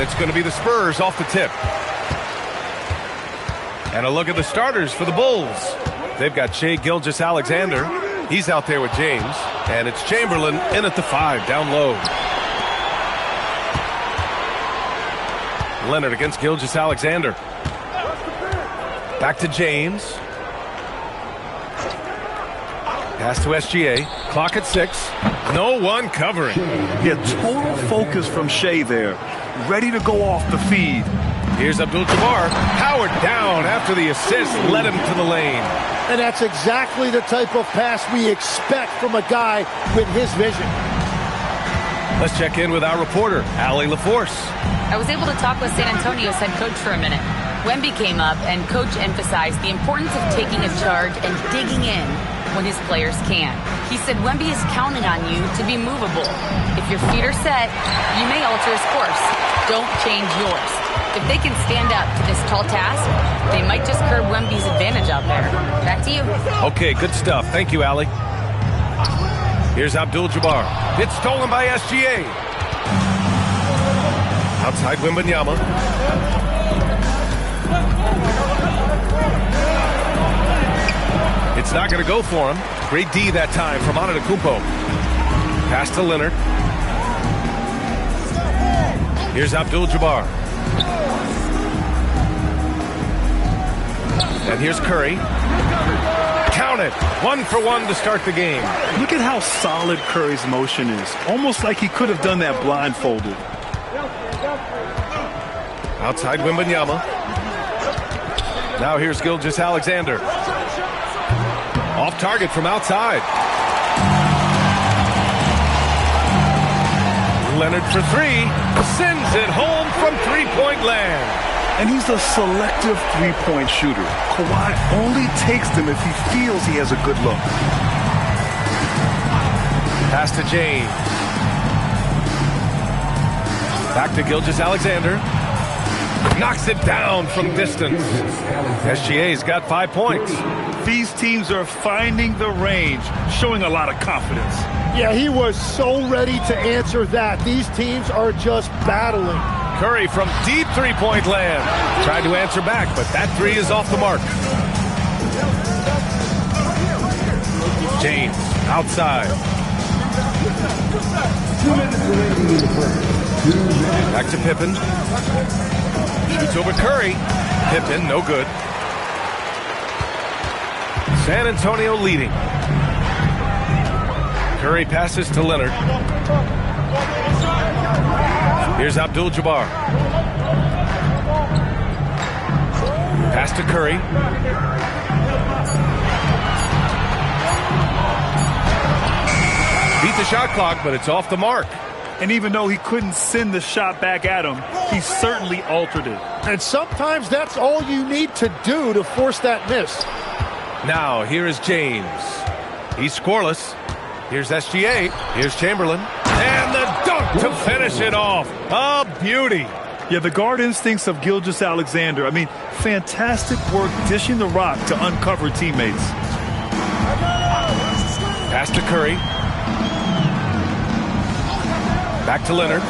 it's going to be the Spurs off the tip. And a look at the starters for the Bulls. They've got Shai Gilgeous-Alexander. He's out there with James. And it's Chamberlain in at the 5, down low. Leonard against Gilgeous-Alexander. Back to James. Pass to SGA. Clock at 6. No one covering. Yeah, total focus from Shai there. Ready to go off the feed. Here's Abdul-Jabbar. Powered down after the assist led him to the lane. And that's exactly the type of pass we expect from a guy with his vision. Let's check in with our reporter, Allie LaForce. I was able to talk with San Antonio's head coach for a minute. Wemby came up, and Coach emphasized the importance of taking a charge and digging in when his players can. He said Wemby is counting on you to be movable. If your feet are set, you may alter his course. Don't change yours. If they can stand up to this tall task, they might just curb Wemby's advantage out there. Back to you. Okay, good stuff. Thank you, Allie. Here's Abdul-Jabbar. It's stolen by SGA. Outside Wembanyama. It's not going to go for him. Great D that time from Antetokounmpo. Pass to Leonard. Here's Abdul-Jabbar. And here's Curry. Count it. 1 for 1 to start the game. Look at how solid Curry's motion is. Almost like he could have done that blindfolded. Outside Wembanyama. Now here's Gilgeous-Alexander. Off target from outside. Leonard for 3. Sends it home from three-point land. And he's a selective three-point shooter. Kawhi only takes them if he feels he has a good look. Pass to James. Back to Gilgeous-Alexander. Knocks it down from distance. SGA's got 5 points. These teams are finding the range, showing a lot of confidence. Yeah, he was so ready to answer that. These teams are just battling. Curry from deep three-point land. Tried to answer back, but that 3 is off the mark. James, outside. Back to Pippen. Shoots over Curry. Pippen, no good. San Antonio leading. Curry passes to Leonard. Here's Abdul-Jabbar. Pass to Curry. Beat the shot clock, but it's off the mark. And even though he couldn't send the shot back at him, he certainly altered it. And sometimes that's all you need to do to force that miss. Now, here is James. He's scoreless. Here's SGA. Here's Chamberlain. And the dunk to finish it off. A beauty. Yeah, the guard instincts of Gilgeous-Alexander. I mean, fantastic work dishing the rock to uncover teammates. Pass to Curry. Back to Leonard.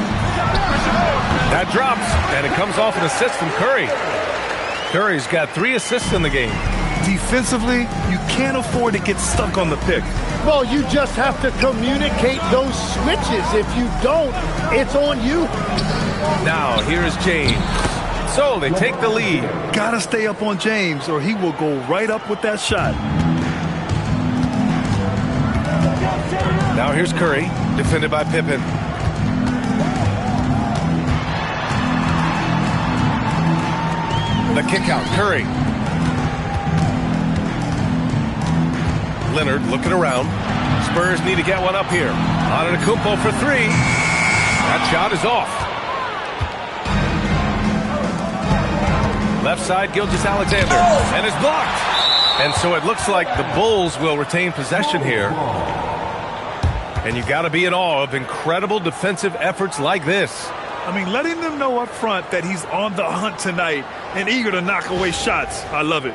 That drops, and it comes off an assist from Curry. Curry's got 3 assists in the game. Defensively, you can't afford to get stuck on the pick. Well, you just have to communicate those switches. If you don't, it's on you. Now, here's James. So, they take the lead. Gotta stay up on James, or he will go right up with that shot. Now, here's Curry, defended by Pippen. The kick out, Curry. Leonard looking around. Spurs need to get one up here. Antetokounmpo for 3. That shot is off. Left side, Gilgeous-Alexander. And it's blocked. And so it looks like the Bulls will retain possession here. And you got to be in awe of incredible defensive efforts like this. I mean, letting them know up front that he's on the hunt tonight and eager to knock away shots. I love it.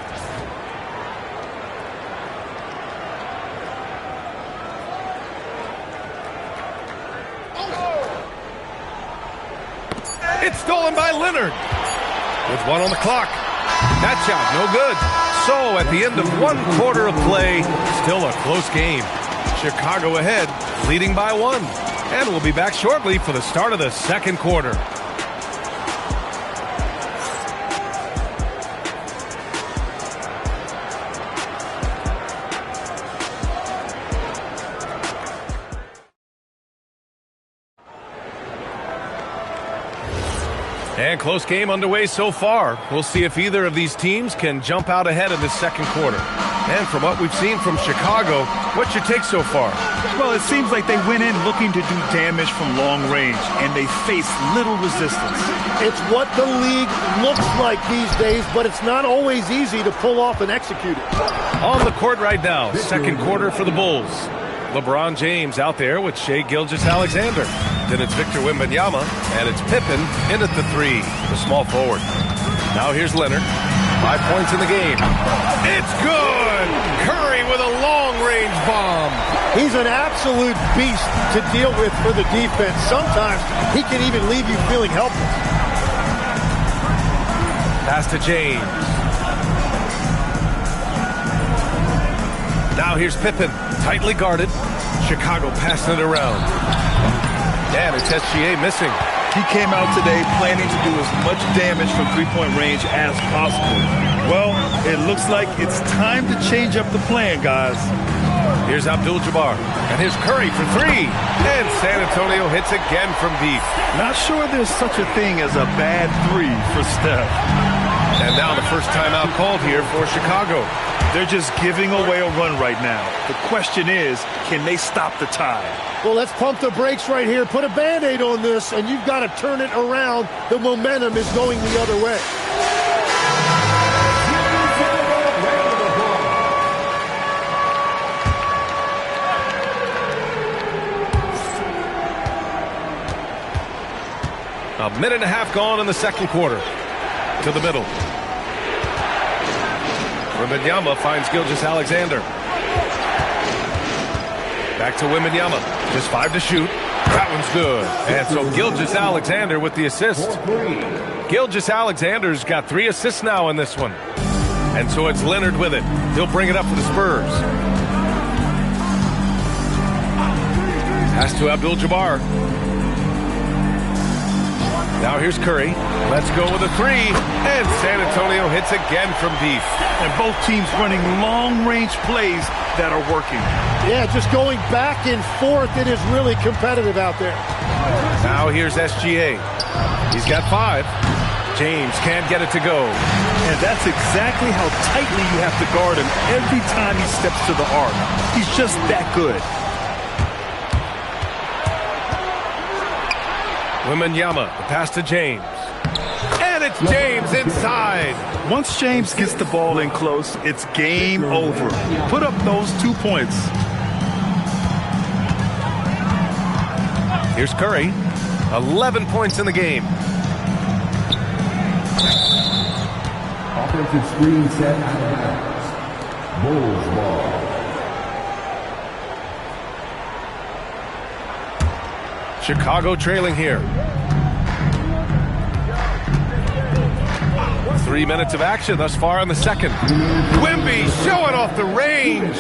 It's stolen by Leonard. With 1 on the clock. That shot, no good. So at the end of 1 quarter of play, still a close game. Chicago ahead, leading by 1. And we'll be back shortly for the start of the second quarter. And close game underway so far. We'll see if either of these teams can jump out ahead in this second quarter. And from what we've seen from Chicago, what's your take so far? Well, it seems like they went in looking to do damage from long range, and they faced little resistance. It's what the league looks like these days, but it's not always easy to pull off and execute it. On the court right now, second quarter for the Bulls. LeBron James out there with Shai Gilgeous-Alexander. Then it's Victor Wembanyama, and it's Pippen in at the 3, the small forward. Now here's Leonard. 5 points in the game. It's good! Curry with a long-range bomb. He's an absolute beast to deal with for the defense. Sometimes he can even leave you feeling helpless. Pass to James. Now here's Pippen, tightly guarded. Chicago passing it around. And it's SGA missing. He came out today planning to do as much damage from three-point range as possible. Well, it looks like it's time to change up the plan, guys. Here's Abdul-Jabbar. And here's Curry for 3. And San Antonio hits again from deep. Not sure there's such a thing as a bad 3 for Steph. And now the first timeout called here for Chicago. They're just giving away a run right now. The question is, can they stop the tide? Well, let's pump the brakes right here. Put a Band-Aid on this, and you've got to turn it around. The momentum is going the other way. A minute and a half gone in the second quarter. To the middle. Wembanyama finds Gilgeous-Alexander. Back to Wembanyama. Just 5 to shoot. That one's good. And so Gilgeous-Alexander with the assist. Gilgeous-Alexander's got 3 assists now in this one. And so it's Leonard with it. He'll bring it up for the Spurs. Pass to Abdul-Jabbar. Now here's Curry. Let's go with a 3. And San Antonio hits again from deep. And both teams running long-range plays that are working. Yeah, just going back and forth. It is really competitive out there. Now here's SGA. He's got 5. James can't get it to go. And that's exactly how tightly you have to guard him every time he steps to the arc. He's just that good. Wembanyama, the pass to James. And it's James inside. Once James gets the ball in close, it's game over. Put up those 2 points. Here's Curry. 11 points in the game. Offensive screen set out of bounds. Bulls ball. Chicago trailing here. 3 minutes of action thus far in the second. Wemby showing off the range.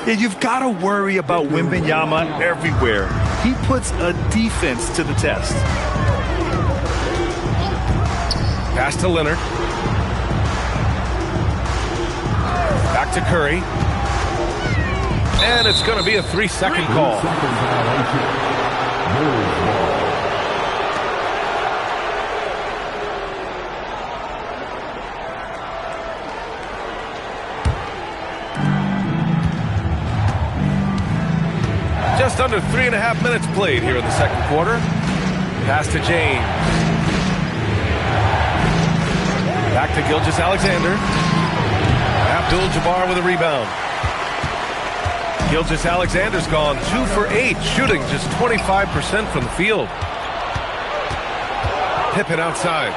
Yeah, you've got to worry about Wembanyama everywhere. He puts a defense to the test. Pass to Leonard. Back to Curry. And it's going to be a 3-second call. Just under 3.5 minutes played here in the second quarter. Pass to James. Back to Gilgeous-Alexander. Abdul-Jabbar with a rebound. Gilgeous-Alexander's gone 2 for 8, shooting just 25% from the field. Pippen outside.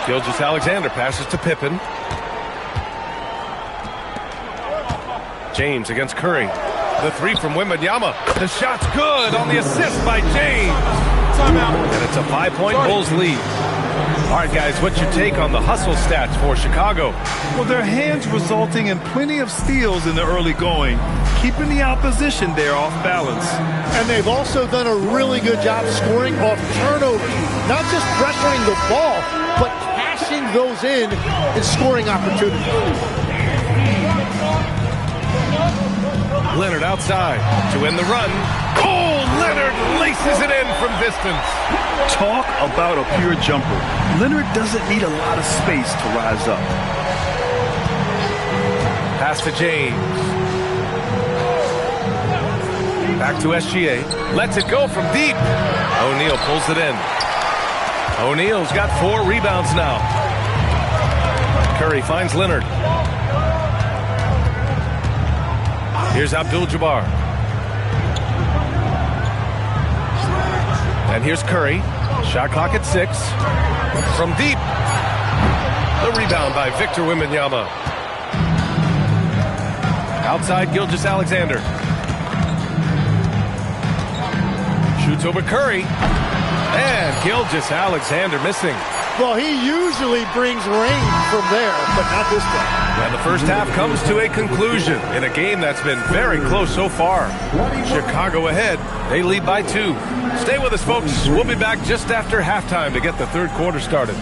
Gilgeous-Alexander passes to Pippen. James against Curry. The 3 from Wembanyama. The shot's good on the assist by James. Timeout. And it's a 5-point Bulls lead. All right, guys, what's your take on the hustle stats for Chicago? Well, their hands resulting in plenty of steals in the early going, keeping the opposition there off balance. And they've also done a really good job scoring off turnovers. Not just pressuring the ball, but cashing those in and scoring opportunities. Leonard outside to end the run. Oh, Leonard laces it in from distance. Talk about a pure jumper. Leonard doesn't need a lot of space to rise up. Pass to James. Back to SGA. Lets it go from deep. O'Neal pulls it in. O'Neal's got 4 rebounds now. Curry finds Leonard. Here's Abdul-Jabbar. And here's Curry. Shot clock at 6. From deep. The rebound by Victor Wembanyama. Outside Gilgeous-Alexander. Shoots over Curry. And Gilgeous-Alexander missing. Well, he usually brings rain from there, but not this time. And the first half comes to a conclusion in a game that's been very close so far. Chicago ahead. They lead by 2. Stay with us, folks. We'll be back just after halftime to get the third quarter started.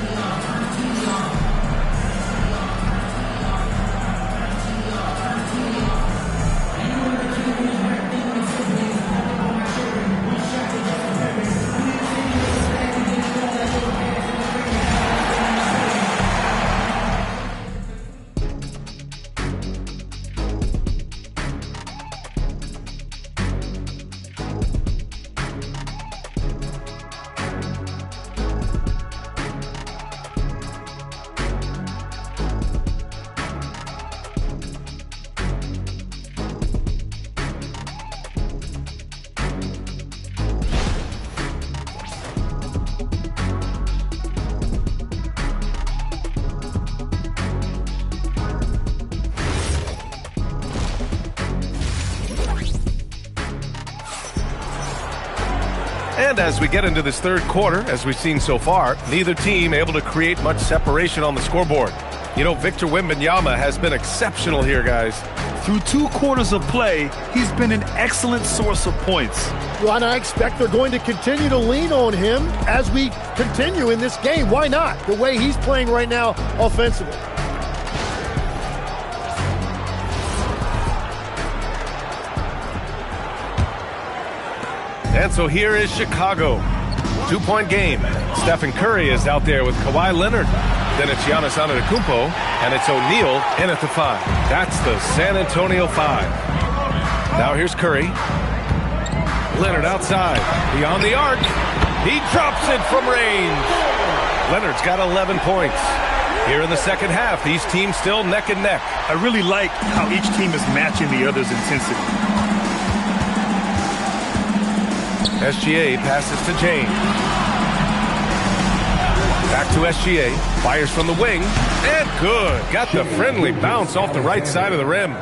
And as we get into this third quarter, as we've seen so far, neither team able to create much separation on the scoreboard. You know, Victor Wembanyama has been exceptional here, guys. Through 2 quarters of play, he's been an excellent source of points. Well, and I expect they're going to continue to lean on him as we continue in this game. Why not? The way he's playing right now offensively. And so here is Chicago. 2-point game. Stephen Curry is out there with Kawhi Leonard. Then it's Giannis Antetokounmpo, and it's O'Neal in at the 5. That's the San Antonio 5. Now here's Curry. Leonard outside. Beyond the arc. He drops it from range. Leonard's got 11 points. Here in the second half, these teams still neck and neck. I really like how each team is matching the other's intensity. SGA passes to James. Back to SGA. Fires from the wing. And good. Got the friendly bounce off the right side of the rim.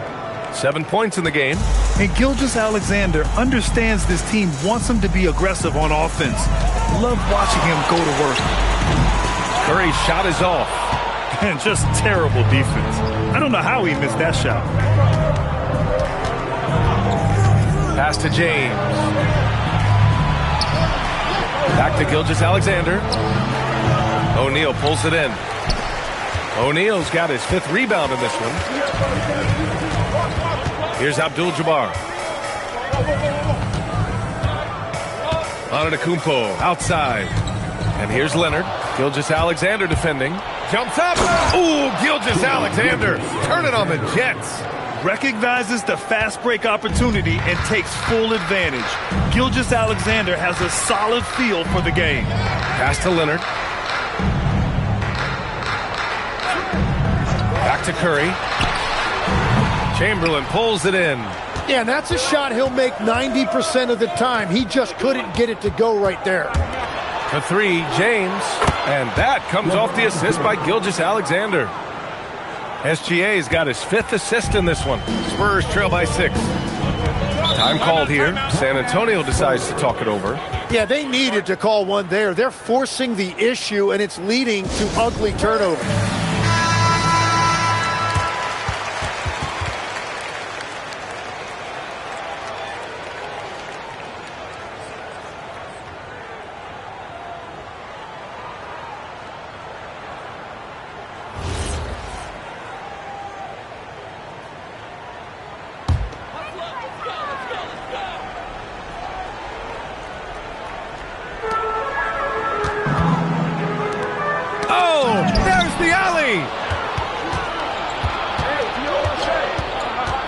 7 points in the game. And Gilgeous-Alexander understands this team wants him to be aggressive on offense. Love watching him go to work. Curry's shot is off. And just terrible defense. I don't know how he missed that shot. Pass to James. Back to Gilgeous-Alexander. O'Neal pulls it in. O'Neal's got his 5th rebound in this one. Here's Abdul-Jabbar. Antetokounmpo outside. And here's Leonard. Gilgeous-Alexander defending. Jumps up. Ooh, Gilgeous-Alexander. Turn it on the Jets. Recognizes the fast break opportunity and takes full advantage. Gilgeous-Alexander has a solid feel for the game. Pass to Leonard. Back to Curry. Chamberlain pulls it in. Yeah, and that's a shot he'll make 90% of the time. He just couldn't get it to go right there. To 3, James. And that comes off the assist by Gilgeous-Alexander. SGA's got his 5th assist in this one. Spurs trail by 6. Time called here. San Antonio decides to talk it over. Yeah, they needed to call one there. They're forcing the issue, and it's leading to ugly turnovers.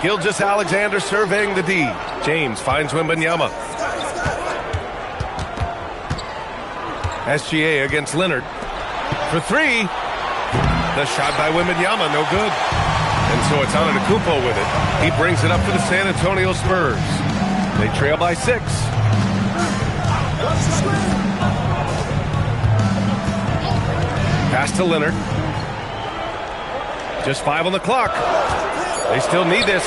Gilgeous-Alexander surveying the D. James finds Wembanyama. SGA against Leonard. For three. The shot by Wembanyama, no good. And so it's Antetokounmpo with it. He brings it up for the San Antonio Spurs. They trail by 6. Pass to Leonard. Just 5 on the clock. They still need this.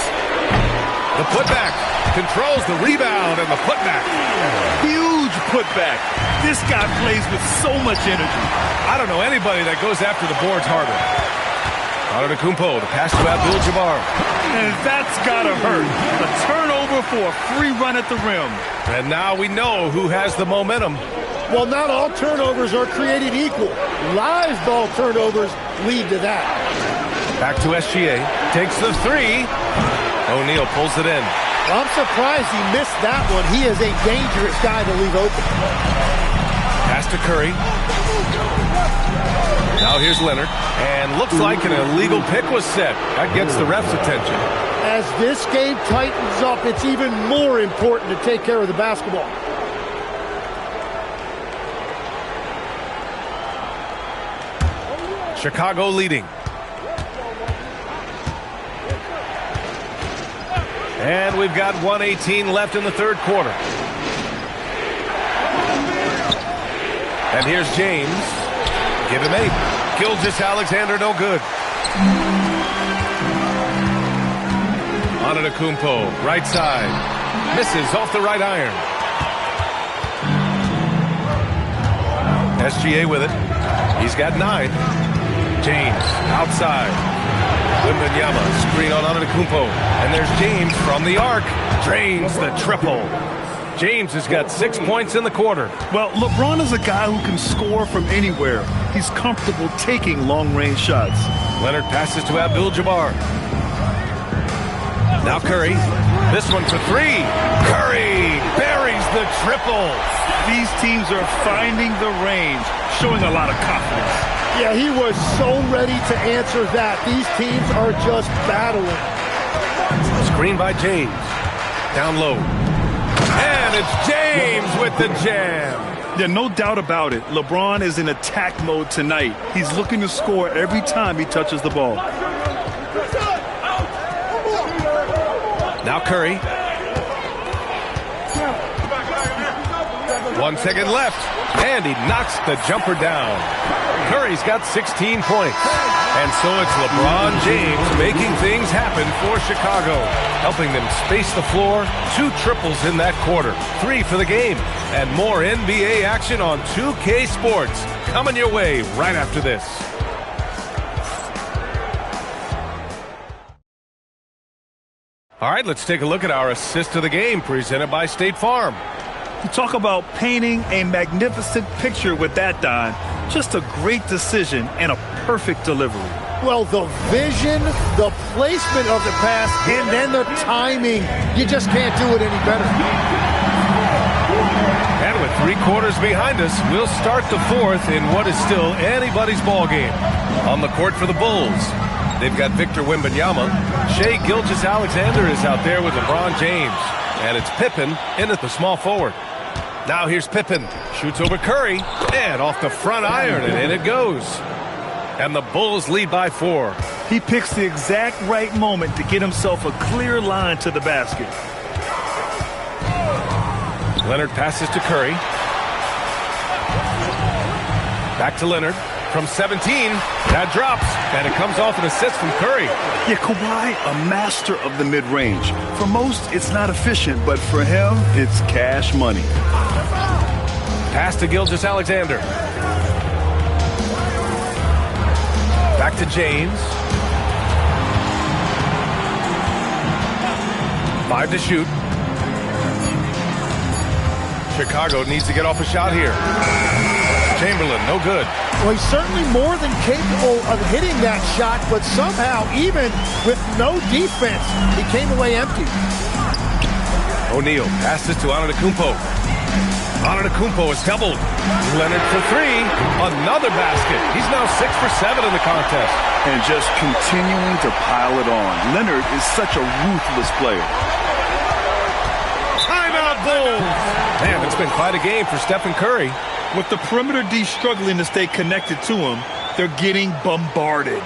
The putback controls the rebound and the putback. Huge putback. This guy plays with so much energy. I don't know anybody that goes after the boards harder. Antetokounmpo, the pass to Abdul-Jabbar. And that's gotta hurt. A turnover for a free run at the rim. And now we know who has the momentum. Well, not all turnovers are created equal. Live ball turnovers lead to that. Back to SGA. Takes the 3. O'Neal pulls it in. Well, I'm surprised he missed that one. He is a dangerous guy to leave open. Pass to Curry. Now here's Leonard. And looks like an illegal pick was set. That gets the ref's attention. As this game tightens up, it's even more important to take care of the basketball. Chicago leading. And we've got 1:18 left in the third quarter. And here's James. Give him 8. Gilgeous-Alexander, no good. Antetokounmpo, right side. Misses off the right iron. SGA with it. He's got 9. James, outside. Wembanyama, screen on Antetokounmpo. And there's James from the arc. Drains the triple. James has got 6 points in the quarter. Well, LeBron is a guy who can score from anywhere. He's comfortable taking long-range shots. Leonard passes to Abdul-Jabbar. Now Curry. This one for 3. Curry buries the triple. These teams are finding the range, showing a lot of confidence. Yeah, he was so ready to answer that. These teams are just battling. Screen by James. Down low. And it's James with the jam. Yeah, no doubt about it. LeBron is in attack mode tonight. He's looking to score every time he touches the ball. Now Curry. 1 second left. And he knocks the jumper down. Curry's got 16 points. And so it's LeBron James making things happen for Chicago, helping them space the floor. 2 triples in that quarter. 3 for the game. And more NBA action on 2K Sports coming your way right after this. All right, let's take a look at our assist of the game presented by State Farm. You talk about painting a magnificent picture with that, Don. Just a great decision and a perfect delivery. Well, the vision, the placement of the pass, and then the timing. You just can't do it any better. And with 3 quarters behind us, we'll start the 4th in what is still anybody's ball game. On the court for the Bulls, they've got Victor Wembanyama. Shai Gilgeous-Alexander is out there with LeBron James. And it's Pippen in at the small forward. Now here's Pippen. Shoots over Curry. And off the front iron, and in it goes. And the Bulls lead by 4. He picks the exact right moment to get himself a clear line to the basket. Leonard passes to Curry. Back to Leonard. from 17. That drops, and it comes off an assist from Curry. Yeah, Kawhi, a master of the mid-range. For most, it's not efficient, but for him, it's cash money. Pass to Gilgeous-Alexander. Back to James. 5 to shoot. Chicago needs to get off a shot here. Chamberlain, no good. Well, he's certainly more than capable of hitting that shot, but somehow, even with no defense, he came away empty. O'Neal passes to Antetokounmpo. Antetokounmpo is doubled. Leonard for 3. Another basket. He's now 6 for 7 in the contest. And just continuing to pile it on. Leonard is such a ruthless player. Timeout, Bulls. Man, it's been quite a game for Stephen Curry. With the perimeter D struggling to stay connected to him, they're getting bombarded.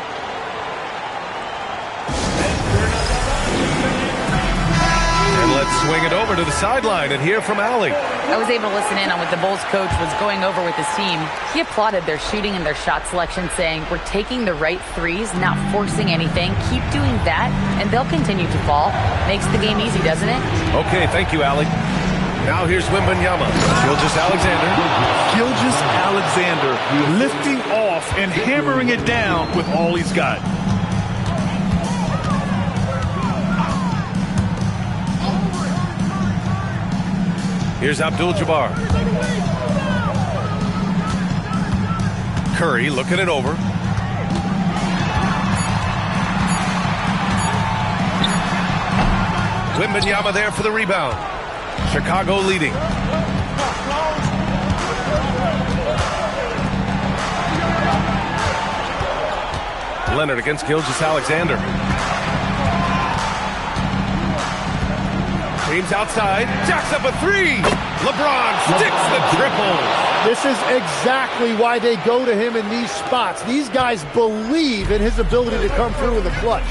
And let's swing it over to the sideline and hear from Allie. I was able to listen in on what the Bulls coach was going over with his team. He applauded their shooting and their shot selection, saying, we're taking the right threes, not forcing anything. Keep doing that, and they'll continue to fall. Makes the game easy, doesn't it? Okay, thank you, Allie. Now here's Wembanyama. Gilgeous-Alexander. Gilgeous-Alexander lifting off and hammering it down with all he's got. Here's Abdul-Jabbar. Curry looking it over. Wembanyama there for the rebound. Chicago leading. Leonard against Gilgeous-Alexander. James outside, jacks up a 3. LeBron sticks the triple. This is exactly why they go to him in these spots. These guys believe in his ability to come through in the clutch.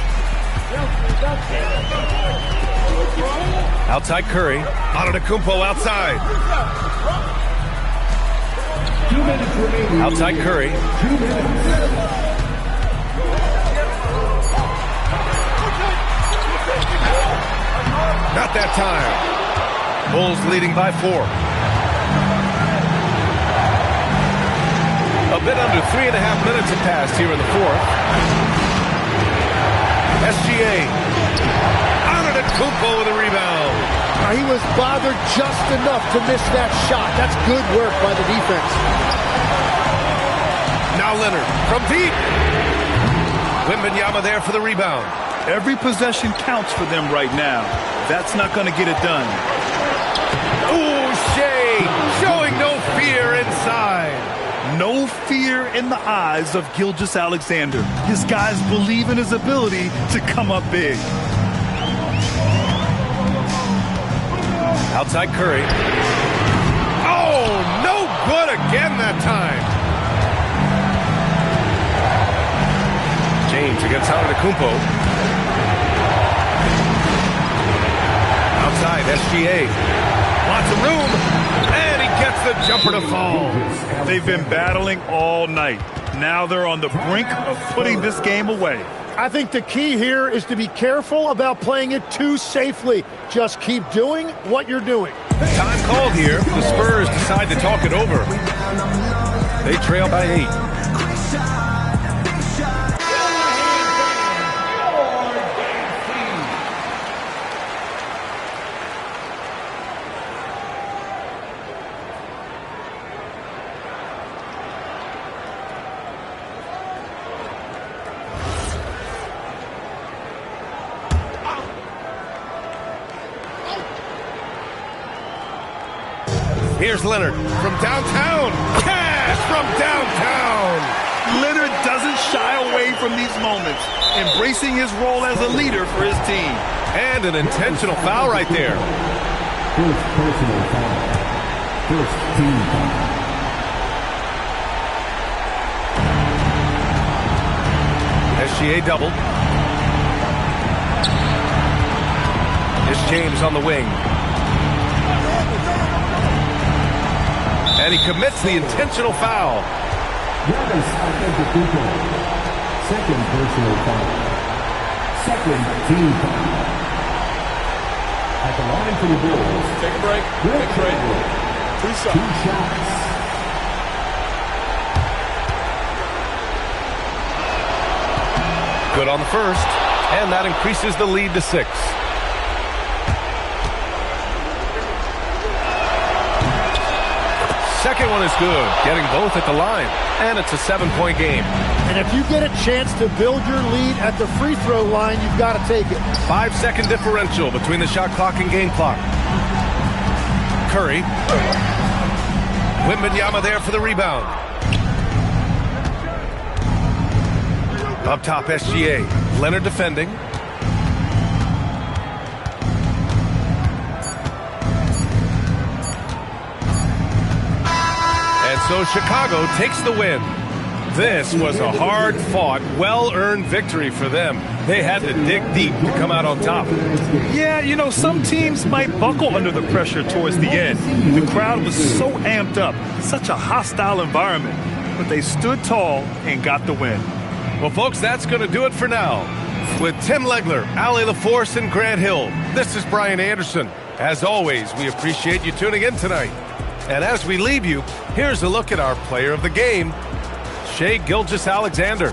Outside Curry. Antetokounmpo outside. Outside Curry. Not that time. Bulls leading by 4. A bit under 3.5 minutes have passed here in the 4th. SGA. Antetokounmpo with a rebound. He was bothered just enough to miss that shot. That's good work by the defense. Now Leonard from deep. Wembanyama there for the rebound. Every possession counts for them right now. That's not going to get it done. Ooh, Shea showing no fear inside. No fear in the eyes of Gilgeous-Alexander. His guys believe in his ability to come up big. Outside Curry. Oh, no good again that time. James against Antetokounmpo. Outside, SGA. Lots of room. And he gets the jumper to fall. They've been battling all night. Now they're on the brink of putting this game away. I think the key here is to be careful about playing it too safely. Just keep doing what you're doing. Time called here. The Spurs decide to talk it over. They trail by 8. Here's Leonard from downtown. Cash from downtown. Leonard doesn't shy away from these moments, embracing his role as a leader for his team. And an intentional foul right there. First personal foul. First team foul. SGA double. Here's James on the wing. And he commits the intentional foul. Yanis Antetokounmpo. Second personal foul. Second team foul. At the line for the Bulls. Take a break. Take a break. 2 shots. 2 shots. Good on the first, and that increases the lead to 6. Second one is good, getting both at the line, and it's a 7-point game. And if you get a chance to build your lead at the free throw line, you've got to take it. 5-second differential between the shot clock and game clock. Curry. Wembanyama there for the rebound. Up top, SGA. Leonard defending. And so Chicago takes the win. This was a hard-fought, well-earned victory for them. They had to dig deep to come out on top. Yeah, you know, some teams might buckle under the pressure towards the end. The crowd was so amped up, such a hostile environment. But they stood tall and got the win. Well, folks, that's going to do it for now. With Tim Legler, Allie LaForce, and Grant Hill, this is Brian Anderson. As always, we appreciate you tuning in tonight. And as we leave you, here's a look at our player of the game, Shai Gilgeous-Alexander.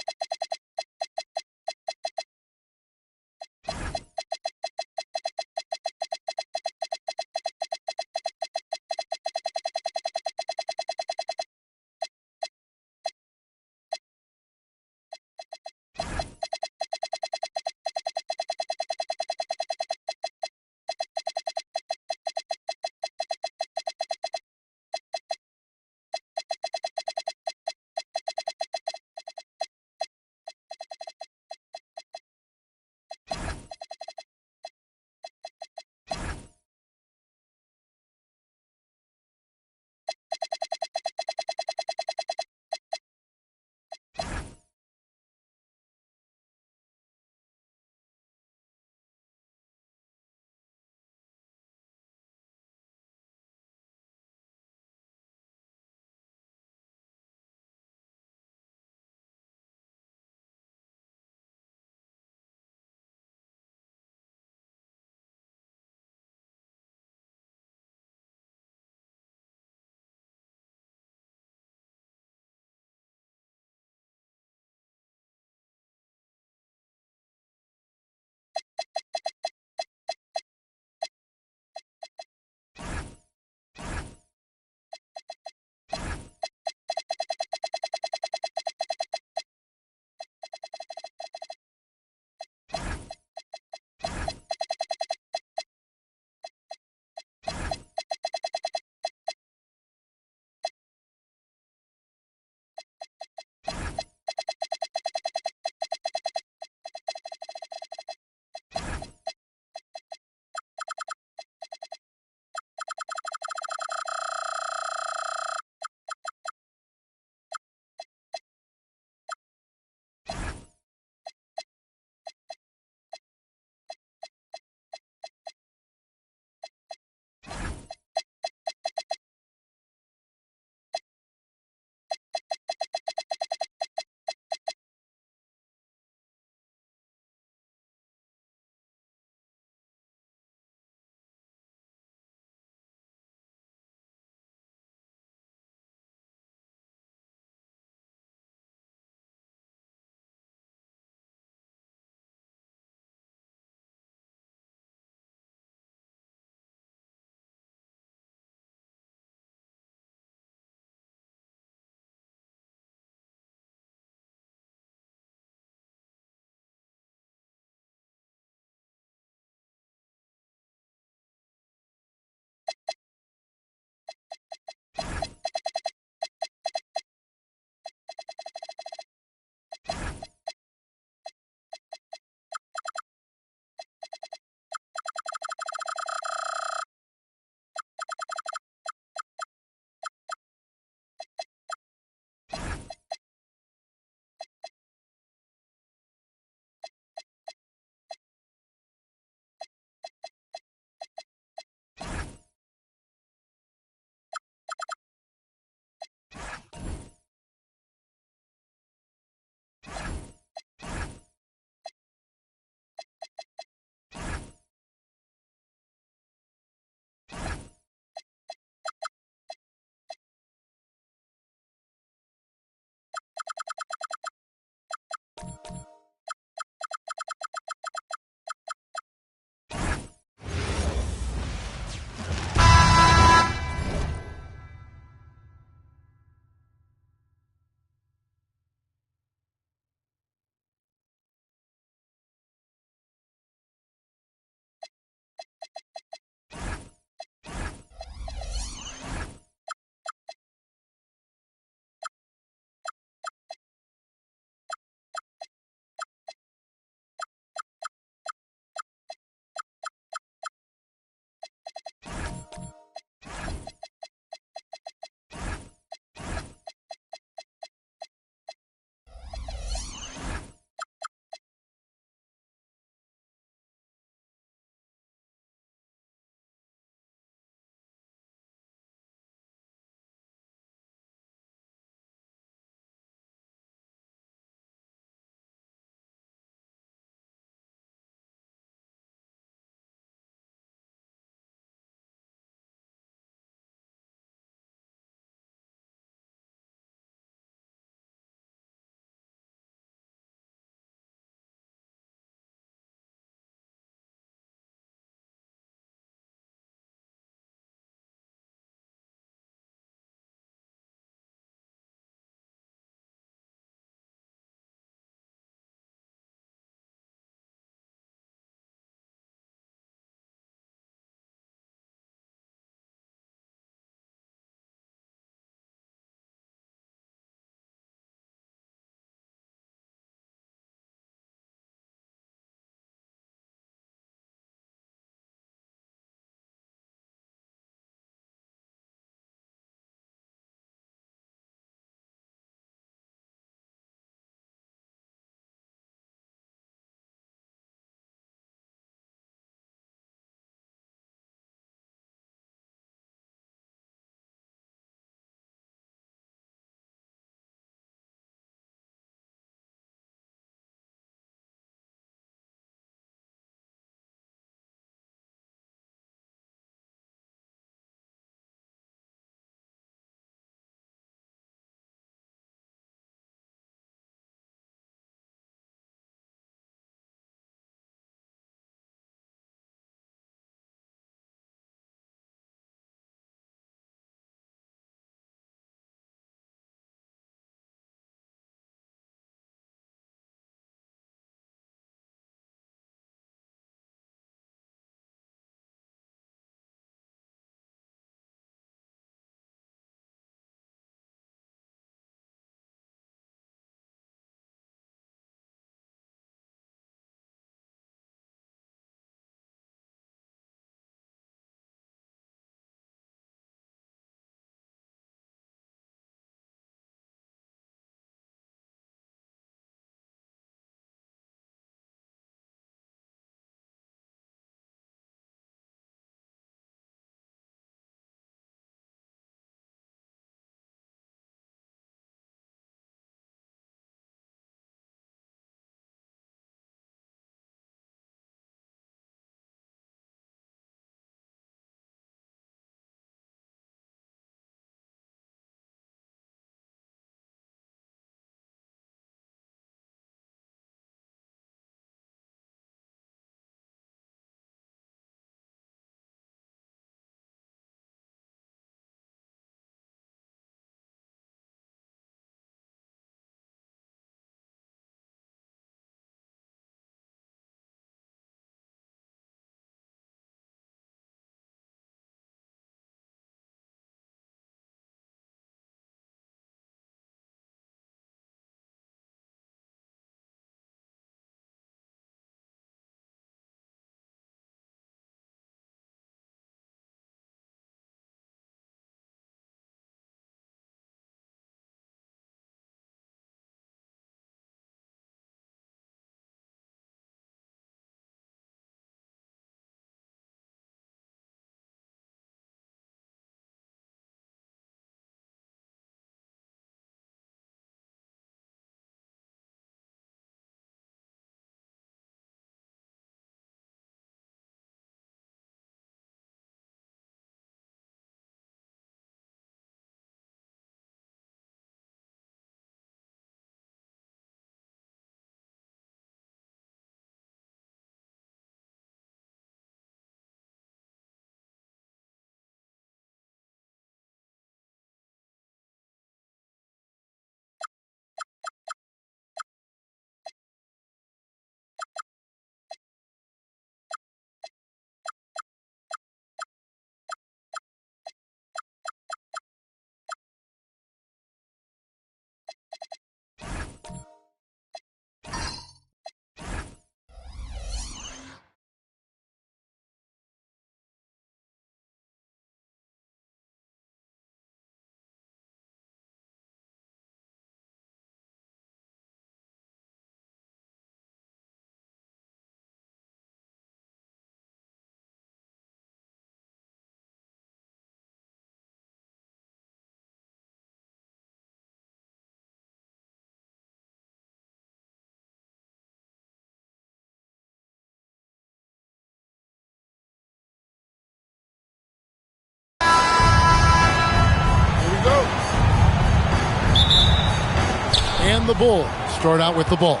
And the Bulls start out with the ball.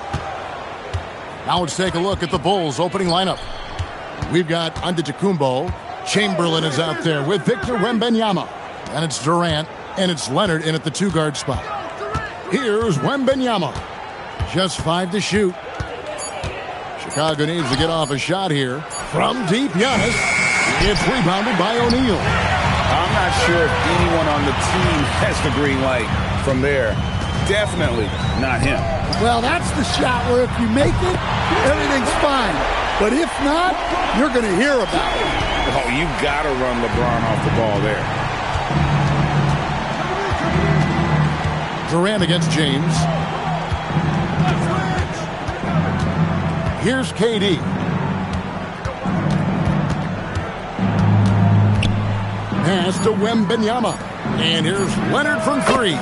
Now let's take a look at the Bulls' opening lineup. We've got Antetokounmpo. Chamberlain is out there with Victor Wembanyama. And it's Durant, and it's Leonard in at the two-guard spot. Here's Wembanyama. Just 5 to shoot. Chicago needs to get off a shot here. From deep, Giannis. It's rebounded by O'Neal. I'm not sure if anyone on the team has the green light from there. Definitely not him. Well, that's the shot where if you make it, everything's fine. But if not, you're going to hear about it. Oh, you got to run LeBron off the ball there. Durant against James. Here's KD. Pass to Wembanyama. And here's Leonard from 3.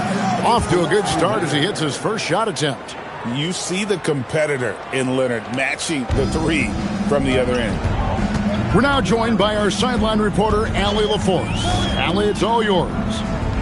Off to a good start as he hits his first shot attempt. You see the competitor in Leonard matching the 3 from the other end. We're now joined by our sideline reporter, Allie LaForce. Allie, it's all yours.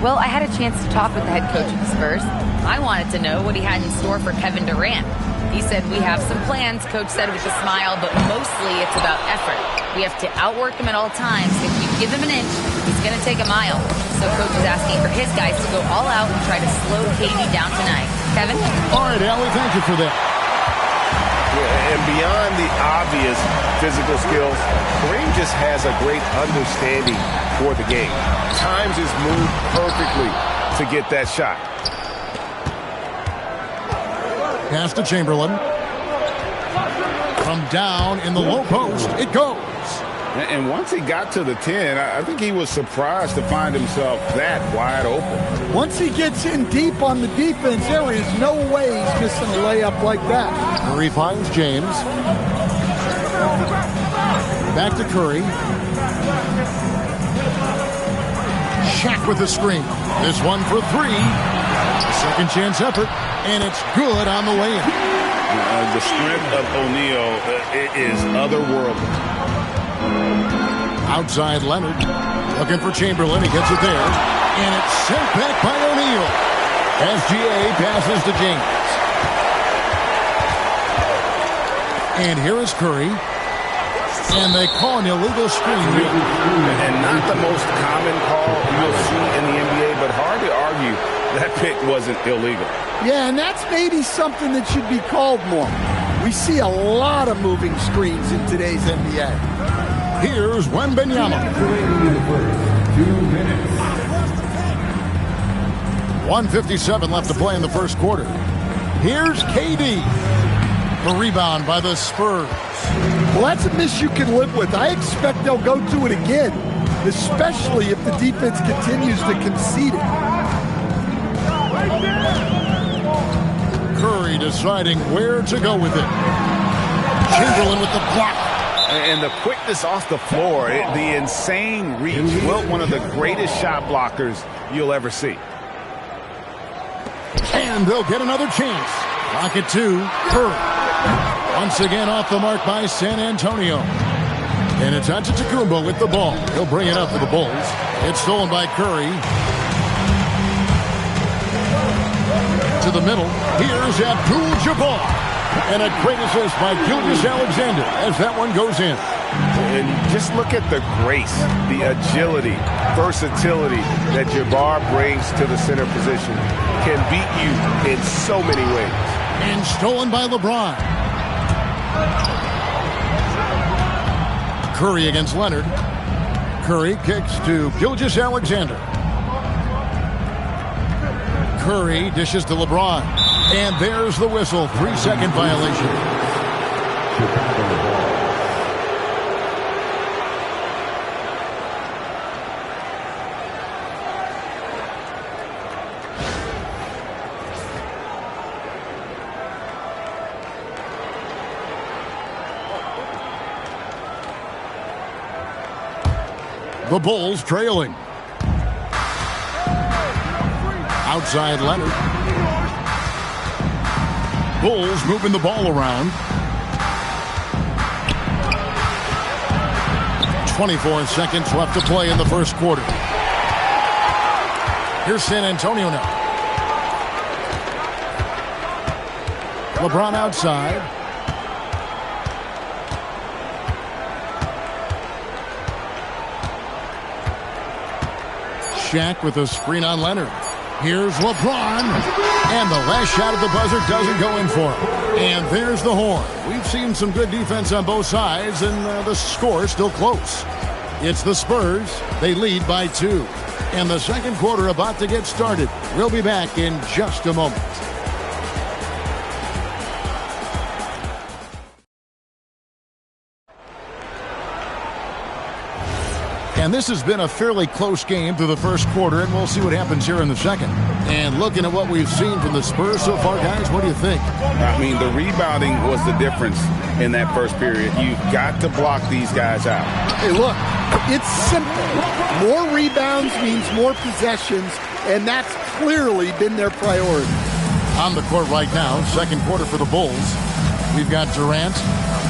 Well, I had a chance to talk with the head coach of the Spurs. I wanted to know what he had in store for Kevin Durant. He said, we have some plans, Coach said with a smile, but mostly it's about effort. We have to outwork him at all times. If you give him an inch, he's going to take a mile. So Coach is asking for his guys to go all out and try to slow KD down tonight. Kevin? All right, Allie, thank you for that. Yeah, and beyond the obvious physical skills, Kareem just has a great understanding for the game. Times his move perfectly to get that shot. Pass to Chamberlain. From down in the low post, it goes. And once he got to the 10, I think he was surprised to find himself that wide open. Once he gets in deep on the defense, there is no way he's missing a layup like that. Curry finds James. Back to Curry. Shaq with the screen. This one for 3. Second chance effort, and it's good on the way in. The strength of O'Neal is otherworldly. Outside Leonard, looking for Chamberlain. He gets it there, and it's sent back by O'Neal. SGA passes to James. And here is Curry. And they call an illegal screen. And not the most common call you'll see in the NBA, but hard to argue that pick wasn't illegal. Yeah, and that's maybe something that should be called more. We see a lot of moving screens in today's NBA. Here's Wembanyama. 2 minutes. 1:57 left to play in the first quarter. Here's KD. The rebound by the Spurs. Well, that's a miss you can live with. I expect they'll go to it again, especially if the defense continues to concede it. Curry deciding where to go with it. Chamberlain with the block. And the quickness off the floor, the insane reach. Well, one of the greatest shot blockers you'll ever see. And they'll get another chance. Clock at 2. Curry. Once again off the mark by San Antonio. And it's Antetokounmpo with the ball. He'll bring it up for the Bulls. It's stolen by Curry. To the middle. Here's Abdul-Jabbar. And a great assist by Gilgeous-Alexander as that one goes in. And just look at the grace, the agility, versatility that Jabbar brings to the center position. Can beat you in so many ways. And stolen by LeBron. Curry against Leonard. Curry kicks to Gilgeous-Alexander. Curry dishes to LeBron. And there's the whistle. 3-second violation. The Bulls trailing. Outside Leonard. Bulls moving the ball around. 24 seconds left to play in the first quarter. Here's San Antonio now. LeBron outside. Shaq with a screen on Leonard. Here's LeBron. And the last shot at the buzzer doesn't go in for him. And there's the horn. We've seen some good defense on both sides, and the score is still close. It's the Spurs. They lead by 2. And the second quarter about to get started. We'll be back in just a moment. And this has been a fairly close game through the first quarter, and we'll see what happens here in the second. And looking at what we've seen from the Spurs so far, guys, what do you think? I mean, the rebounding was the difference in that first period. You've got to block these guys out. Hey, look, it's simple. More rebounds means more possessions, and that's clearly been their priority. On the court right now, second quarter for the Bulls. We've got Durant.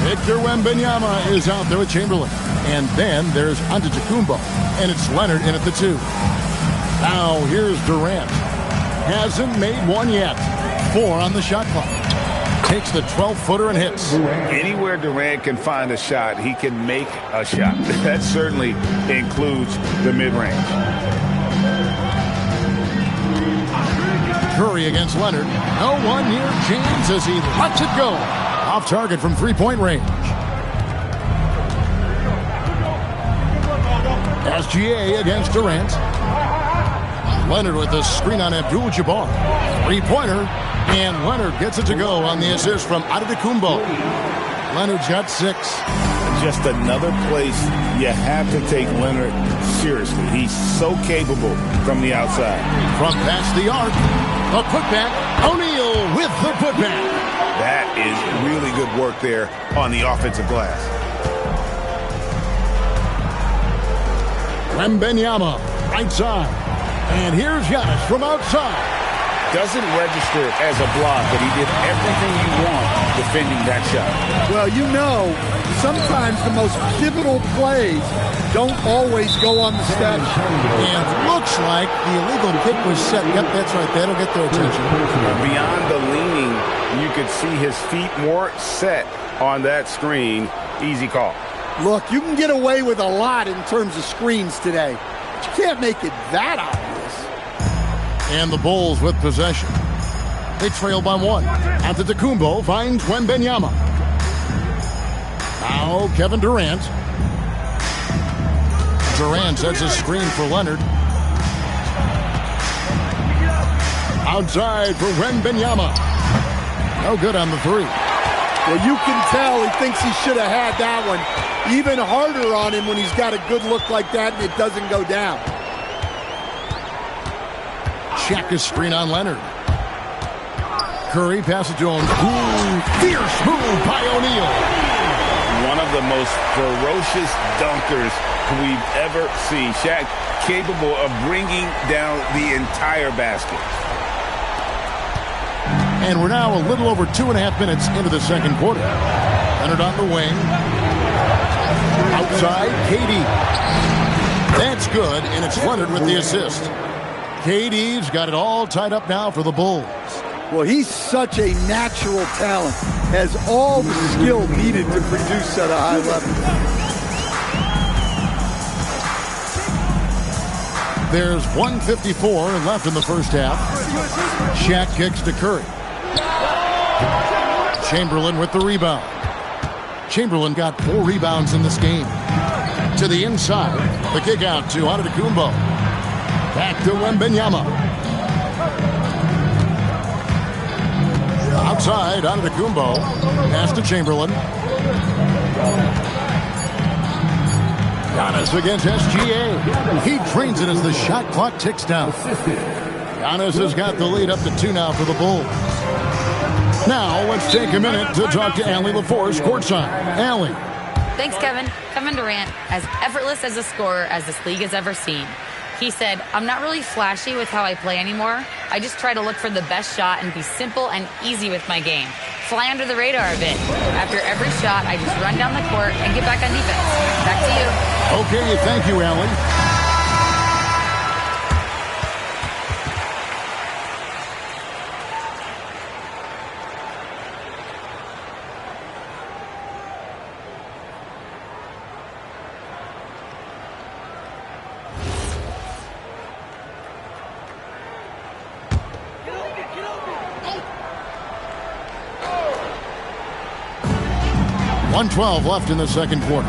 Victor Wembanyama is out there with Chamberlain. And then there's Antetokounmpo. And it's Leonard in at the 2. Now here's Durant. Hasn't made one yet. 4 on the shot clock. Takes the 12-footer and hits. Anywhere Durant can find a shot, he can make a shot. That certainly includes the mid-range. Curry against Leonard. No one near James as he lets it go. Off target from three-point range. SGA against Durant. Leonard with a screen on Abdul-Jabbar. Three-pointer. And Leonard gets it to go on the assist from Antetokounmpo. Leonard's got 6. Just another place you have to take Leonard seriously. He's so capable from the outside. From past the arc. A putback. O'Neal with the putback. That is really good work there on the offensive glass. Wembanyama, right side. And here's Giannis from outside. Doesn't register as a block, but he did everything you want defending that shot. Well, you know, sometimes the most pivotal plays don't always go on the stat sheet. And looks like the illegal kick was set. Yep, that's right. That'll get their attention. Beyond the leaning, you could see his feet more set on that screen. Easy call. Look, you can get away with a lot in terms of screens today, but you can't make it that obvious. And the Bulls with possession. They trail by 1. Antetokounmpo finds Wembanyama. Now Kevin Durant. Durant sets a screen for Leonard. Outside for Wembanyama. No good on the 3. Well, you can tell he thinks he should have had that one. Even harder on him when he's got a good look like that and it doesn't go down. Check his screen on Leonard. Curry passes to him. Ooh, fierce move by O'Neal. One of the most ferocious dunkers we've ever seen. Shaq capable of bringing down the entire basket. And we're now a little over 2.5 minutes into the second quarter. Leonard on the wing. Outside, KD. That's good, and it's Leonard with the assist. KD's got it all tied up now for the Bulls. Well, he's such a natural talent. Has all the skill needed to produce at a high level. There's 1:54 left in the first half. Shaq kicks to Curry. Chamberlain with the rebound. Chamberlain got 4 rebounds in this game. To the inside. The kick out to Antetokounmpo. Back to Wembanyama. Outside, Antetokounmpo. Pass to Chamberlain. Giannis against SGA. He drains it as the shot clock ticks down. Giannis has got the lead up to 2 now for the Bulls. Now, let's take a minute to talk to Allie LaForce courtside. Allie. Thanks, Kevin. Kevin Durant, as effortless as a scorer as this league has ever seen. He said, I'm not really flashy with how I play anymore. I just try to look for the best shot and be simple and easy with my game. Fly under the radar a bit. After every shot, I just run down the court and get back on defense. Back to you. Okay, thank you, Allie. 1:12 left in the second quarter.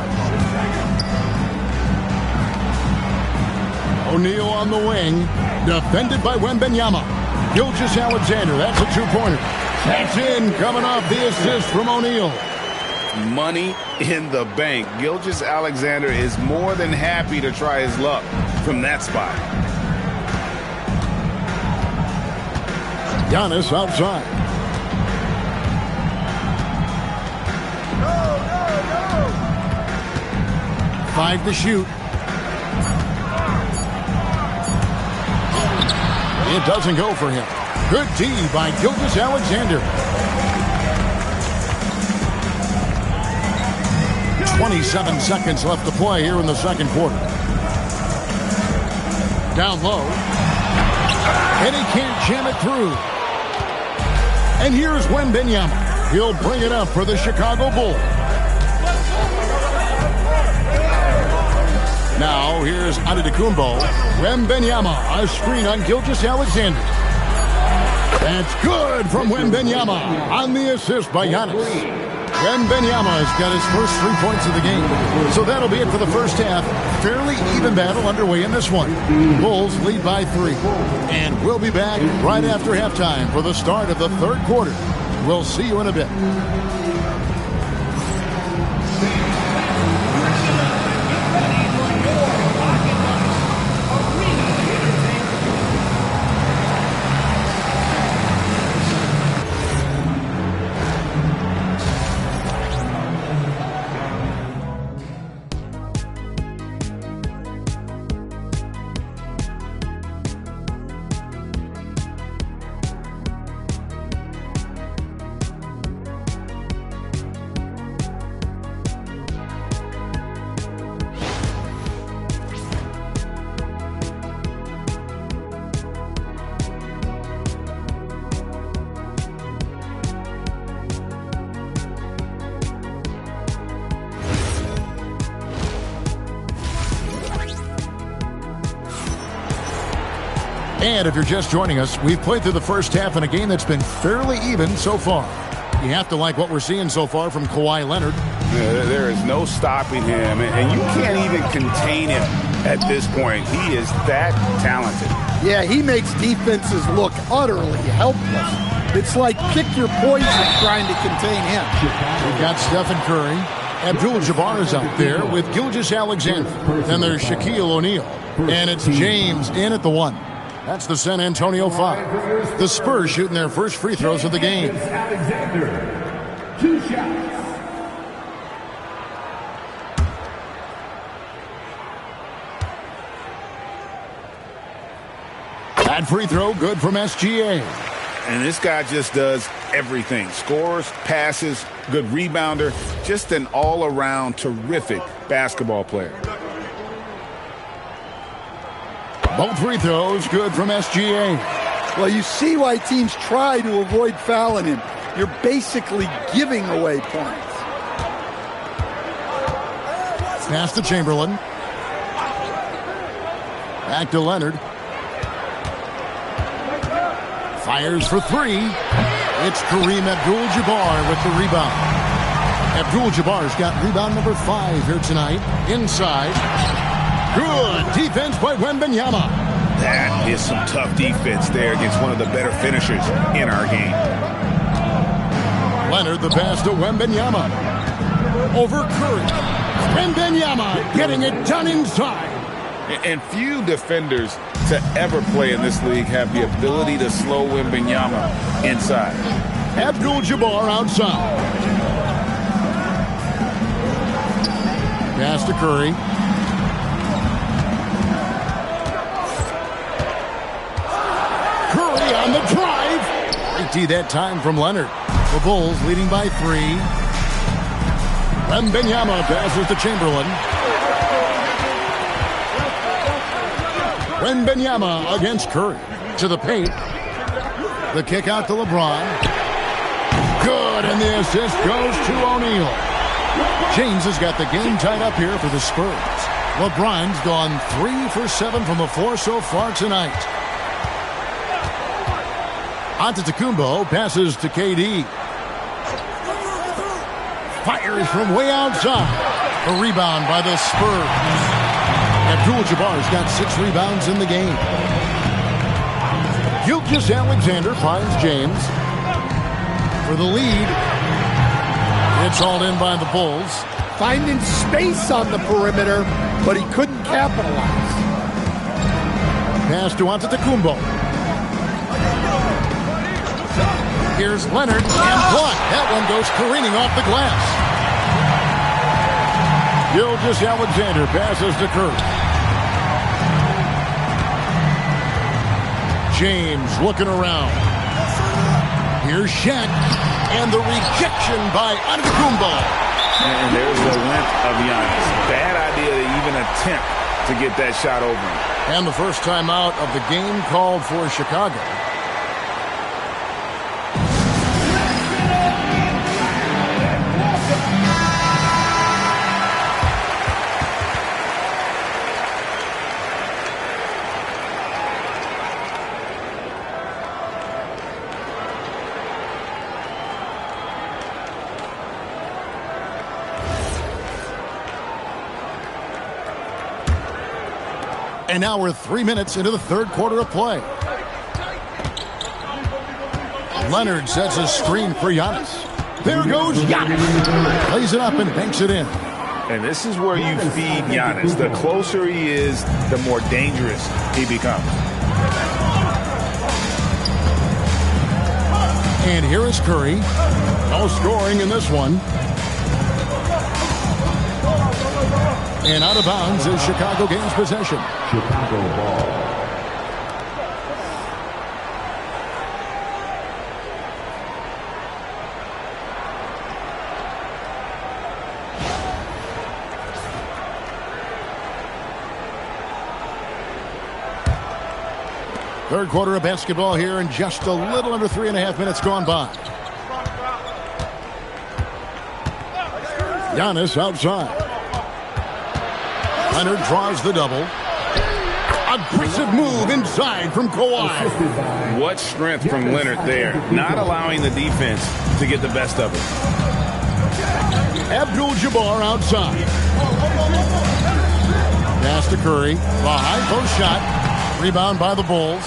O'Neal on the wing, defended by Wembanyama. Gilgeous-Alexander, that's a two-pointer. That's in, coming off the assist from O'Neal. Money in the bank. Gilgeous-Alexander is more than happy to try his luck from that spot. Giannis outside. Five to shoot. It doesn't go for him. Good D by Gilgeous-Alexander. 27 seconds left to play here in the second quarter. Down low. And he can't jam it through. And here's Wembanyama. He'll bring it up for the Chicago Bulls. Now, here's Antetokounmpo. Wembanyama, a screen on Gilgeous-Alexander. That's good from Wembanyama on the assist by Giannis. Wembanyama has got his first 3 points of the game. So that'll be it for the first half. Fairly even battle underway in this one. Bulls lead by 3. And we'll be back right after halftime for the start of the third quarter. We'll see you in a bit. And if you're just joining us, we've played through the first half in a game that's been fairly even so far. You have to like what we're seeing so far from Kawhi Leonard. There is no stopping him, and you can't even contain him at this point. He is that talented. Yeah, he makes defenses look utterly helpless. It's like pick your poison trying to contain him. We've got Stephen Curry. Abdul-Jabbar is out there with Gilgeous-Alexander. Then there's Shaquille O'Neal. And it's James in at the one. That's the San Antonio 5. The Spurs shooting their first free throws of the game. Alexander, 2 shots. That free throw good from SGA. And this guy just does everything. Scores, passes, good rebounder. Just an all-around terrific basketball player. Both free throws good from SGA. Well, you see why teams try to avoid fouling him. You're basically giving away points. Pass to Chamberlain. Back to Leonard. Fires for 3. It's Kareem Abdul-Jabbar with the rebound. Abdul-Jabbar's got rebound number 5 here tonight. Inside. Good defense by Wembanyama. That is some tough defense there against one of the better finishers in our game. Leonard the pass to Wembanyama. Over Curry. Wembanyama getting it done inside. And few defenders to ever play in this league have the ability to slow Wembanyama inside. Abdul-Jabbar outside. Pass to Curry. Curry on the drive. Great D that time from Leonard. The Bulls leading by 3. Wembanyama passes to Chamberlain. Wembanyama against Curry. To the paint. The kick out to LeBron. Good, and the assist goes to O'Neal. James has got the game tied up here for the Spurs. LeBron's gone 3 for 7 from the floor so far tonight. Antetokounmpo passes to KD. fires from way outside. A rebound by the Spurs. Abdul-Jabbar's got 6 rebounds in the game. Gilgeous-Alexander finds James for the lead. It's hauled in by the Bulls. Finding space on the perimeter, but he couldn't capitalize. Pass to Antetokounmpo. Here's Leonard and blocked. That one goes careening off the glass. Gilgeous-Alexander passes to Curry. James looking around. Here's Shaq. And the rejection by Antetokounmpo. And there's the length of Giannis. Bad idea to even attempt to get that shot over him. And the first time out of the game called for Chicago. And now we're 3 minutes into the third quarter of play. Leonard sets a screen for Giannis. There goes Giannis. Plays it up and banks it in. And this is where you feed Giannis. The closer he is, the more dangerous he becomes. And here is Curry. No scoring in this one. And out of bounds as Chicago gains possession. Chicago ball. Third quarter of basketball here, and just a little under 3.5 minutes gone by. Giannis outside. Leonard draws the double. Aggressive move inside from Kawhi. What strength from Leonard there. Not allowing the defense to get the best of it. Abdul-Jabbar outside. Pass to Curry. The high post shot. Rebound by the Bulls.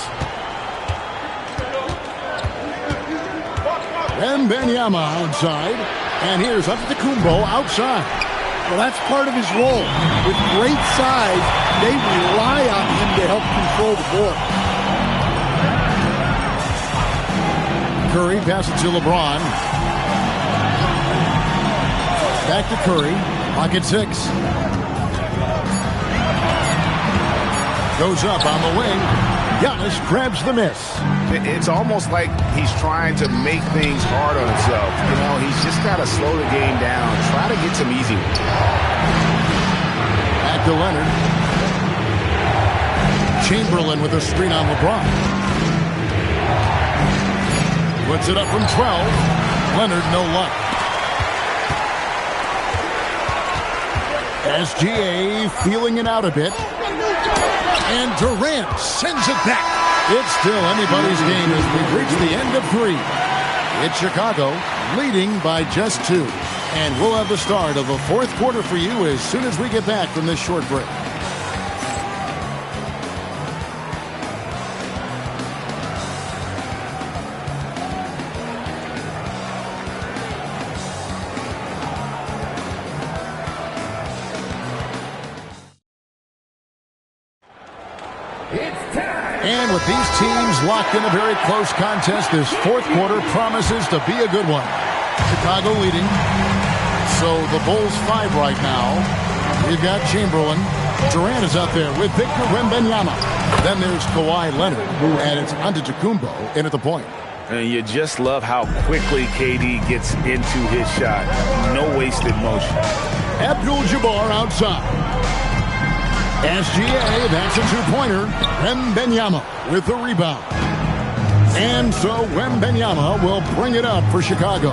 Wembanyama outside. And here's Antetokounmpo outside. Well, that's part of his role. With great size, they rely on him to help control the ball. Curry passes to LeBron. Back to Curry. Pocket 6. Goes up on the wing. Giannis grabs the miss. It's almost like he's trying to make things hard on himself. You know, he's just got to slow the game down. Try to get some easy ones. Back to Leonard. Chamberlain with a screen on LeBron. Puts it up from 12. Leonard, no luck. SGA feeling it out a bit. And Durant sends it back. It's still anybody's game as we've reached the end of 3. It's Chicago leading by just 2. And we'll have the start of the fourth quarter for you as soon as we get back from this short break. And with these teams locked in a very close contest, this fourth quarter promises to be a good one. Chicago leading. So the Bulls 5 right now. We've got Chamberlain. Durant is out there with Victor Wembanyama. Then there's Kawhi Leonard, and it's Antetokounmpo in at the point. And you just love how quickly KD gets into his shot. No wasted motion. Abdul-Jabbar outside. SGA, that's a two-pointer. Wembanyama with the rebound. And so Wembanyama will bring it up for Chicago.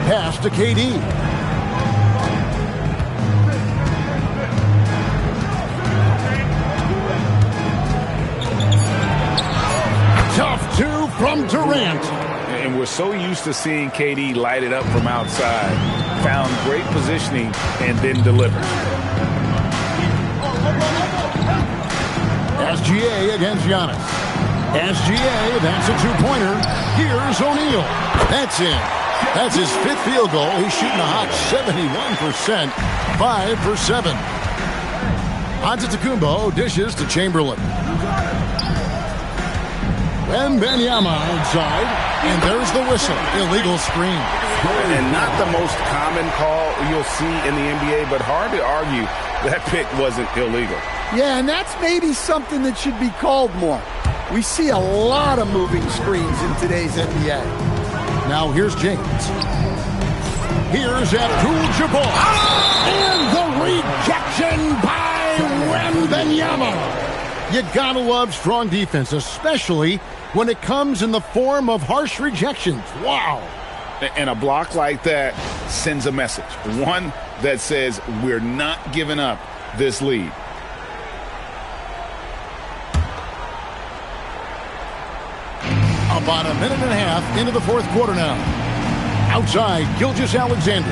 Pass to KD. Tough two from Durant. And we're so used to seeing KD light it up from outside. Found great positioning and then delivered. SGA against Giannis. SGA, that's a two-pointer. Here's O'Neal. That's in. That's his fifth field goal. He's shooting a hot 71%. 5 for 7. Antetokounmpo dishes to Chamberlain. Wembanyama outside, and there's the whistle. Illegal screen. And not the most common call you'll see in the NBA, but hard to argue that pick wasn't illegal. Yeah, and that's maybe something that should be called more. We see a lot of moving screens in today's NBA. Now here's James. Here's Abdul-Jabbar. And the rejection by Wembanyama. You gotta love strong defense, especially when it comes in the form of harsh rejections. Wow. And a block like that sends a message. One that says we're not giving up this lead. About a minute and a half into the fourth quarter now. Outside, Gilgeous-Alexander.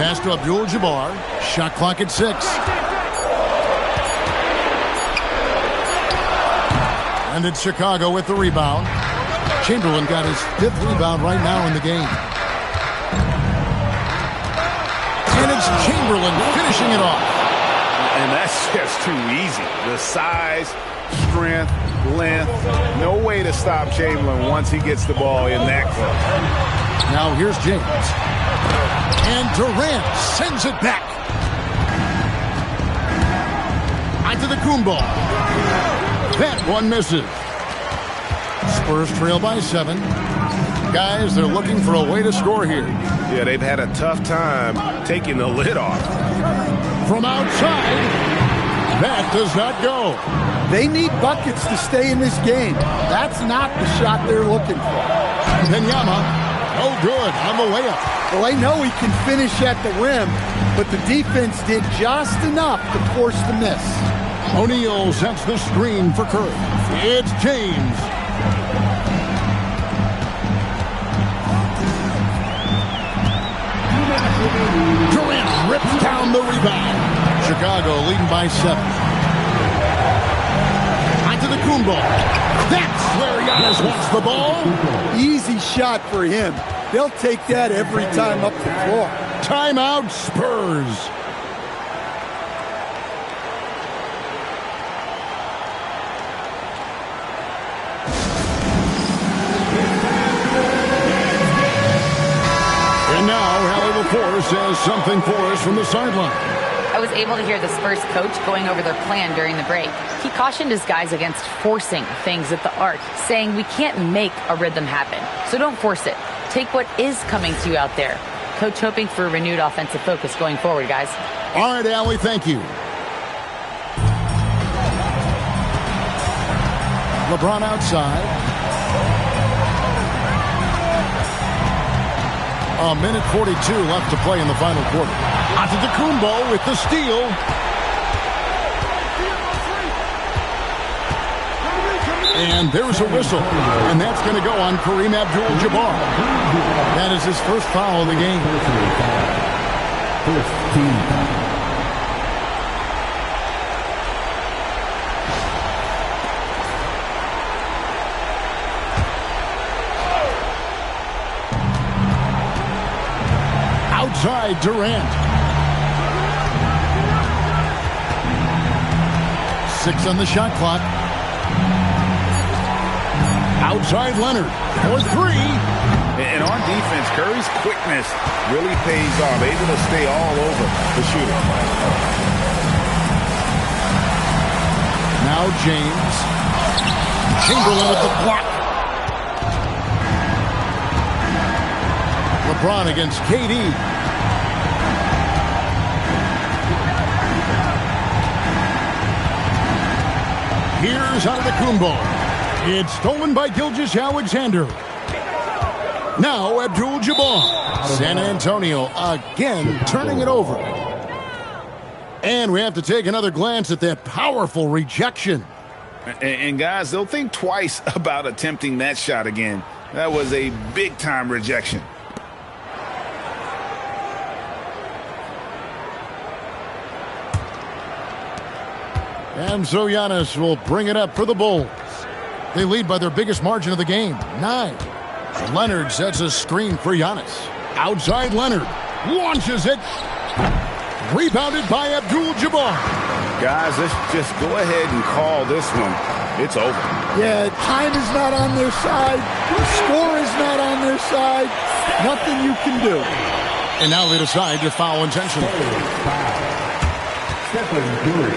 Pass to Abdul-Jabbar. Shot clock at 6. And it's Chicago with the rebound. Chamberlain got his 5th rebound right now in the game. And it's Chamberlain finishing it off. And that's just too easy. The size, strength, length. No way to stop Chamberlain once he gets the ball in that close. Now here's James. And Durant sends it back. Antetokounmpo. That one misses. Spurs trail by 7. Guys, they're looking for a way to score here. Yeah, they've had a tough time taking the lid off. From outside, that does not go. They need buckets to stay in this game. That's not the shot they're looking for. Wembanyama, no good on the layup. Well, they know he can finish at the rim, but the defense did just enough to force the miss. O'Neal sets the screen for Curry. It's James. Durant rips down the rebound. Chicago leading by 7. Antetokounmpo. That's where Giannis wants the ball. Easy shot for him. They'll take that every time up the floor. Timeout, Spurs. And now, Hallie LaForce says something for us from the sideline. I was able to hear the Spurs coach going over their plan during the break. He cautioned his guys against forcing things at the arc, saying we can't make a rhythm happen, so don't force it. Take what is coming to you out there. Coach hoping for a renewed offensive focus going forward, guys. All right, Allie, thank you. LeBron outside. A minute 42 left to play in the final quarter. Antetokounmpo with the steal. And there's a whistle. And that's going to go on Kareem Abdul-Jabbar. That is his first foul of the game. Outside Durant. 6 on the shot clock. Outside Leonard for 3. And on defense, Curry's quickness really pays off. Able to stay all over the shooter. Now James. Chamberlain with the block. LeBron against KD. Here's Antetokounmpo. It's stolen by Gilgeous-Alexander. Now Abdul-Jabbar. San Antonio again turning it over. And we have to take another glance at that powerful rejection. And guys, they'll think twice about attempting that shot again. That was a big-time rejection. And so Giannis will bring it up for the Bulls. They lead by their biggest margin of the game, 9. Leonard sets a screen for Giannis. Outside Leonard. Launches it. Rebounded by Abdul-Jabbar. Guys, let's just go ahead and call this one. It's over. Yeah, time is not on their side. The score is not on their side. Nothing you can do. And now they decide to foul intentionally. Stephen Curry.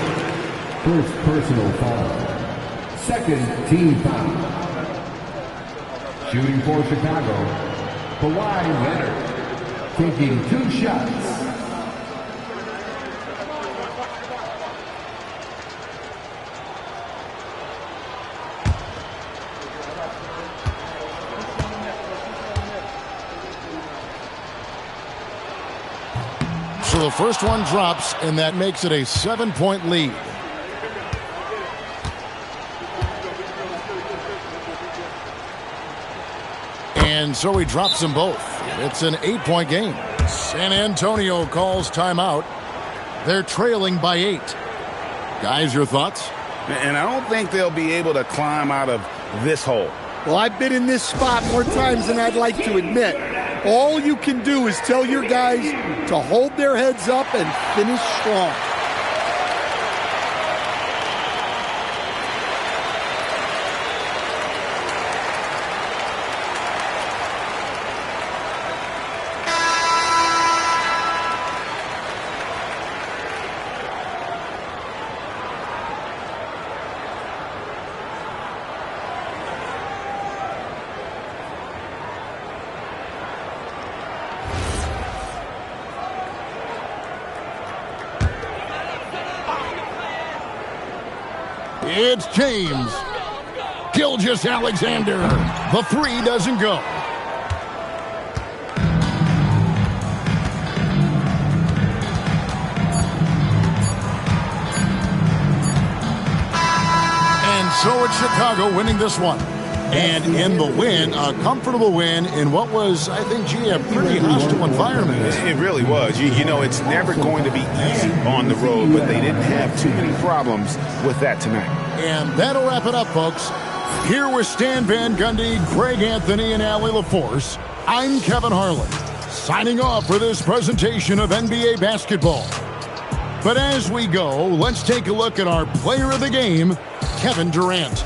First personal foul. Second team foul. Shooting for Chicago, Kawhi Leonard. Taking 2 shots. So the first one drops, and that makes it a 7-point lead. And so he drops them both. It's an 8-point game. San Antonio calls timeout. They're trailing by 8. Guys, your thoughts? And I don't think they'll be able to climb out of this hole. Well, I've been in this spot more times than I'd like to admit. All you can do is tell your guys to hold their heads up and finish strong. It's James. Gilgeous-Alexander. The 3 doesn't go. And so it's Chicago winning this one. And in the win, a comfortable win in what was, I think, a pretty hostile environment. It really was. You know, it's never going to be easy on the road, but they didn't have too many problems with that tonight. And that'll wrap it up, folks. Here with Stan Van Gundy, Greg Anthony, and Allie LaForce, I'm Kevin Harlan, signing off for this presentation of NBA basketball. But as we go, let's take a look at our player of the game, Kevin Durant.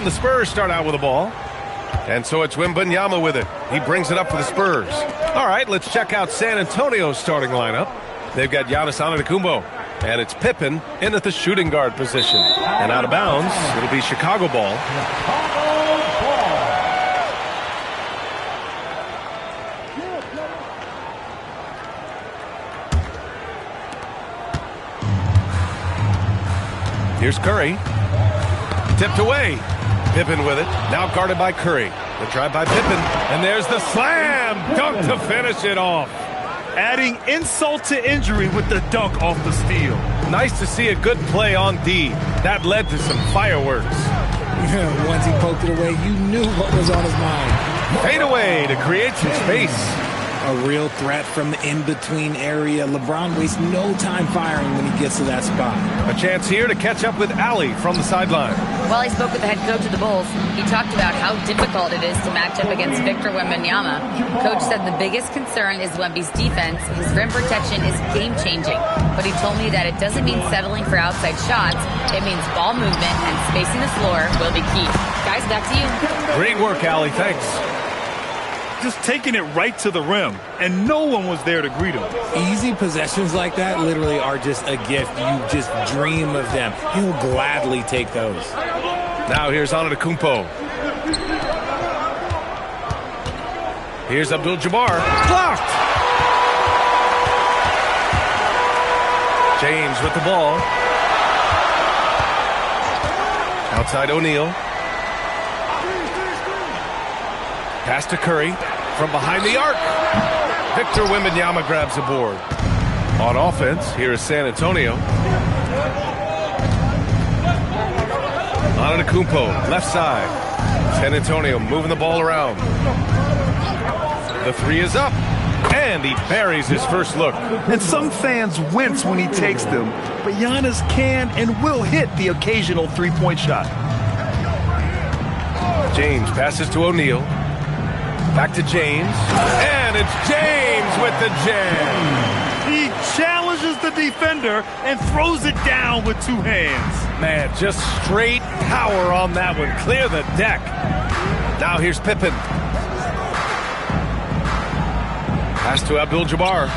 And the Spurs start out with the ball. And so it's Wembanyama with it. He brings it up for the Spurs. All right, let's check out San Antonio's starting lineup. They've got Giannis Antetokounmpo. And it's Pippen in at the shooting guard position. And out of bounds, it'll be Chicago ball. Here's Curry. Tipped away. Pippen with it. Now guarded by Curry. The drive by Pippen. And there's the slam dunk to finish it off. Adding insult to injury with the dunk off the steal. Nice to see a good play on D. That led to some fireworks. Once he poked it away, you knew what was on his mind. Fade away to create some space. A real threat from the in-between area. LeBron wastes no time firing when he gets to that spot. A chance here to catch up with Allie from the sideline. While he spoke with the head coach of the Bulls, he talked about how difficult it is to match up against Victor Wembanyama. Coach said the biggest concern is Wemby's defense. His rim protection is game-changing. But he told me that it doesn't mean settling for outside shots. It means ball movement and spacing the floor will be key. Guys, back to you. Great work, Allie. Thanks. Just taking it right to the rim, and no one was there to greet him. Easy possessions like that literally are just a gift. You just dream of them. He'll gladly take those. Now here's Antetokounmpo. Here's Abdul-Jabbar. Blocked! James with the ball. Outside O'Neal. Pass to Curry from behind the arc. Victor Wembanyama grabs the board. On offense, here is San Antonio. Antetokounmpo, left side. San Antonio moving the ball around. The three is up, and he buries his first look. And some fans wince when he takes them, but Giannis can and will hit the occasional three-point shot. James passes to O'Neal. Back to James, and it's James with the jam. He challenges the defender and throws it down with two hands. Man, just straight power on that one. Clear the deck. Now here's Pippen. Pass to Abdul-Jabbar.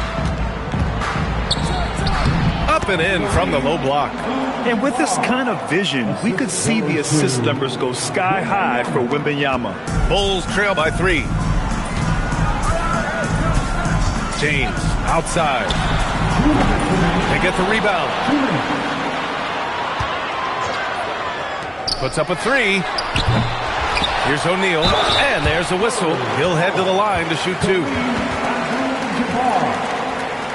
Up and in from the low block. And with this kind of vision, we could see the assist numbers go sky high for Wembanyama. Bulls trail by 3. James outside. They get the rebound. Puts up a 3. Here's O'Neal, and there's a whistle. He'll head to the line to shoot 2.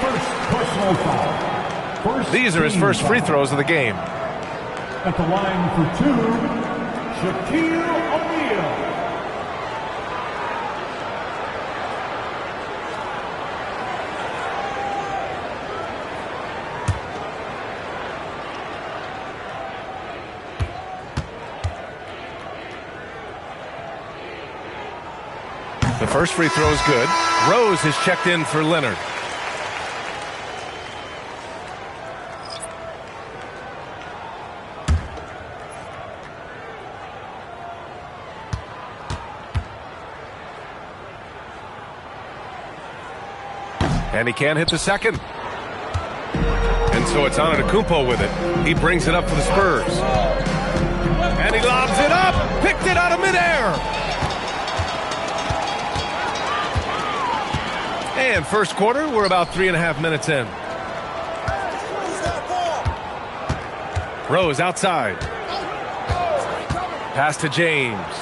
First personal foul. These are his first free throws of the game. At the line for 2, Shaquille O'Neal. The first free throw is good. Rose has checked in for Leonard. And he can't hit the second. And so it's Antetokounmpo with it. He brings it up for the Spurs. And he lobs it up. Picked it out of midair. And first quarter, we're about 3.5 minutes in. Rose outside. Pass to James.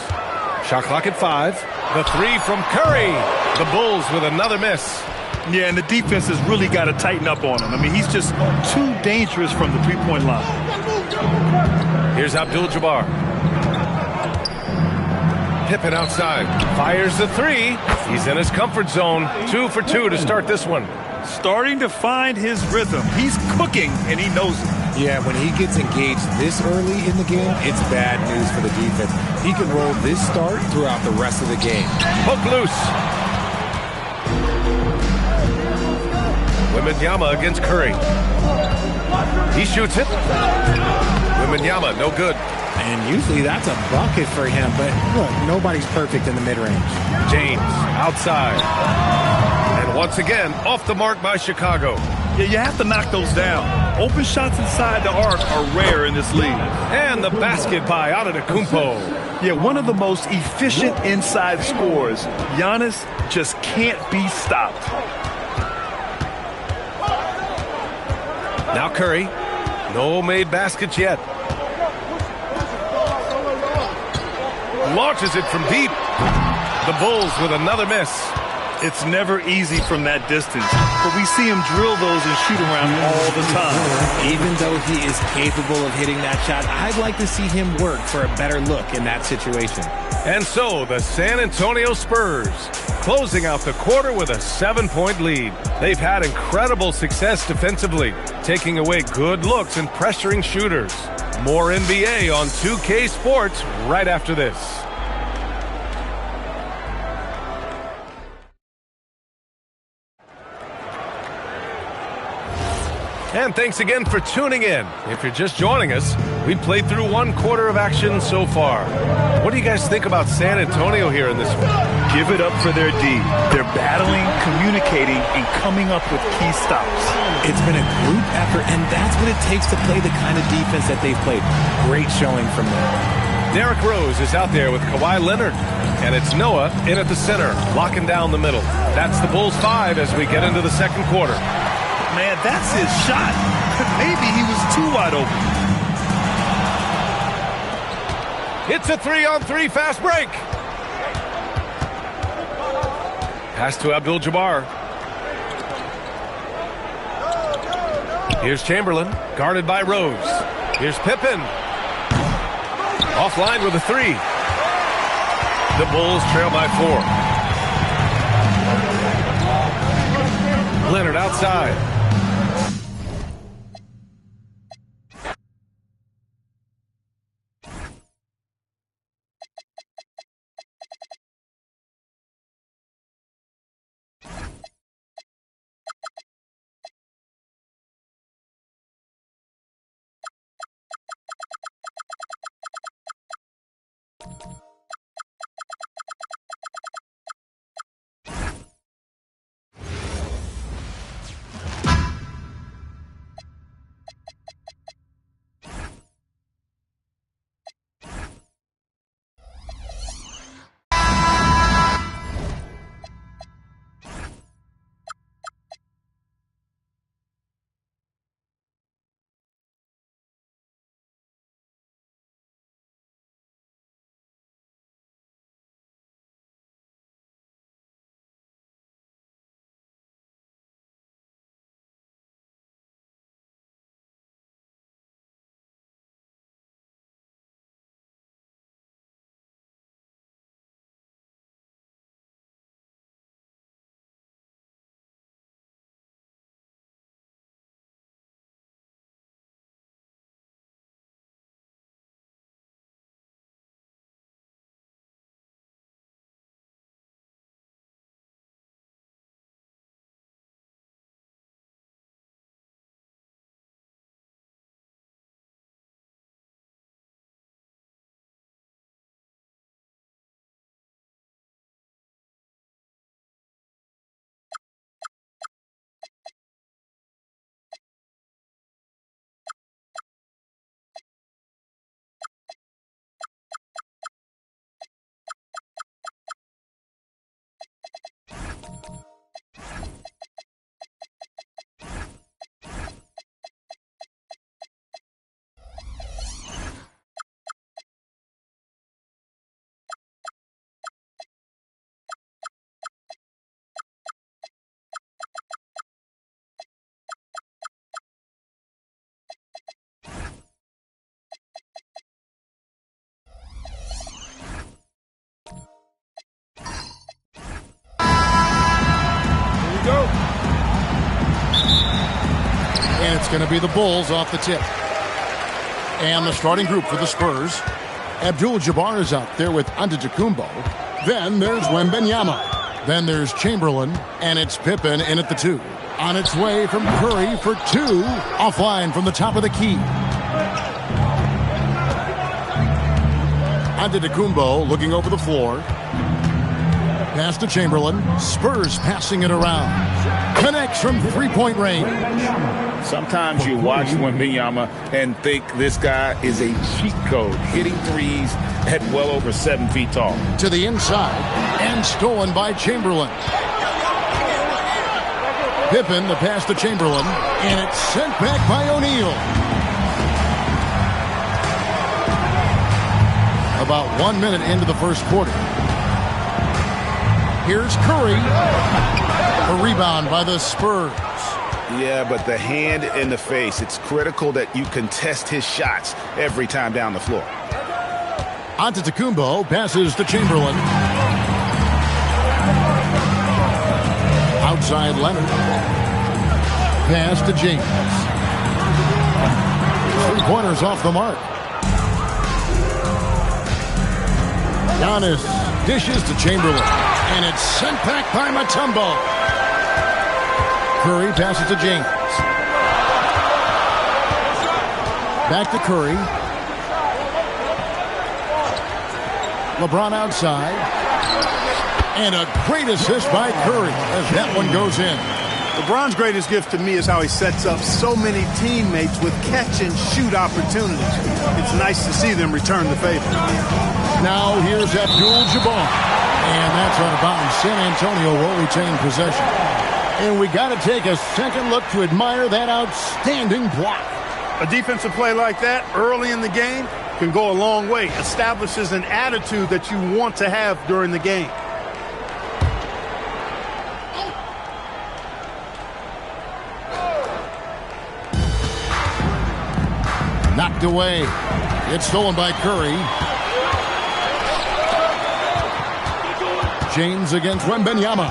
Shot clock at 5. The 3 from Curry. The Bulls with another miss. Yeah, and the defense has really got to tighten up on him. I mean, he's just too dangerous from the three-point line. Here's Abdul-Jabbar. Pippen outside. Fires the 3. He's in his comfort zone. 2 for 2 to start this one. Starting to find his rhythm. He's cooking, and he knows it. Yeah, when he gets engaged this early in the game, it's bad news for the defense. He can roll this start throughout the rest of the game. Hook loose. Wembanyama against Curry. He shoots it. Wembanyama, no good. And usually that's a bucket for him, but look, nobody's perfect in the mid-range. James outside. And once again, off the mark by Chicago. Yeah, you have to knock those down. Open shots inside the arc are rare in this league. And the basket by Antetokounmpo. Yeah, one of the most efficient inside scorers. Giannis just can't be stopped. Now Curry. No made baskets yet. Launches it from deep. The Bulls with another miss. It's never easy from that distance, but we see him drill those and shoot around all the time. Even though he is capable of hitting that shot, I'd like to see him work for a better look in that situation. And so the San Antonio Spurs closing out the quarter with a 7-point lead. They've had incredible success defensively, taking away good looks and pressuring shooters. More NBA on 2K Sports right after this. And thanks again for tuning in. If you're just joining us, we've played through one quarter of action so far. What do you guys think about San Antonio here in this one? Give it up for their D. They're battling, communicating, and coming up with key stops. It's been a group effort, and that's what it takes to play the kind of defense that they've played. Great showing from them. Derrick Rose is out there with Kawhi Leonard. And it's Noah in at the center, locking down the middle. That's the Bulls 5 as we get into the second quarter. Man, that's his shot. Maybe he was too wide open. It's a 3-on-3 fast break. Pass to Abdul-Jabbar. Here's Chamberlain, guarded by Rose. Here's Pippen. Offline with a 3. The Bulls trail by 4. Leonard outside. And it's going to be the Bulls off the tip. And the starting group for the Spurs. Abdul-Jabbar is out there with Antetokounmpo. Then there's Wembanyama. Then there's Chamberlain. And it's Pippen in at the 2. On its way from Curry for 2. Offline from the top of the key. Antetokounmpo looking over the floor. Pass to Chamberlain. Spurs passing it around. Connects from three-point range. Sometimes you watch Wembanyama and think this guy is a cheat code, hitting threes at well over 7 feet tall. To the inside, and stolen by Chamberlain. Pippen, the pass to Chamberlain, and it's sent back by O'Neal. About 1 minute into the first quarter. Here's Curry. A rebound by the Spurs. Yeah, but the hand in the face, it's critical that you contest his shots every time down the floor. Antetokounmpo passes to Chamberlain. Outside Leonard. Pass to James. 3-pointers off the mark. Giannis dishes to Chamberlain. And it's sent back by Mutombo. Curry passes to James. Back to Curry. LeBron outside. And a great assist by Curry as that one goes in. LeBron's greatest gift to me is how he sets up so many teammates with catch-and-shoot opportunities. It's nice to see them return the favor. Now here's Abdul-Jabbar. And that's out of bounds. San Antonio will retain possession. And we got to take a second look to admire that outstanding block. A defensive play like that early in the game can go a long way. Establishes an attitude that you want to have during the game. Knocked away. It's stolen by Curry. James against Wembanyama.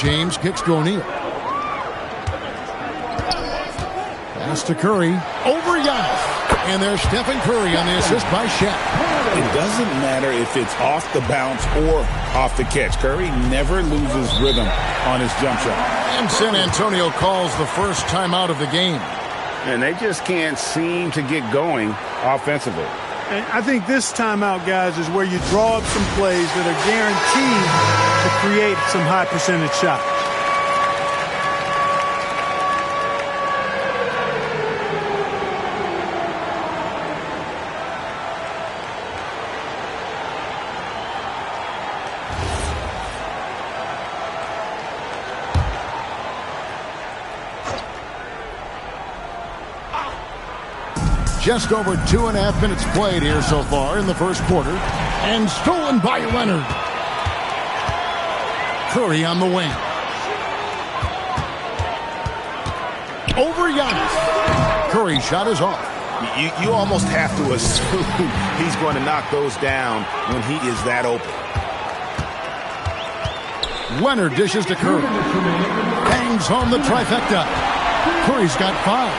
James kicks to O'Neal. Pass to Curry. Over Giannis. And there's Stephen Curry on the assist by Shaq. It doesn't matter if it's off the bounce or off the catch. Curry never loses rhythm on his jump shot. And San Antonio calls the first timeout of the game. And they just can't seem to get going offensively. And I think this timeout, guys, is where you draw up some plays that are guaranteed to create some high percentage shots. Just over 2.5 minutes played here so far in the first quarter. And stolen by Leonard. Curry on the wing. Over Giannis. Curry shot is off. You almost have to assume he's going to knock those down when he is that open. Leonard dishes to Curry. Bangs home the trifecta. Curry's got 5.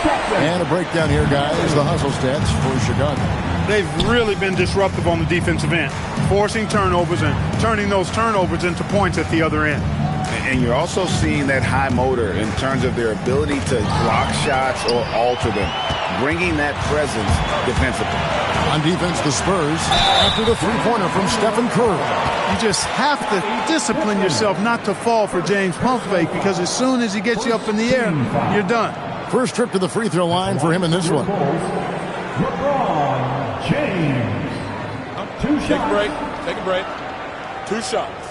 And a breakdown here, guys. The hustle stats for Chicago. They've really been disruptive on the defensive end, forcing turnovers and turning those turnovers into points at the other end. And you're also seeing that high motor in terms of their ability to block shots or alter them, bringing that presence defensively. On defense, the Spurs, after the three-pointer from Stephen Curry. You just have to discipline yourself not to fall for James pump fake, because as soon as he gets you up in the air, you're done. First trip to the free throw line for him in this one. LeBron James. Take a break. Take a break. 2 shots.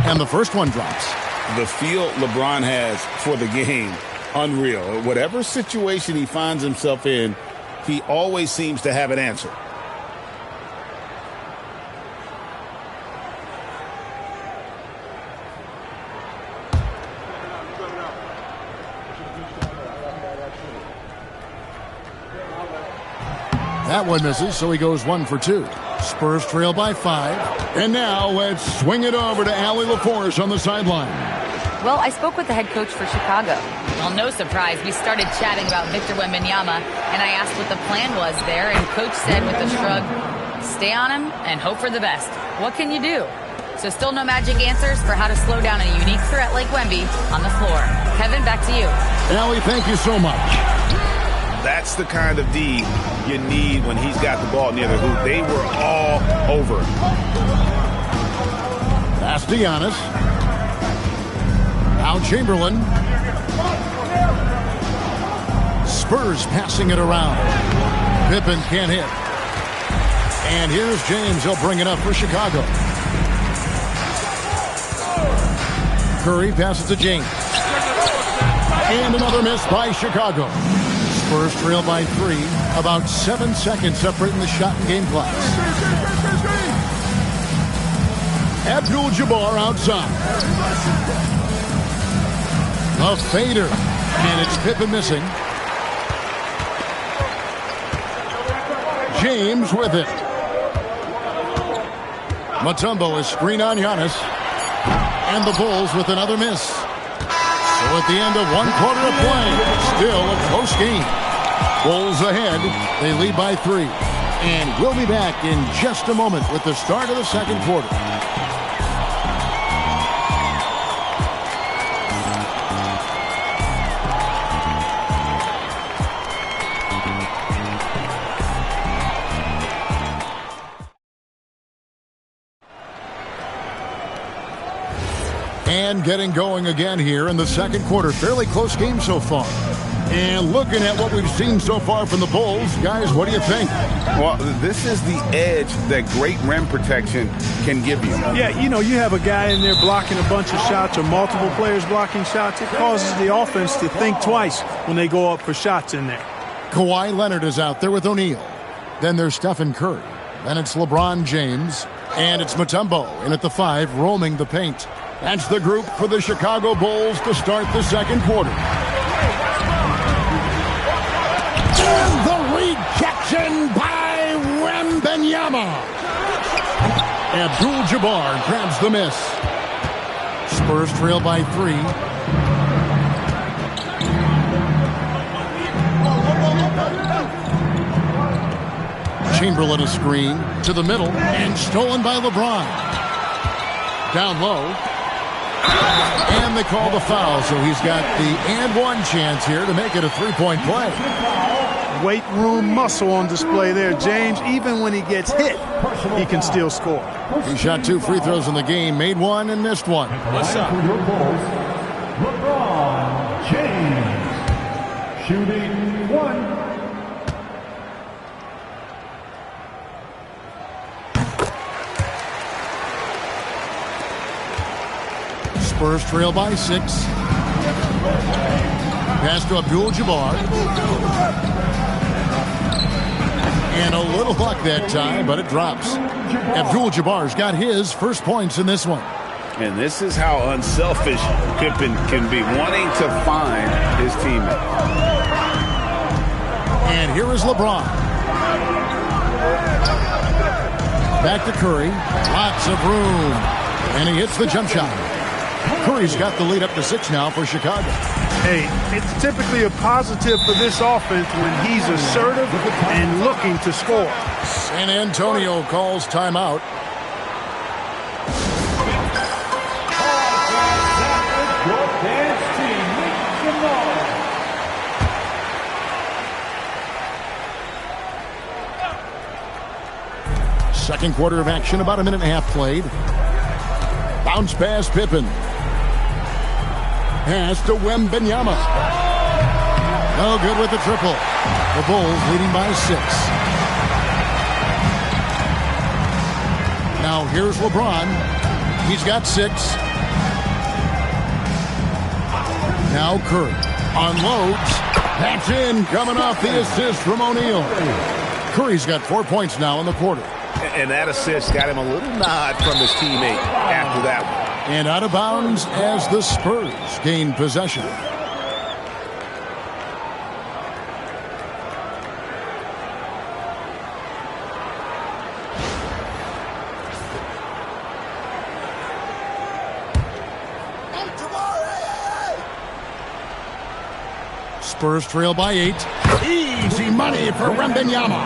And the first one drops. The feel LeBron has for the game, unreal. Whatever situation he finds himself in, he always seems to have an answer. That one misses, so he goes 1 for 2. Spurs trail by 5. And now let's swing it over to Allie LaForce on the sideline. Well, I spoke with the head coach for Chicago. Well, no surprise, we started chatting about Victor Wembanyama, and I asked what the plan was there, and Coach said with a shrug, stay on him and hope for the best. What can you do? So still no magic answers for how to slow down a unique threat like Wemby on the floor. Kevin, back to you. Ellie, thank you so much. That's the kind of D you need when he's got the ball near the hoop. They were all over him. Pass to Giannis. Now Chamberlain. Spurs passing it around. Pippen can't hit. And here's James. He'll bring it up for Chicago. Curry passes to James. And another miss by Chicago. Spurs trail by 3. About 7 seconds separating the shot and game clocks. Abdul-Jabbar outside. A fader. And it's Pippen missing. James with it. Mutombo is screen on Giannis. And the Bulls with another miss. So at the end of 1 quarter of play, still a close game. Bulls ahead. They lead by 3. And we'll be back in just a moment with the start of the second quarter. And getting going again here in the second quarter. Fairly close game so far. And looking at what we've seen so far from the Bulls, guys, what do you think? Well, this is the edge that great rim protection can give you. Yeah, you have a guy in there blocking a bunch of shots or multiple players blocking shots. It causes the offense to think twice when they go up for shots in there. Kawhi Leonard is out there with O'Neal. Then there's Stephen Curry. Then it's LeBron James. And it's Mutombo in at the 5, roaming the paint. That's the group for the Chicago Bulls to start the second quarter. And the rejection by Wembanyama. Abdul-Jabbar grabs the miss. Spurs trail by 3. Chamberlain a screen to the middle and stolen by LeBron. Down low. And they call the foul, so he's got the and one chance here to make it a 3-point play. Weight room muscle on display there, James. Even when he gets hit, he can still score. He shot 2 free throws in the game, made 1 and missed 1. What's up? LeBron James shooting 1. Spurs trail by 6. Pass to Abdul-Jabbar. And a little luck that time, but it drops. Abdul-Jabbar's got his first points in this one. And this is how unselfish Pippen can be, wanting to find his teammate. And here is LeBron. Back to Curry. Lots of room. And he hits the jump shot. Curry's got the lead up to 6 now for Chicago. Hey, it's typically a positive for this offense when he's assertive and looking to score. San Antonio calls timeout. Second quarter of action, about a minute and a half played. Bounce pass, Pippen. Pass to Wembanyama. No good with the triple. The Bulls leading by 6. Now here's LeBron. He's got 6. Now Curry unloads. That's in, coming off the assist from O'Neal. Curry's got 4 points now in the quarter. And that assist got him a little nod from his teammate after that one. And out of bounds as the Spurs gain possession. Spurs trail by 8. Easy money for Wembanyama.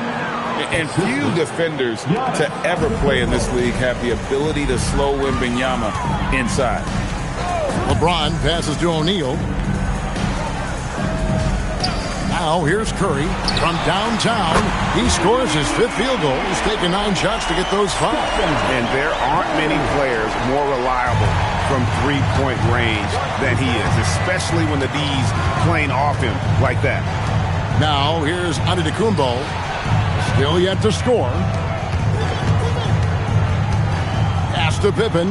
And few defenders to ever play in this league have the ability to slow Wembanyama inside. LeBron passes to O'Neal. Now here's Curry from downtown. He scores his 5th field goal. He's taken 9 shots to get those 5. And there aren't many players more reliable from three-point range than he is, especially when the D's playing off him like that. Now here's Antetokounmpo. Still yet to score. Pass to Pippen.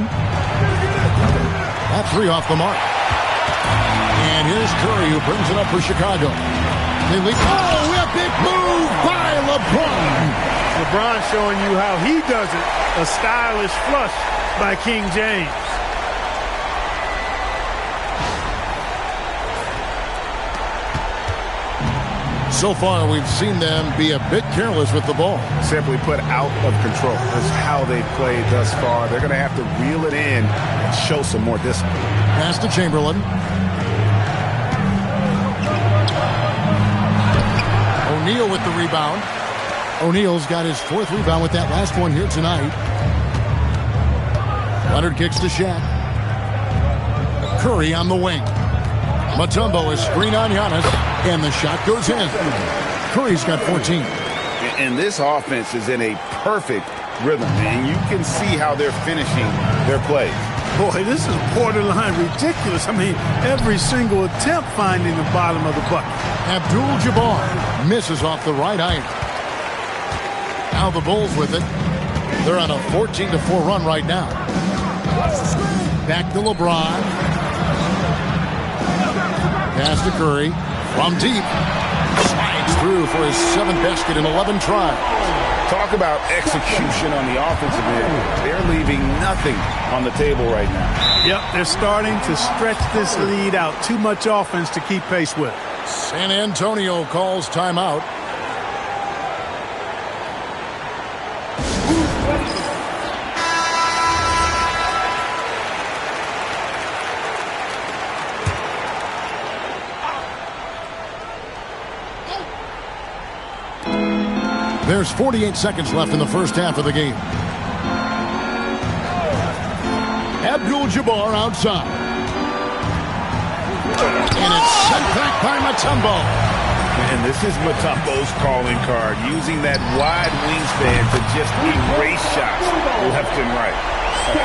That 3 off the mark. And here's Curry who brings it up for Chicago. They lead. Oh, a big move by LeBron. LeBron showing you how he does it. A stylish flush by King James. So far, we've seen them be a bit careless with the ball. Simply put, out of control. That's how they've played thus far. They're going to have to reel it in and show some more discipline. Pass to Chamberlain. O'Neal with the rebound. O'Neal's got his 4th rebound with that last one here tonight. Leonard kicks to Shaq. Curry on the wing. Mutombo is screen on Giannis, and the shot goes in. Curry's got 14. And this offense is in a perfect rhythm, and you can see how they're finishing their plays. Boy, this is borderline ridiculous. I mean, every single attempt finding the bottom of the bucket. Abdul-Jabbar misses off the right iron. Now the Bulls with it. They're on a 14-4 run right now. Back to LeBron. Pass to Curry. From deep. Slides through for his 7th basket in 11 tries. Talk about execution on the offensive end. They're leaving nothing on the table right now. Yep, they're starting to stretch this lead out. Too much offense to keep pace with. San Antonio calls timeout. There's 48 seconds left in the first half of the game. Abdul-Jabbar outside. And it's sent back by Mutombo. And this is Mutombo's calling card, using that wide wingspan to just erase shots left and right.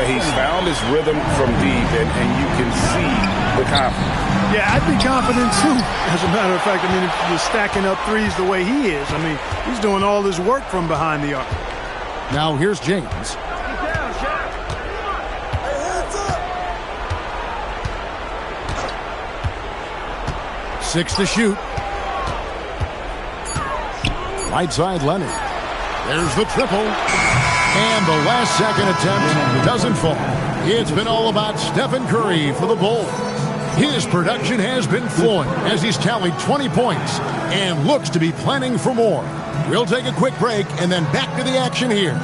He's found his rhythm from deep, and you can see the confidence. Yeah, I'd be confident too. As a matter of fact, I mean, if you're stacking up threes the way he is, I mean, he's doing all his work from behind the arc. Now here's James. Six to shoot. Right side, Leonard. There's the triple. And the last second attempt doesn't fall. It's been all about Stephen Curry for the Bulls. His production has been flowing as he's tallied 20 points and looks to be planning for more. We'll take a quick break and then back to the action here.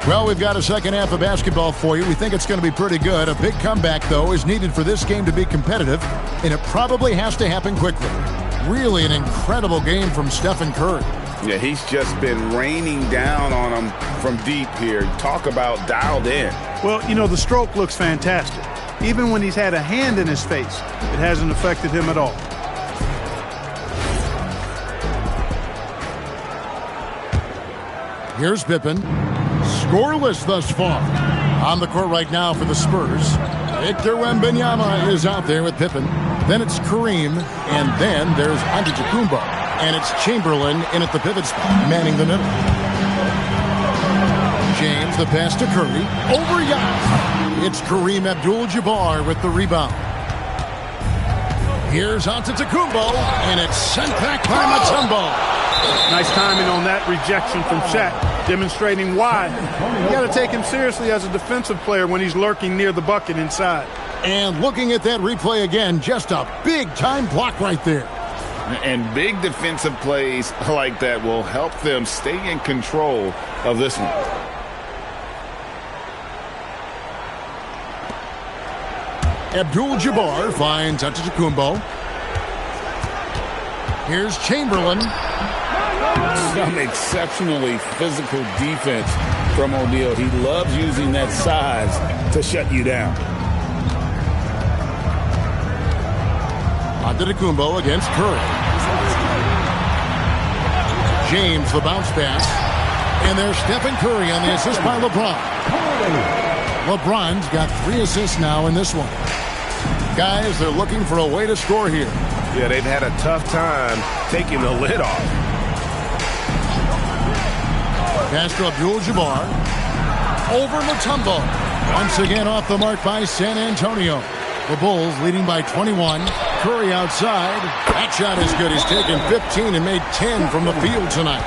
Well, we've got a second half of basketball for you. We think it's going to be pretty good. A big comeback, though, is needed for this game to be competitive, and it probably has to happen quickly. Really an incredible game from Stephen Curry. Yeah, he's just been raining down on him from deep here. Talk about dialed in. Well, you know, the stroke looks fantastic. Even when he's had a hand in his face, it hasn't affected him at all. Here's Pippen. Scoreless thus far. On the court right now for the Spurs. Victor Wembanyama is out there with Pippen. Then it's Kareem. And then there's Antetokounmpo. And it's Chamberlain in at the pivot spot, manning the middle. James, the pass to Curry. Over Giannis. It's Kareem Abdul-Jabbar with the rebound. Here's Antetokounmpo, and it's sent back by Mutombo. Nice timing on that rejection from Shaq, demonstrating why. You got to take him seriously as a defensive player when he's lurking near the bucket inside. And looking at that replay again, just a big-time block right there. And big defensive plays like that will help them stay in control of this one. Abdul-Jabbar finds Antetokounmpo. Here's Chamberlain. Some exceptionally physical defense from O'Neal. He loves using that size to shut you down. Antetokounmpo against Curry. James, the bounce pass. And there's Stephen Curry on the assist by LeBron. LeBron's got 3 assists now in this one. Guys, they're looking for a way to score here. Yeah, they've had a tough time taking the lid off. Pass to Abdul-Jabbar. Over Mutombo. Once again off the mark by San Antonio. The Bulls leading by 21. Curry outside. That shot is good. He's taken 15 and made 10 from the field tonight.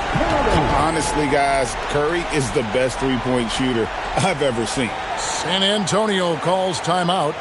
Honestly, guys, Curry is the best three-point shooter I've ever seen. San Antonio calls timeout.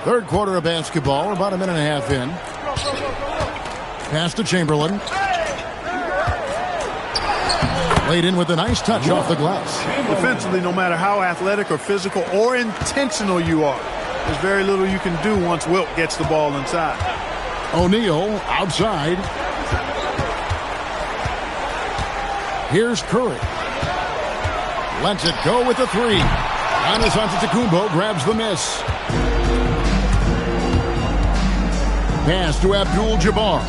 Third quarter of basketball, about a minute and a half in. Pass to Chamberlain. Laid in with a nice touch off the glass. Defensively, no matter how athletic or physical or intentional you are, there's very little you can do once Wilt gets the ball inside. O'Neal outside. Here's Curry. Lets it go with the 3. Giannis Antetokounmpo grabs the miss. Pass to Abdul-Jabbar.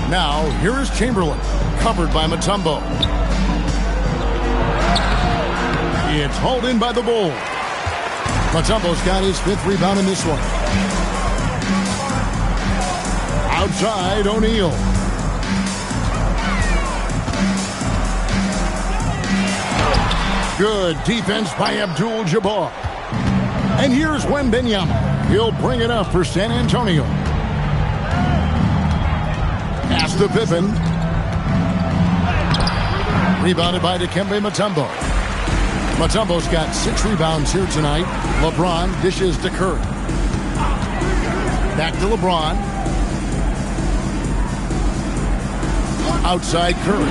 Now, here is Chamberlain, covered by Mutombo. It's hauled in by the Bulls. Mutombo's got his 5th rebound in this one. Outside, O'Neal. Good defense by Abdul-Jabbar. And here's Wembanyama. He'll bring it up for San Antonio. Pass to Pippen. Rebounded by Dikembe Mutombo. Mutombo's got 6 rebounds here tonight. LeBron dishes to Curry. Back to LeBron. Outside Curry.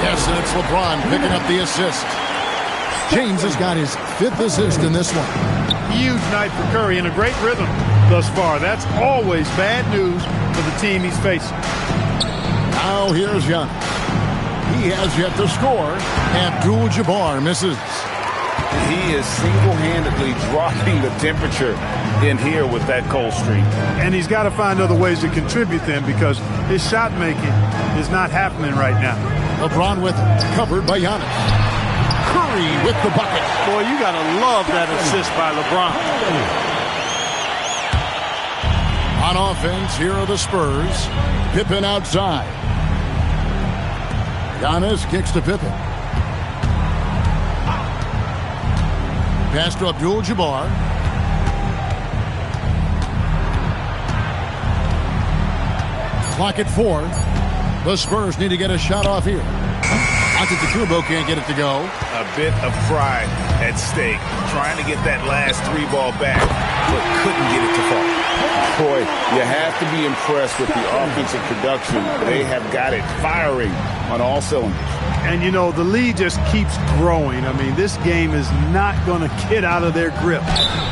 Yes, and it's LeBron picking up the assist. James has got his 5th assist in this one. Huge night for Curry and a great rhythm thus far. That's always bad news for the team he's facing. Now here's Giannis. He has yet to score. Abdul-Jabbar misses. He is single-handedly dropping the temperature in here with that cold streak. And he's got to find other ways to contribute then, because his shot making is not happening right now. LeBron with it, covered by Giannis. Curry with the bucket. Boy, you got to love that assist by LeBron. On offense, here are the Spurs. Pippen outside. Giannis kicks to Pippen. Pass to Abdul-Jabbar. Clock at 4. The Spurs need to get a shot off here. Antetokounmpo can't get it to go. A bit of pride at stake, trying to get that last 3-ball back, but couldn't get it to fall. Boy, you have to be impressed with the offensive production. They have got it firing on all cylinders. And, you know, the lead just keeps growing. I mean, this game is not going to get out of their grip.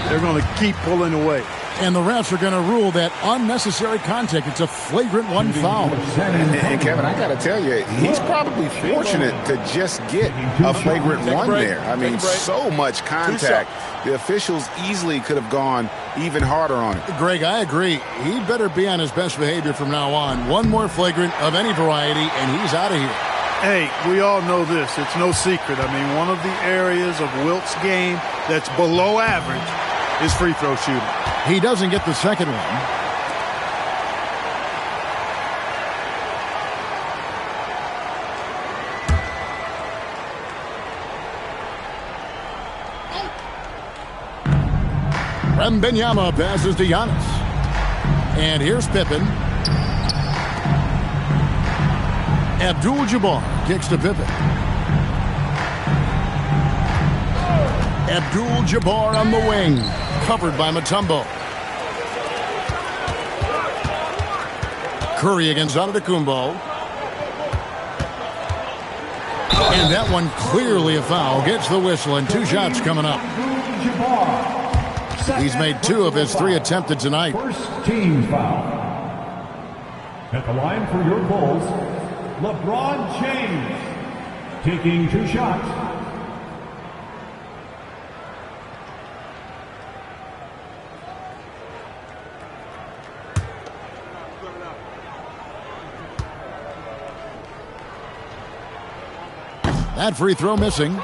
They're going to keep pulling away. And the refs are going to rule that unnecessary contact. It's a flagrant one foul. And Kevin, I got to tell you, he's probably fortunate to just get a flagrant one there. I mean, so much contact. The officials easily could have gone even harder on it. Greg, I agree. He'd better be on his best behavior from now on. One more flagrant of any variety, and he's out of here. Hey, we all know this. It's no secret. I mean, one of the areas of Wilt's game that's below average is free throw shooting. He doesn't get the second one. Wembanyama passes to Giannis. And here's Pippen. Abdul-Jabbar kicks to Pippen. Abdul-Jabbar on the wing. Covered by Mutombo. Curry against Antetokounmpo. And that one clearly a foul. Gets the whistle and 2 shots coming up. He's made 2 of his 3 attempted tonight. First team foul. At the line for your Bulls, LeBron James taking 2 shots. That free throw missing.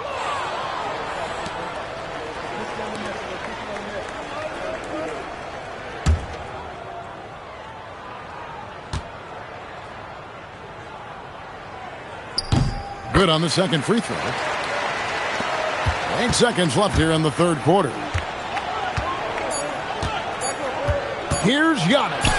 Good on the second free throw. 8 seconds left here in the third quarter. Here's Giannis.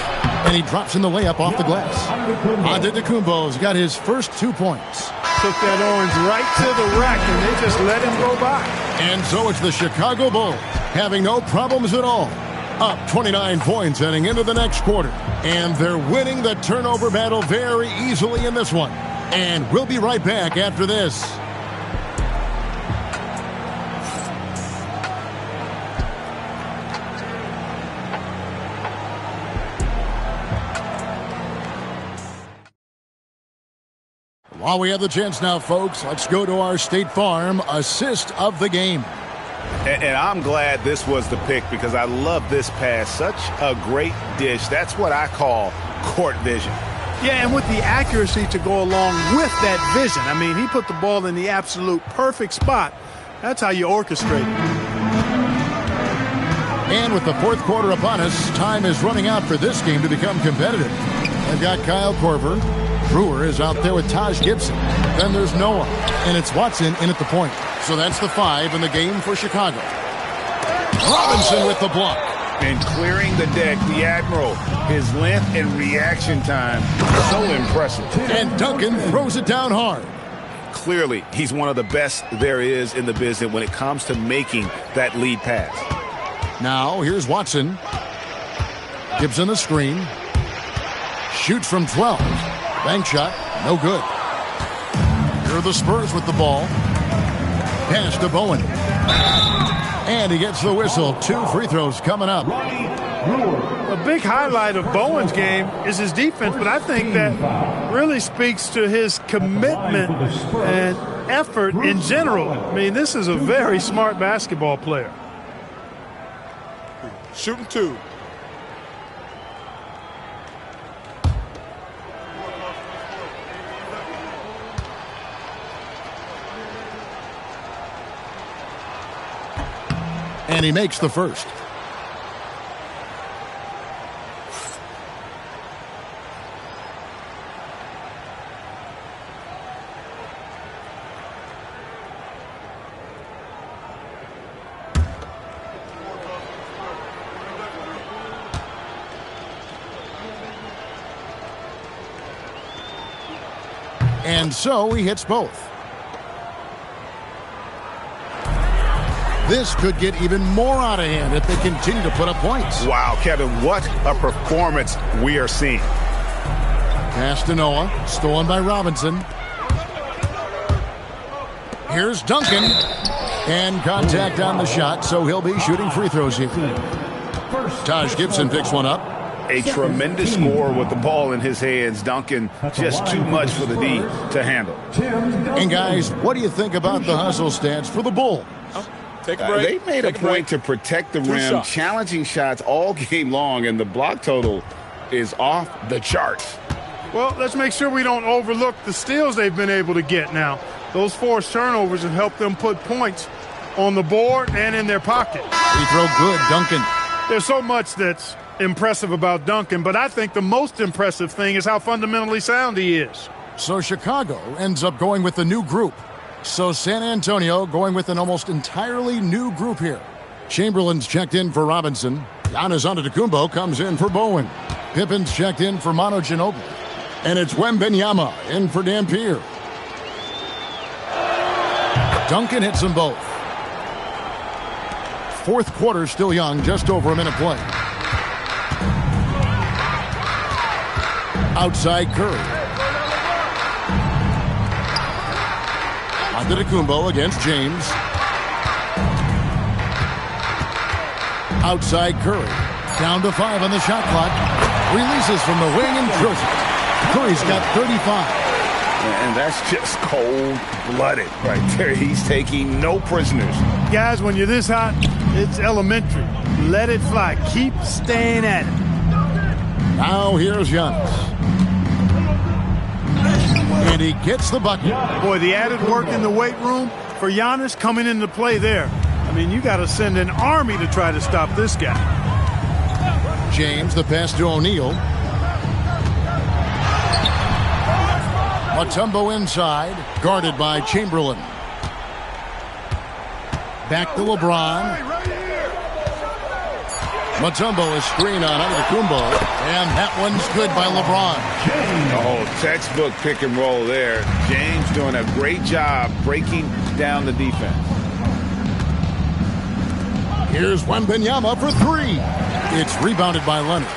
And he drops in the layup off the glass. Antetokounmpo's got his first 2 points. Took that orange right to the rack, and they just let him go by. And so it's the Chicago Bulls having no problems at all. Up 29 points heading into the next quarter. And they're winning the turnover battle very easily in this one. And we'll be right back after this. While we have the chance now, folks, let's go to our State Farm assist of the game. And I'm glad this was the pick because I love this pass. Such a great dish. That's what I call court vision. Yeah, and with the accuracy to go along with that vision. I mean, he put the ball in the absolute perfect spot. That's how you orchestrate. And with the fourth quarter upon us, time is running out for this game to become competitive. They've got Kyle Korver. Brewer is out there with Taj Gibson. Then there's Noah. And it's Watson in at the point. So that's the 5 in the game for Chicago. Robinson with the block. And clearing the deck, the Admiral. His length and reaction time, so impressive. And Duncan throws it down hard. Clearly, he's one of the best there is in the business when it comes to making that lead pass. Now, here's Watson. Gibson the screen. Shoots from 12. Bank shot, no good. Here are the Spurs with the ball. Pass to Bowen. And he gets the whistle. 2 free throws coming up. A big highlight of Bowen's game is his defense, but I think that really speaks to his commitment and effort in general. I mean, this is a very smart basketball player. Shooting 2. And he makes the first. And so he hits both. This could get even more out of hand if they continue to put up points. Wow, Kevin, what a performance we are seeing. Pass to Noah, stolen by Robinson. Here's Duncan. And contact on the shot, so he'll be shooting free throws here. Taj Gibson picks one up. A tremendous score with the ball in his hands. Duncan, just too much for the D to handle. And guys, what do you think about the hustle stats for the Bulls? Take a break. They made a point to protect the rim, challenging shots all game long, and the block total is off the charts. Well, let's make sure we don't overlook the steals they've been able to get now. Those forced turnovers have helped them put points on the board and in their pocket. Free throw good, Duncan. There's so much that's impressive about Duncan, but I think the most impressive thing is how fundamentally sound he is. So Chicago ends up going with a new group. So San Antonio going with an almost entirely new group here. Chamberlain's checked in for Robinson. Giannis Antetokounmpo comes in for Bowen. Pippen's checked in for Manu Ginobili. And it's Wembanyama in for Dampier. Duncan hits them both. Fourth quarter still young, just over a minute play. Outside Curry. Antetokounmpo against James. Outside Curry. Down to 5 on the shot clock. Releases from the wing and drills it. Curry's got 35. And that's just cold-blooded right there. He's taking no prisoners. Guys, when you're this hot, it's elementary. Let it fly. Keep staying at it. Now here's Giannis. And he gets the bucket. Boy, the added work in the weight room for Giannis coming into play there. I mean, you got to send an army to try to stop this guy. James, the pass to O'Neal. Mutombo inside, guarded by Chamberlain. Back to LeBron. Mutombo is screen on Antetokounmpo, and that one's good by LeBron. Oh, textbook pick and roll there. James doing a great job breaking down the defense. Here's Wembanyama for 3. It's rebounded by Leonard.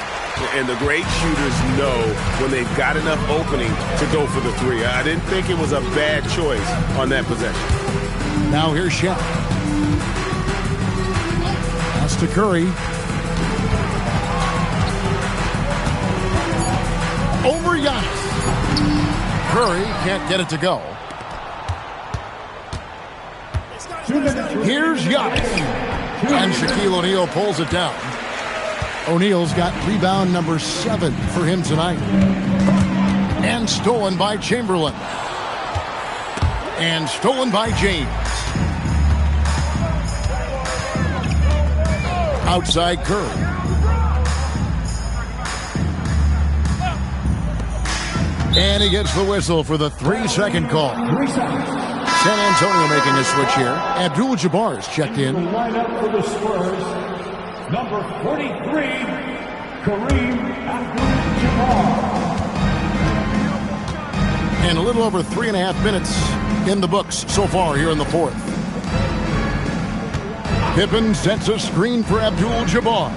And the great shooters know when they've got enough opening to go for the 3. I didn't think it was a bad choice on that possession. Now here's Shaq. Pass to Curry. Over Giannis. Curry can't get it to go. Here's Giannis. And Shaquille O'Neal pulls it down. O'Neal's got rebound number 7 for him tonight. And stolen by Chamberlain. And stolen by James. Outside Curry. And he gets the whistle for the 3-second call. San Antonio making a switch here. Abdul-Jabbar is checked in. The lineup for the Spurs, number 43, Kareem Abdul-Jabbar. And a little over 3.5 minutes in the books so far here in the fourth. Pippen sets a screen for Abdul-Jabbar.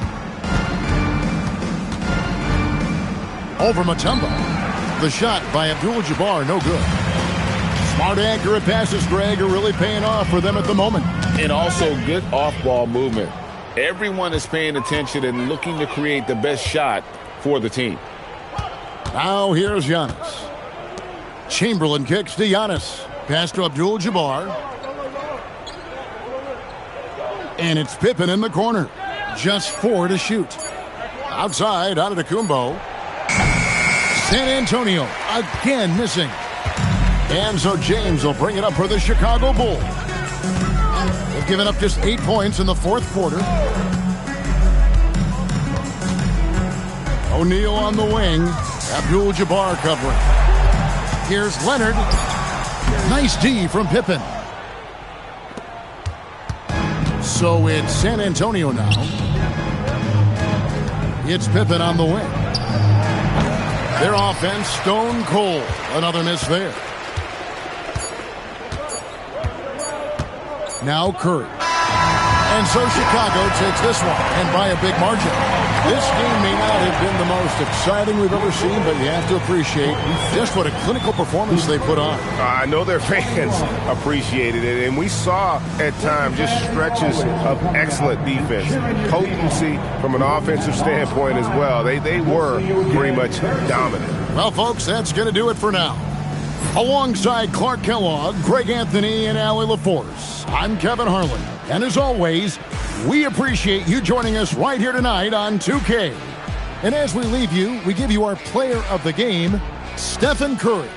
Over Mutombo. The shot by Abdul-Jabbar, no good. Smart, accurate passes, Greg, are really paying off for them at the moment. And also good off-ball movement. Everyone is paying attention and looking to create the best shot for the team. Now here's Giannis. Chamberlain kicks to Giannis. Pass to Abdul-Jabbar. And it's Pippen in the corner. Just 4 to shoot. Outside, Antetokounmpo. San Antonio again missing. And so James will bring it up for the Chicago Bulls. They've given up just 8 points in the fourth quarter. O'Neal on the wing. Abdul-Jabbar covering. Here's Leonard. Nice D from Pippen. So it's San Antonio now. It's Pippen on the wing. Their offense stone cold. Another miss there. Now Curry. And so Chicago takes this one, and by a big margin. This game may not have been the most exciting we've ever seen, but you have to appreciate just what a clinical performance they put on. I know their fans appreciated it, and we saw at times just stretches of excellent defense, potency from an offensive standpoint as well. They were pretty much dominant. Well, folks, that's going to do it for now. Alongside Clark Kellogg, Greg Anthony, and Allie LaForce, I'm Kevin Harlan. And as always, we appreciate you joining us right here tonight on 2K. And as we leave you, we give you our player of the game, Stephen Curry.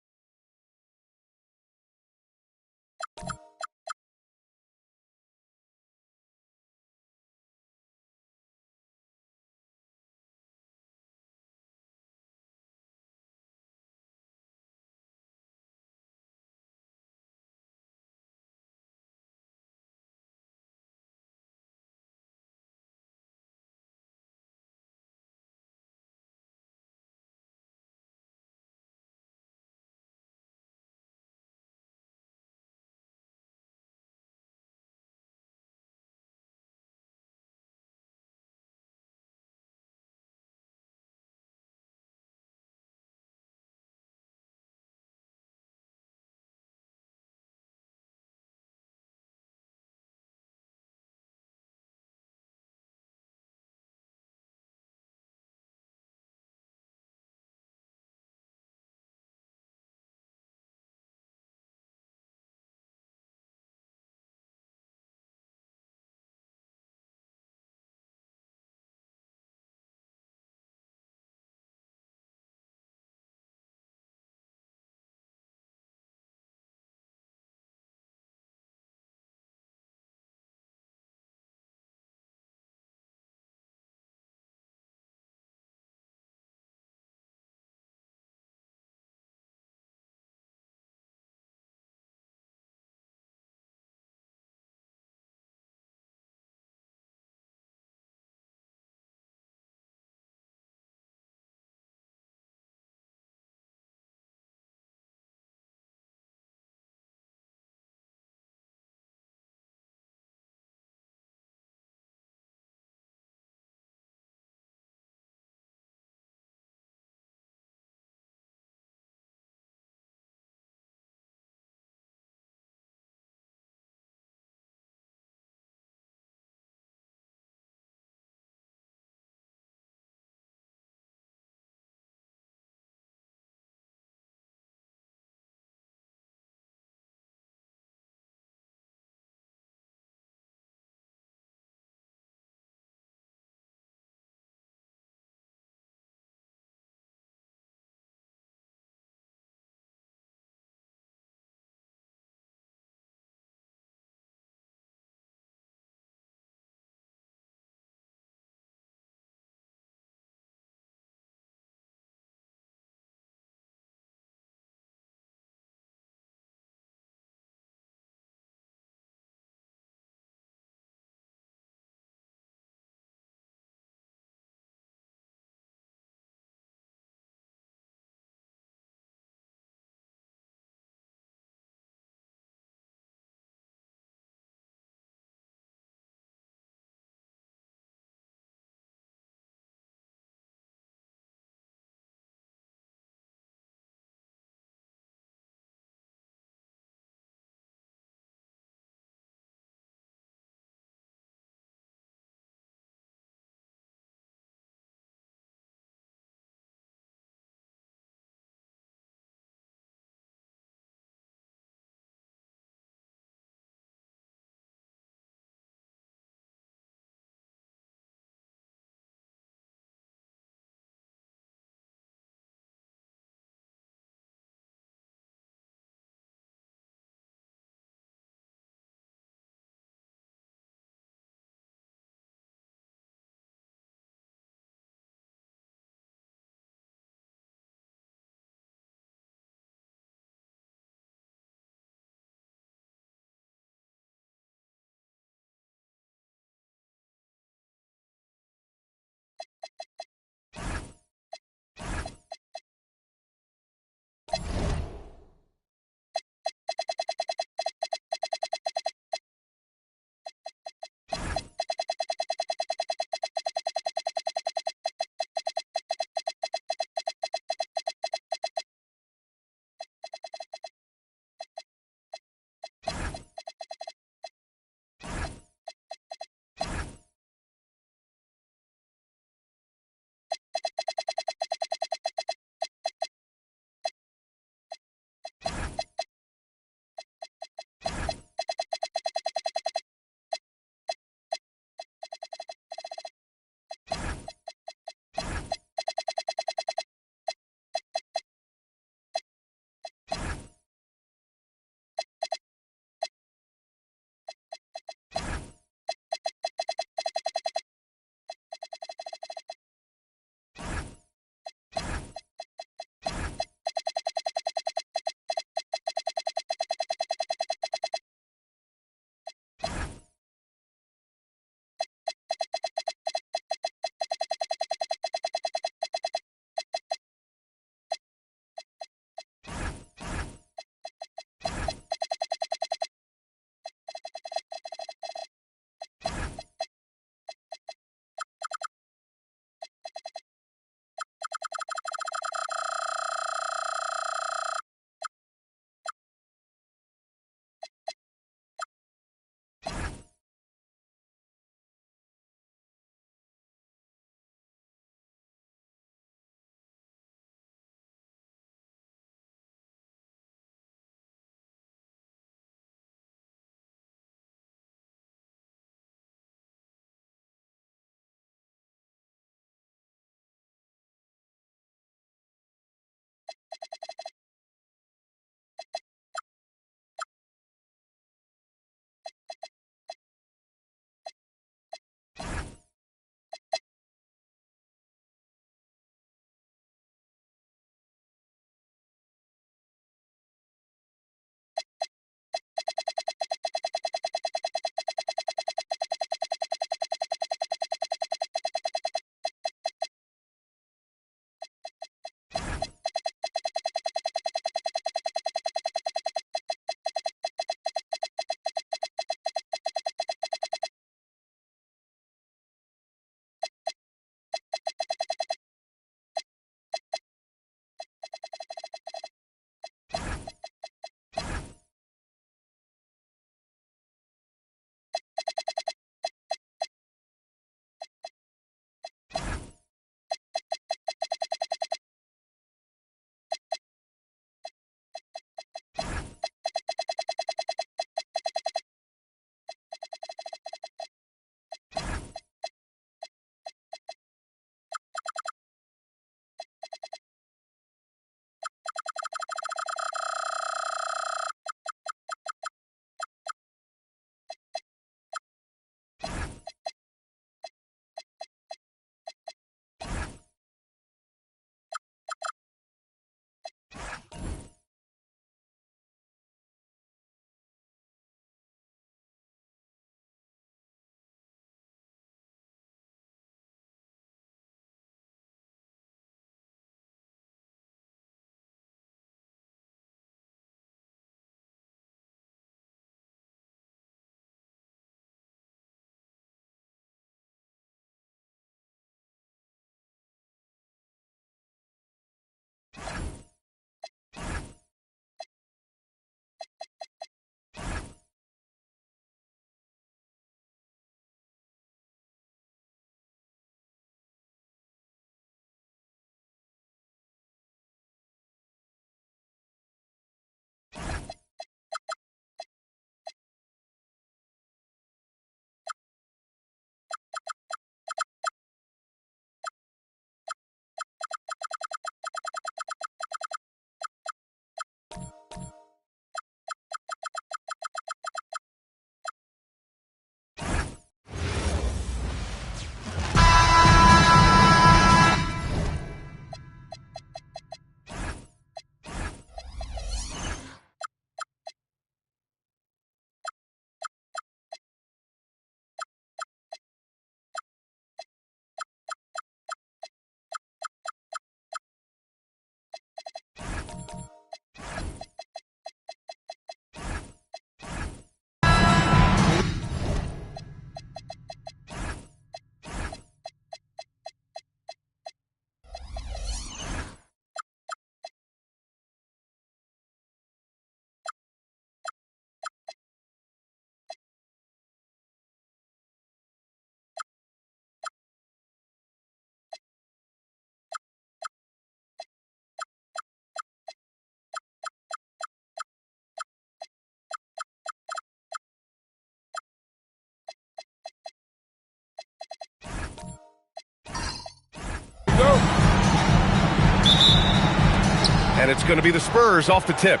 And it's going to be the Spurs off the tip.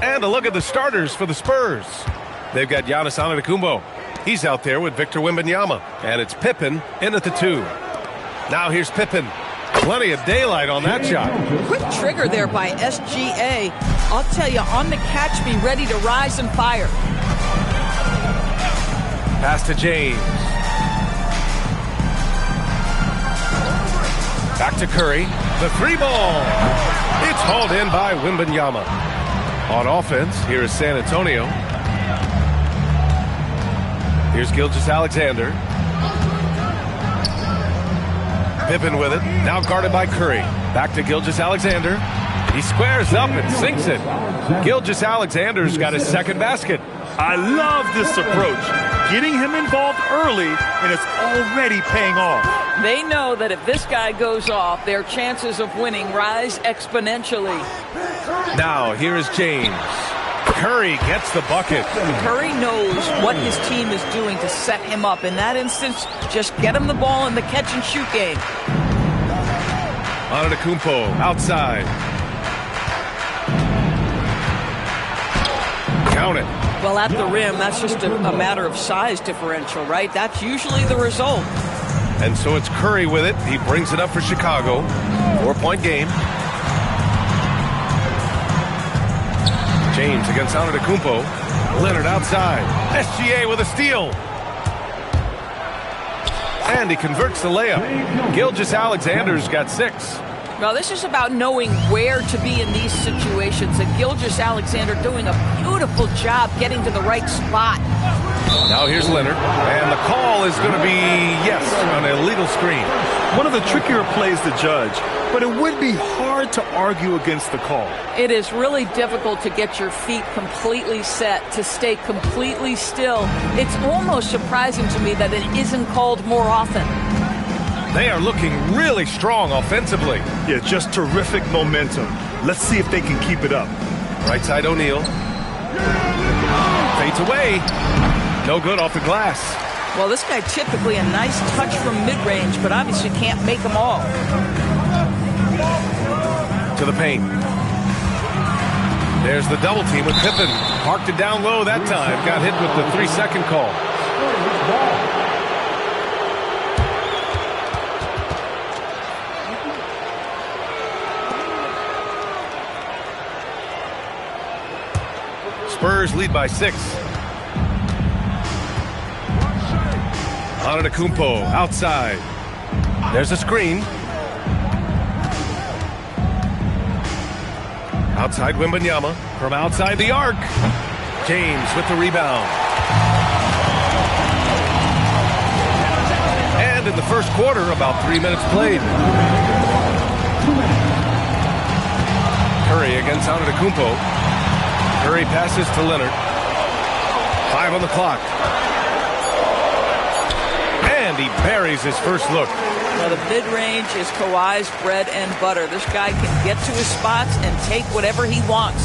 And a look at the starters for the Spurs. They've got Giannis Antetokounmpo. He's out there with Victor Wembanyama. And it's Pippen in at the 2. Now here's Pippen. Plenty of daylight on that shot. Quick trigger there by SGA. I'll tell you, on the catch, be ready to rise and fire. Pass to James. Back to Curry. The 3-ball. It's hauled in by Wembanyama. On offense, here is San Antonio. Here's Gilgeous-Alexander. Pippen with it. Now guarded by Curry. Back to Gilgeous-Alexander. He squares up and sinks it. Gilgeous-Alexander's got his second basket. I love this approach. Getting him involved early, and it's already paying off. They know that if this guy goes off, their chances of winning rise exponentially. Now, here is James. Curry gets the bucket. Curry knows what his team is doing to set him up. In that instance, just get him the ball in the catch-and-shoot game. Antetokounmpo outside. Count it. Well, at the rim, that's just a matter of size differential, right? That's usually the result. And so it's Curry with it. He brings it up for Chicago. 4-point game. James against Antetokounmpo. Leonard outside. SGA with a steal. And he converts the layup. Gilgeous-Alexander's got 6. Well, this is about knowing where to be in these situations. And Gilgeous-Alexander doing a beautiful job getting to the right spot. Now here's Leonard. And the call is going to be, yes, an illegal screen. One of the trickier plays to judge, but it would be hard to argue against the call. It is really difficult to get your feet completely set, to stay completely still. It's almost surprising to me that it isn't called more often. They are looking really strong offensively. Yeah, just terrific momentum. Let's see if they can keep it up. Right side O'Neal. Fades away. No good off the glass. Well, this guy typically a nice touch from mid-range, but obviously can't make them all. To the paint. There's the double team with Pippen. Parked it down low that time. Got hit with the 3-second call. Spurs lead by 6. Antetokounmpo outside. There's a screen. Outside Wembanyama from outside the arc. James with the rebound. And in the first quarter, about 3 minutes played. Curry against Antetokounmpo. Curry passes to Leonard. 5 on the clock. And he buries his first look. Now, the mid-range is Kawhi's bread and butter. This guy can get to his spots and take whatever he wants.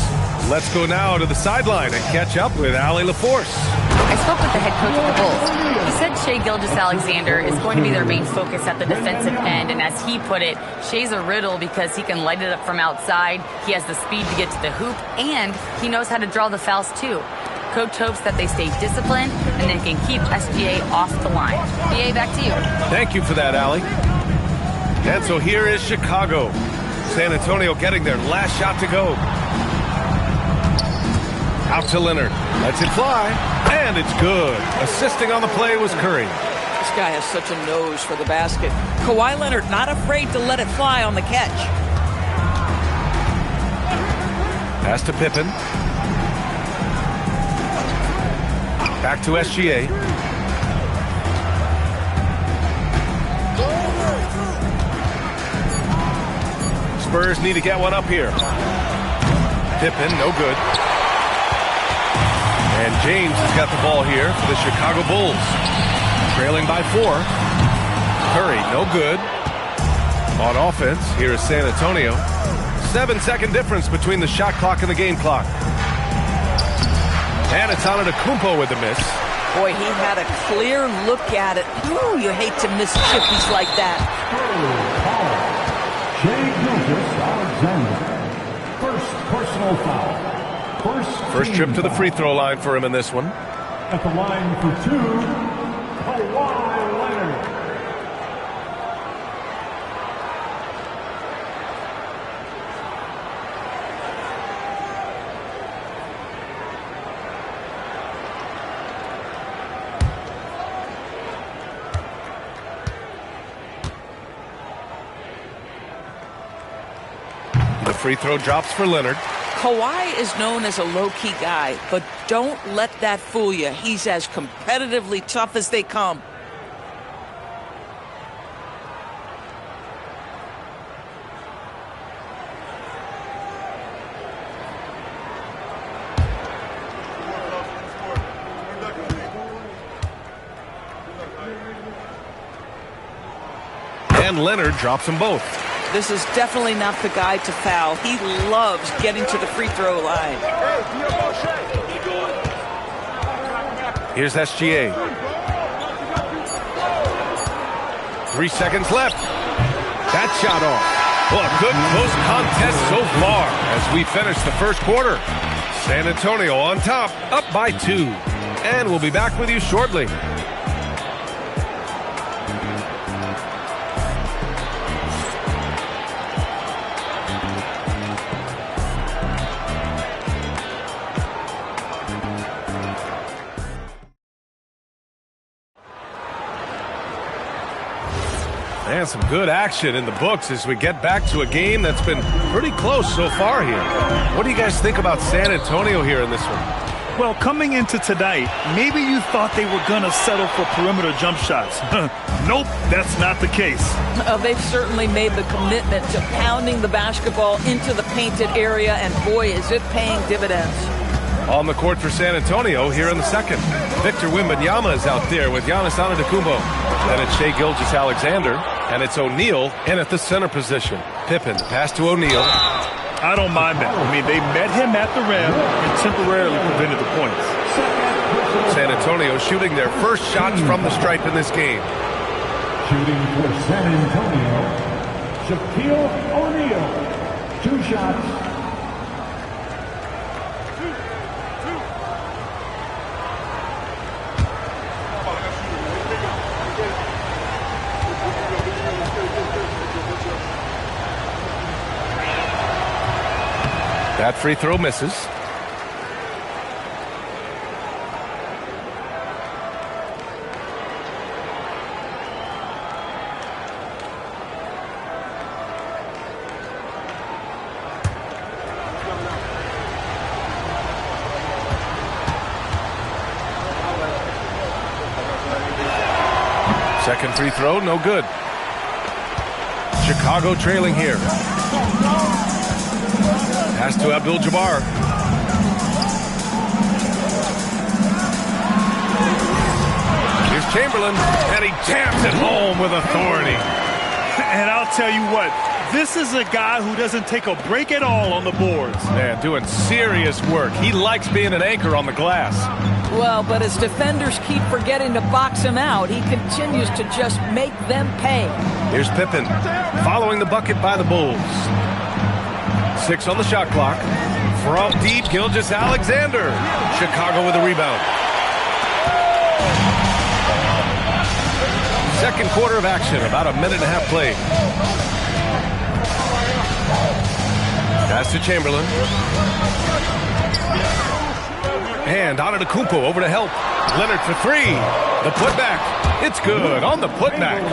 Let's go now to the sideline and catch up with Allie LaForce. I spoke with the head coach of the Bulls. He said Shai Gilgeous-Alexander is going to be their main focus at the defensive end. And as he put it, Shai's a riddle because he can light it up from outside. He has the speed to get to the hoop, and he knows how to draw the fouls too. Coach hopes that they stay disciplined and then can keep SGA off the line. BA, back to you. Thank you for that, Allie. And so here is Chicago. San Antonio getting their last shot to go. Out to Leonard. Lets it fly. And it's good. Assisting on the play was Curry. This guy has such a nose for the basket. Kawhi Leonard not afraid to let it fly on the catch. Pass to Pippen. Back to SGA. Spurs need to get one up here. Pippen, no good. And James has got the ball here for the Chicago Bulls. Trailing by 4. Curry, no good. On offense, here is San Antonio. 7-second difference between the shot clock and the game clock. And it's Antetokounmpo with the miss. Boy, he had a clear look at it. Ooh, you hate to miss chippies like that. Shai Gilgeous-Alexander. personal foul. First trip to the free throw line for him in this one. At the line for 2, Kawhi Leonard. The free throw drops for Leonard. Kawhi is known as a low-key guy, but don't let that fool you. He's as competitively tough as they come. And Leonard drops them both. This is definitely not the guy to foul. He loves getting to the free throw line. Here's SGA. 3 seconds left. That shot off. Well, a good close contest so far as we finish the first quarter. San Antonio on top, up by 2. And we'll be back with you shortly. And some good action in the books as we get back to a game that's been pretty close so far here. What do you guys think about San Antonio here in this one? Well, coming into tonight, maybe you thought they were going to settle for perimeter jump shots. Nope, that's not the case. They've certainly made the commitment to pounding the basketball into the painted area, and boy, is it paying dividends. On the court for San Antonio here in the second. Victor Wembanyama is out there with Giannis Antetokounmpo. Then it's Shai Gilgeous-Alexander, and it's O'Neal in at the center position. Pippen, pass to O'Neal. I don't mind that. I mean, they met him at the rim and temporarily prevented the points. San Antonio shooting their first shots from the stripe in this game. Shooting for San Antonio, Shaquille O'Neal. 2 shots. That free throw misses. Second free throw, no good. Chicago trailing here. Pass to Abdul-Jabbar. Here's Chamberlain, and he jams it home with authority. And I'll tell you what, this is a guy who doesn't take a break at all on the boards. Man, doing serious work. He likes being an anchor on the glass. Well, but as defenders keep forgetting to box him out, he continues to just make them pay. Here's Pippen, following the bucket by the Bulls. 6 on the shot clock. From deep, Gilgeous-Alexander. Chicago with a rebound. Second quarter of action, about a minute and a half played. Pass to Chamberlain. And Antetokounmpo over to help. Leonard for 3. The putback. It's good on the putback.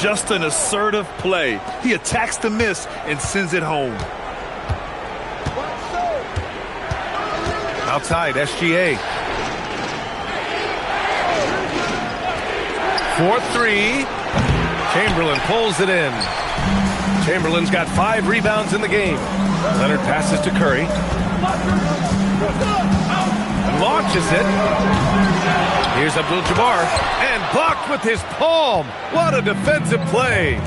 Just an assertive play. He attacks the miss and sends it home. Outside, SGA. 4-3. Chamberlain pulls it in. Chamberlain's got 5 rebounds in the game. Leonard passes to Curry. Launches it. Here's Abdul-Jabbar. And blocked with his palm. What a defensive play.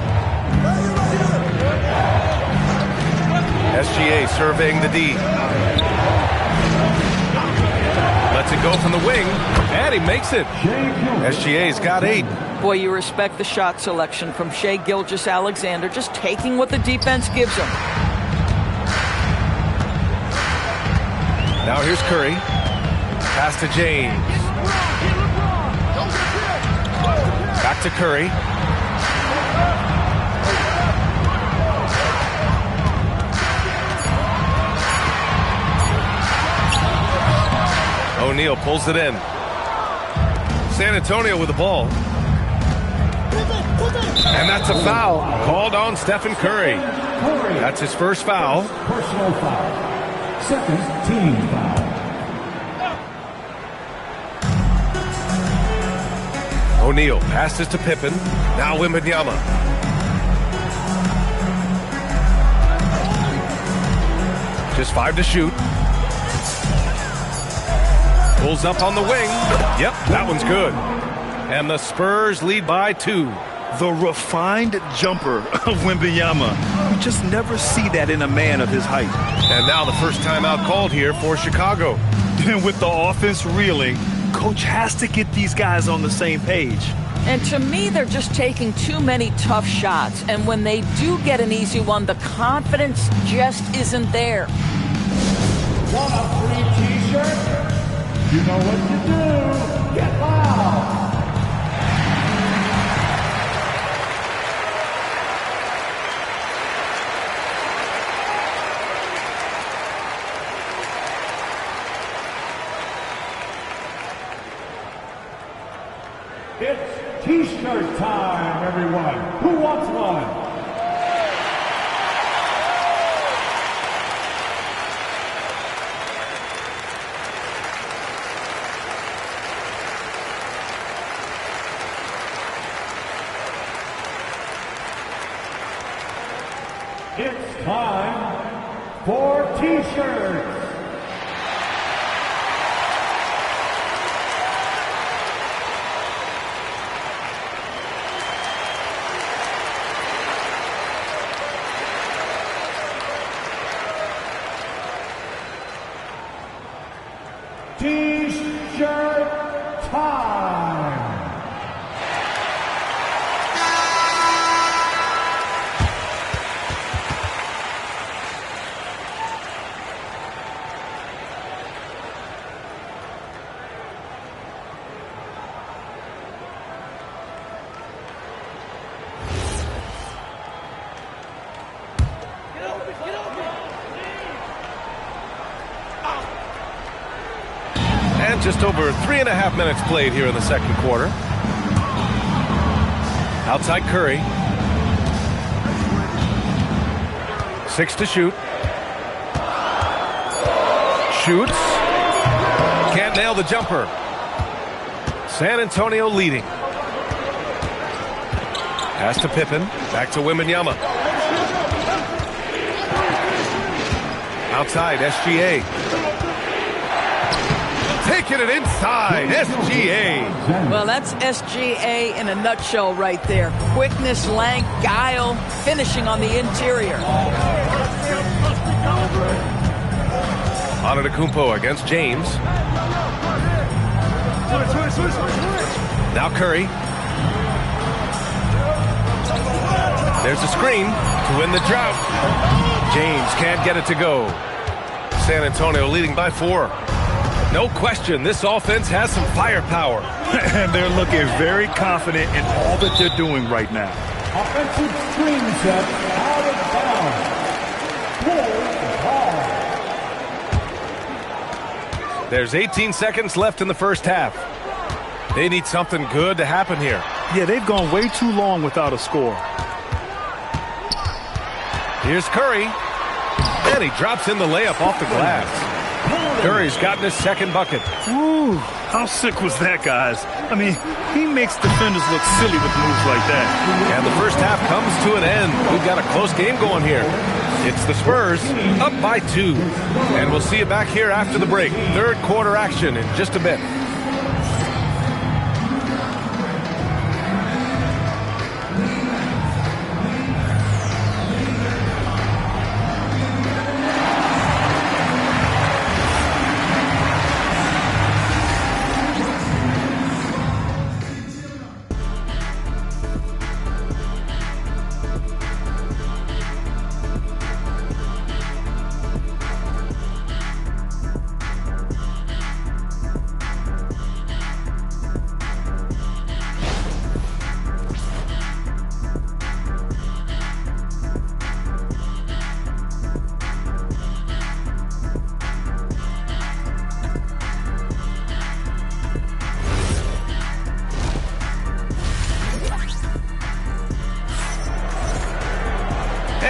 SGA surveying the D. Lets it go from the wing, and he makes it. SGA's got 8. Boy, you respect the shot selection from Shai Gilgeous-Alexander, just taking what the defense gives him. Now here's Curry. Pass to James. Back to Curry. O'Neal pulls it in. San Antonio with the ball. And that's a foul called on Stephen Curry. That's his first foul. Personal foul. Second team foul. O'Neal passes to Pippen. Now Wembanyama. Just 5 to shoot. Pulls up on the wing. Yep, that one's good. And the Spurs lead by 2. The refined jumper of Wembanyama. You just never see that in a man of his height. And now the first timeout called here for Chicago. And with the offense reeling, coach has to get these guys on the same page. And to me, they're just taking too many tough shots. And when they do get an easy one, the confidence just isn't there. Want a free t-shirt? You know what to do. Get loud. It's t-shirt time, everyone. Who wants one? It's time for t-shirts. T-shirt time. And just over 3.5 minutes played here in the second quarter. Outside Curry. 6 to shoot. Shoots. Can't nail the jumper. San Antonio leading. Pass to Pippen. Back to Wembanyama. Outside, SGA. Taking it inside, SGA. Well, that's SGA in a nutshell right there. Quickness, length, guile, finishing on the interior. Antetokounmpo against James. Now Curry. There's a screen to win the drought. James can't get it to go. San Antonio leading by 4. No question, this offense has some firepower. And they're looking very confident in all that they're doing right now. Offensive screen set out of bounds. There's 18 seconds left in the first half. They need something good to happen here. Yeah, they've gone way too long without a score. Here's Curry. And he drops in the layup off the glass. Curry's gotten his second bucket. Ooh, how sick was that, guys? I mean, he makes defenders look silly with moves like that. And the first half comes to an end. We've got a close game going here. It's the Spurs up by 2. And we'll see you back here after the break. Third quarter action in just a bit.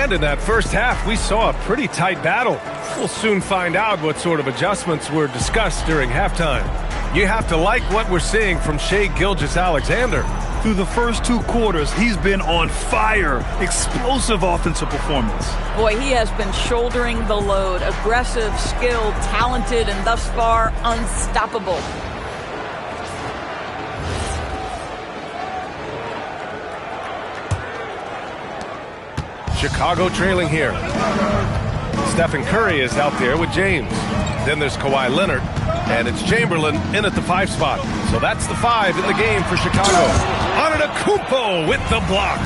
And in that first half, we saw a pretty tight battle. We'll soon find out what sort of adjustments were discussed during halftime. You have to like what we're seeing from Shai Gilgeous-Alexander. Through the first 2 quarters, he's been on fire. Explosive offensive performance. Boy, he has been shouldering the load. Aggressive, skilled, talented, and thus far unstoppable. Chicago trailing here. Stephen Curry is out there with James. Then there's Kawhi Leonard, and it's Chamberlain in at the 5 spot. So that's the 5 in the game for Chicago. Antetokounmpo with the block.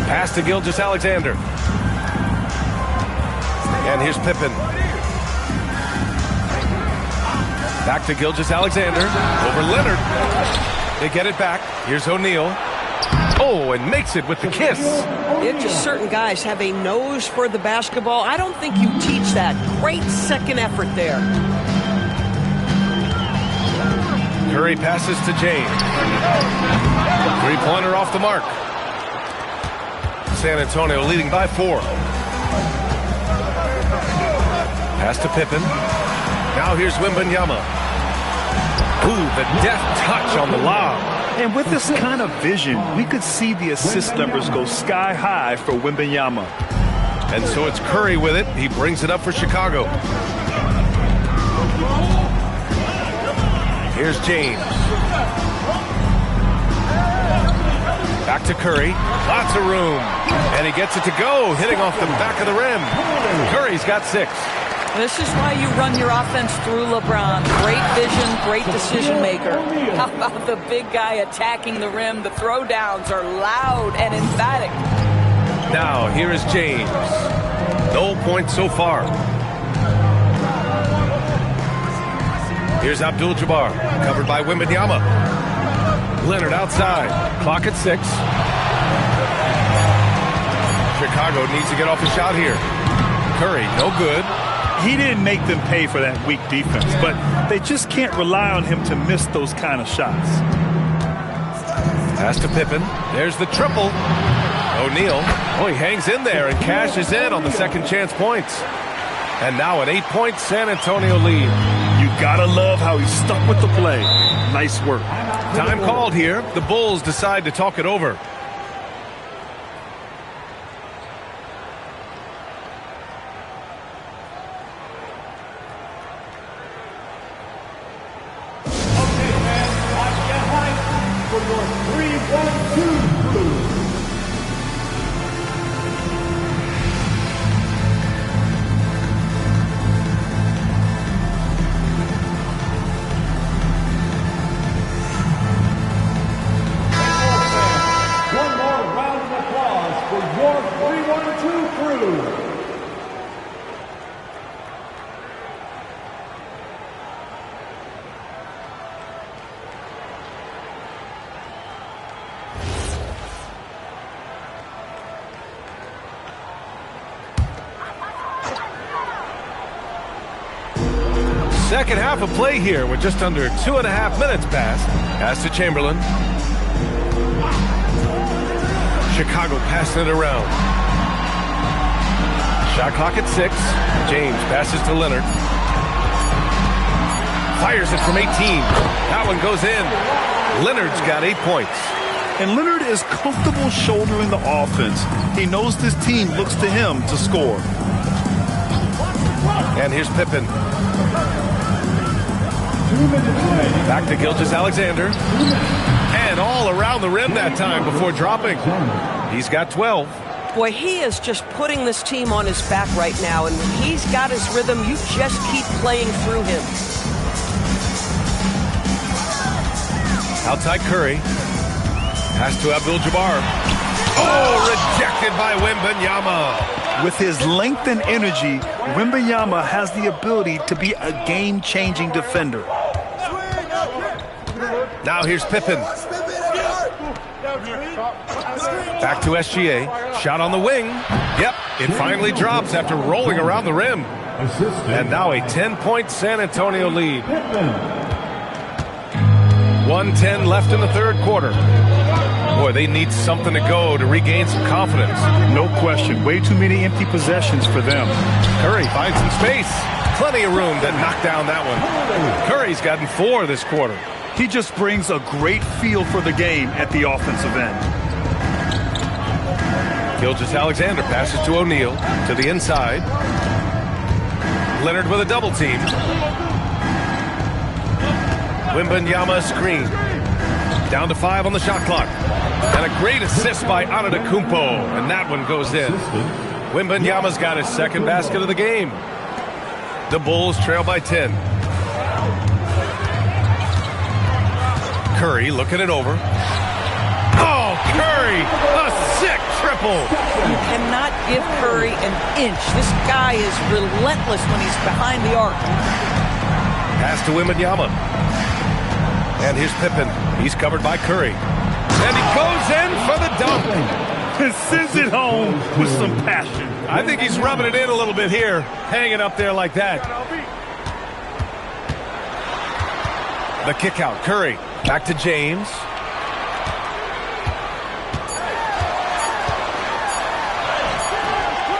Pass to Gilgeous-Alexander. And here's Pippen. Back to Gilgeous-Alexander. Over Leonard. They get it back. Here's O'Neal. Oh, and makes it with the kiss. It's just certain guys have a nose for the basketball. I don't think you teach that. Great second effort there. Curry passes to James. 3-pointer off the mark. San Antonio leading by 4. Pass to Pippen. Now here's Wembanyama. Ooh, the deft touch on the lob. And with this kind of vision, we could see the assist numbers go sky high for Wembanyama. And so it's Curry with it. He brings it up for Chicago. Here's James. Back to Curry. Lots of room. And he gets it to go, hitting off the back of the rim. Curry's got 6. This is why you run your offense through LeBron. Great vision, great decision maker. How about the big guy attacking the rim? The throwdowns are loud and emphatic. Now, here is James. No points so far. Here's Abdul-Jabbar, covered by Wembanyama. Leonard outside. Clock at 6. Chicago needs to get off the shot here. Curry, no good. He didn't make them pay for that weak defense, but they just can't rely on him to miss those kind of shots. Pass to Pippen. There's the triple. O'Neal. Oh, he hangs in there and cashes in on the second chance points. And now an 8-point San Antonio lead. You gotta love how he stuck with the play. Nice work. Time called here. The Bulls decide to talk it over. Second half of play here with just under 2.5 minutes passed. Pass to Chamberlain. Chicago passing it around. Shot clock at 6. James passes to Leonard. Fires it from 18. That one goes in. Leonard's got 8 points. And Leonard is comfortable shouldering the offense. He knows this team looks to him to score. And here's Pippen. Back to Gilgeous-Alexander. And all around the rim that time before dropping. He's got 12. Boy, he is just putting this team on his back right now. And when he's got his rhythm, you just keep playing through him. Outside Curry. Pass to Abdul-Jabbar. Oh, rejected by Wembanyama. With his length and energy, Wembanyama has the ability to be a game-changing defender. Now here's Pippen. Back to SGA. Shot on the wing. Yep, it finally drops after rolling around the rim. And now a 10-point San Antonio lead. 1:10 left in the third quarter. Boy, they need something to go to regain some confidence. No question. Way too many empty possessions for them. Curry finds some space. Plenty of room to knock down that one. Curry's gotten 4 this quarter. He just brings a great feel for the game at the offensive end. Gilgeous-Alexander passes to O'Neal to the inside. Leonard with a double team. Wembanyama screen. Down to 5 on the shot clock. And a great assist by Antetokounmpo. And that one goes in. Wembanyama's got his second basket of the game. The Bulls trail by 10. Curry looking it over. Oh, Curry! A sick triple! You cannot give Curry an inch. This guy is relentless when he's behind the arc. Pass to Wembanyama. And here's Pippen. He's covered by Curry. And he goes in for the dunk. And sends it home with some passion. I think he's rubbing it in a little bit here. Hanging up there like that. The kick out. Curry. Back to James.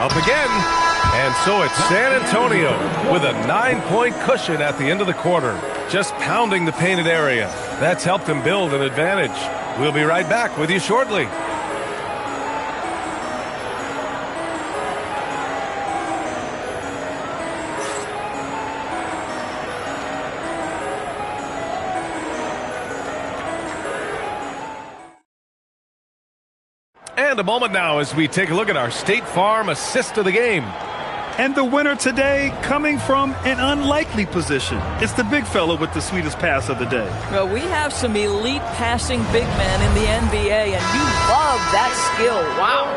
Up again. And so it's San Antonio with a 9-point cushion at the end of the quarter. Just pounding the painted area. That's helped them build an advantage. We'll be right back with you shortly. And a moment now as we take a look at our State Farm assist of the game. And the winner today coming from an unlikely position. It's the big fella with the sweetest pass of the day. Well, we have some elite passing big men in the NBA, and you love that skill. Wow.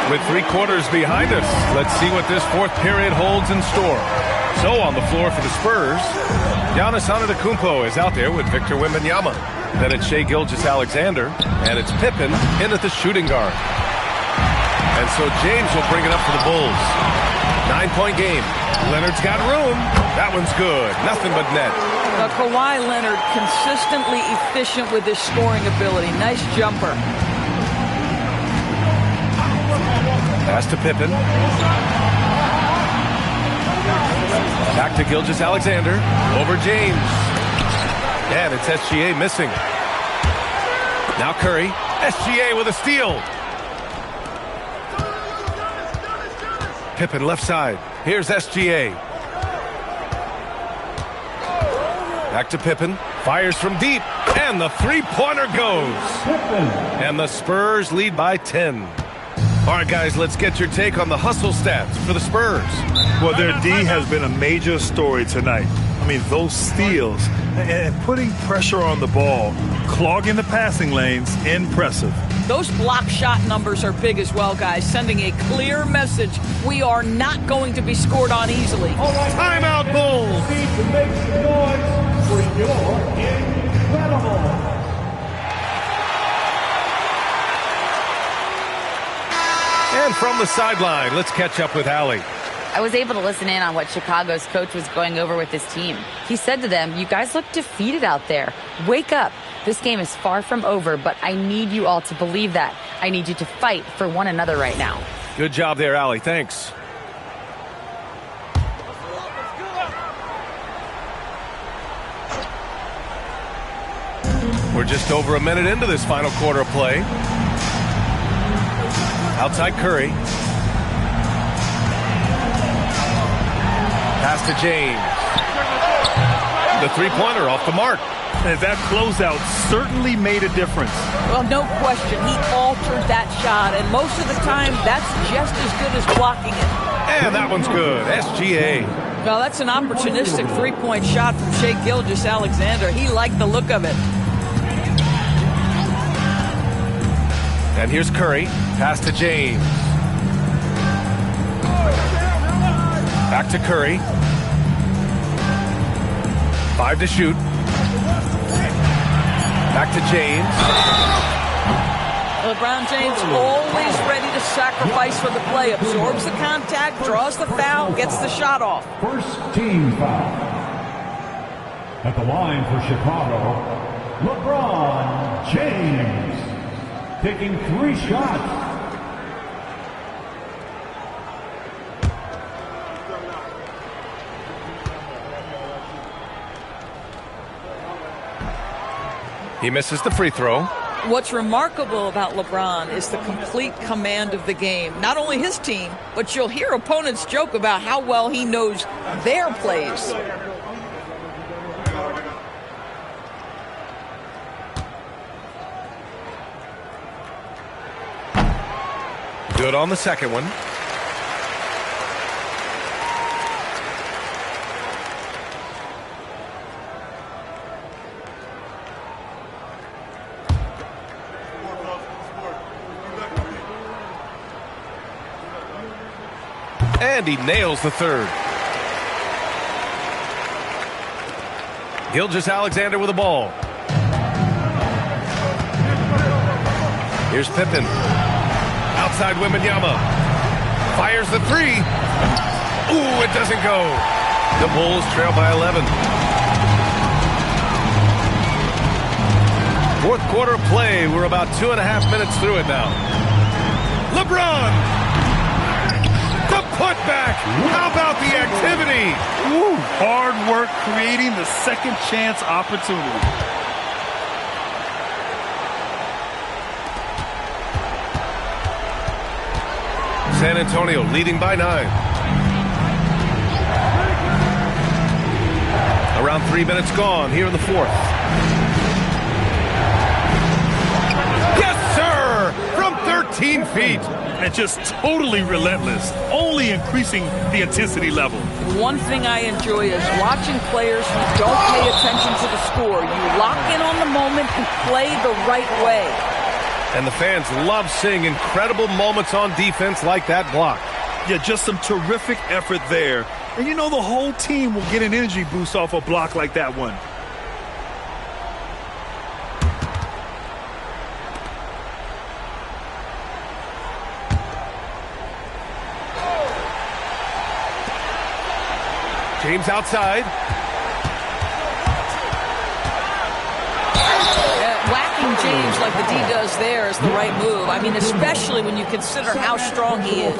With 3 quarters behind us, let's see what this fourth period holds in store. So on the floor for the Spurs, Giannis Antetokounmpo is out there with Victor Wembanyama. Then it's Shai Gilgeous-Alexander, and it's Pippen in at the shooting guard. And so James will bring it up for the Bulls. 9-point game. Leonard's got room. That one's good. Nothing but net. Kawhi Leonard consistently efficient with his scoring ability. Nice jumper. Pass to Pippen. Back to Gilgeous-Alexander. Over James. And it's SGA missing. Now Curry. SGA with a steal. Pippen left side. Here's SGA. Back to Pippen. Fires from deep. And the three-pointer goes. And the Spurs lead by 10. All right, guys, let's get your take on the hustle stats for the Spurs. Well, their D has been a major story tonight. I mean, those steals and putting pressure on the ball, clogging the passing lanes, impressive. Those block shot numbers are big as well, guys, sending a clear message. We are not going to be scored on easily. Timeout, Bulls. To make some noise for your incredible. And from the sideline, let's catch up with Allie. I was able to listen in on what Chicago's coach was going over with his team. He said to them, "You guys look defeated out there. Wake up. This game is far from over, but I need you all to believe that. I need you to fight for one another right now." Good job there, Allie. Thanks. We're just over a minute into this final quarter of play. Outside Curry. Pass to James. The three-pointer off the mark. And that closeout certainly made a difference. Well, no question. He altered that shot, and most of the time, that's just as good as blocking it. And that one's good. SGA. Well, that's an opportunistic three-point shot from Shai Gilgeous-Alexander. He liked the look of it. And here's Curry. Pass to James. Back to Curry. 5 to shoot. Back to James. LeBron James always ready to sacrifice for the play. Absorbs the contact, draws the foul, gets the shot off. First team foul. At the line for Chicago, LeBron James, taking 3 shots. He misses the free throw. What's remarkable about LeBron is the complete command of the game. Not only his team, but you'll hear opponents joke about how well he knows their plays. Good on the second one. And he nails the third. Gilgeous-Alexander with the ball. Here's Pippen. Outside Wembanyama. Fires the three. Ooh, it doesn't go. The Bulls trail by 11. Fourth quarter play. We're about 2.5 minutes through it now. LeBron. The putback. How about the activity? Ooh, hard work creating the second chance opportunity. San Antonio leading by 9. Around 3 minutes gone here in the fourth. Yes, sir! From 13 feet. And just totally relentless, only increasing the intensity level. One thing I enjoy is watching players who don't pay attention to the score. You lock in on the moment and play the right way. And the fans love seeing incredible moments on defense like that block. Yeah, just some terrific effort there. And you know the whole team will get an energy boost off a block like that one. James outside. Whacking James like the D does there is the right move. I mean, especially when you consider how strong he is.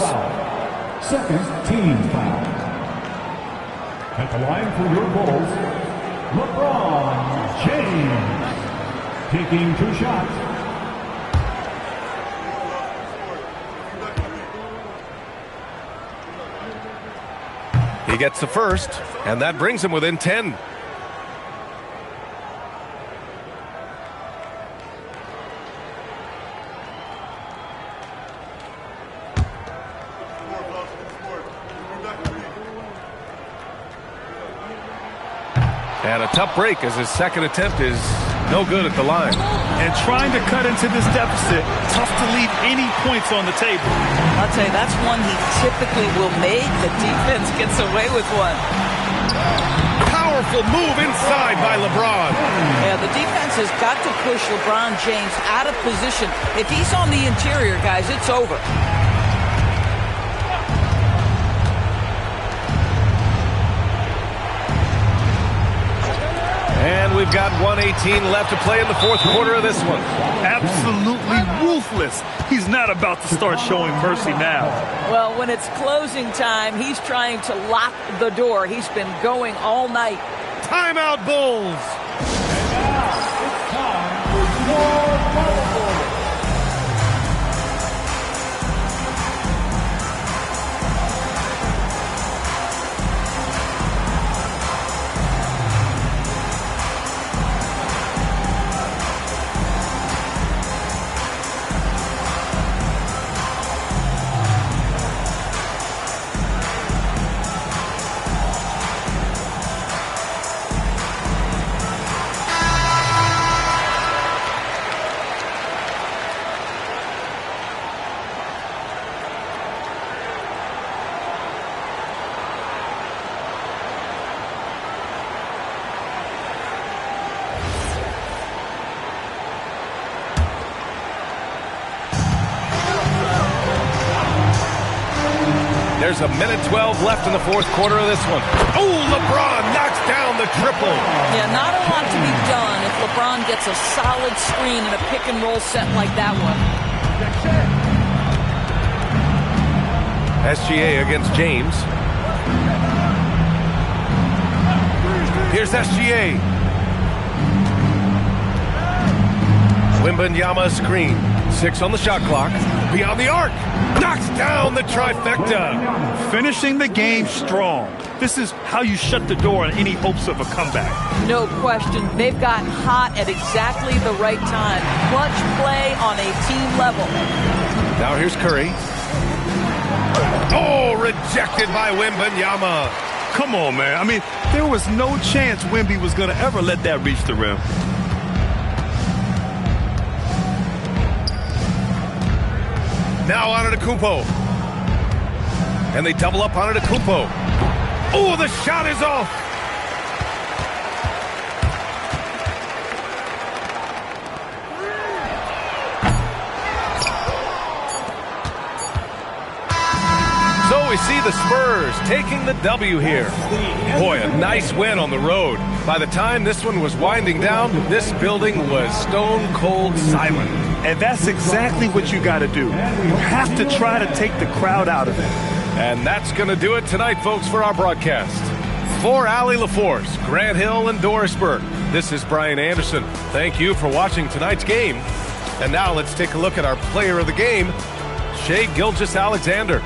Second team foul. At the line for your Bulls, LeBron James, taking 2 shots. He gets the first, and that brings him within 10. And a tough break as his second attempt is no good at the line. And trying to cut into this deficit, tough to leave any points on the table. I'll tell you, that's one he typically will make. The defense gets away with one. Powerful move inside by LeBron. Yeah, the defense has got to push LeBron James out of position. If he's on the interior, guys, it's over. And we've got 1:18 left to play in the fourth quarter of this one. Absolutely ruthless. He's not about to start showing mercy now. Well, when it's closing time, he's trying to lock the door. He's been going all night. Timeout, Bulls. And now it's time for your bubble. There's a minute 12 left in the fourth quarter of this one. Oh, LeBron knocks down the triple. Yeah, not a lot to be done if LeBron gets gets a solid screen in a pick and roll set like that one. SGA against James. Here's SGA. Wembanyama screen. 6 on the shot clock. Beyond the arc. Knocks down the trifecta. Finishing the game strong. This is how you shut the door on any hopes of a comeback. No question. They've gotten hot at exactly the right time. Clutch play on a team level. Now here's Curry. Oh, rejected by Wembanyama. Come on, man. I mean, there was no chance Wemby was going to ever let that reach the rim. Now on Antetokounmpo. And they double up on Antetokounmpo. Oh, the shot is off. So we see the Spurs taking the W here. Boy, a nice win on the road. By the time this one was winding down, this building was stone cold silent. And that's exactly what you got to do. You have to try to take the crowd out of it. And that's going to do it tonight, folks, for our broadcast. For Allie LaForce, Grant Hill, and Doris Burke, this is Brian Anderson. Thank you for watching tonight's game. And now let's take a look at our player of the game, Shai Gilgeous-Alexander.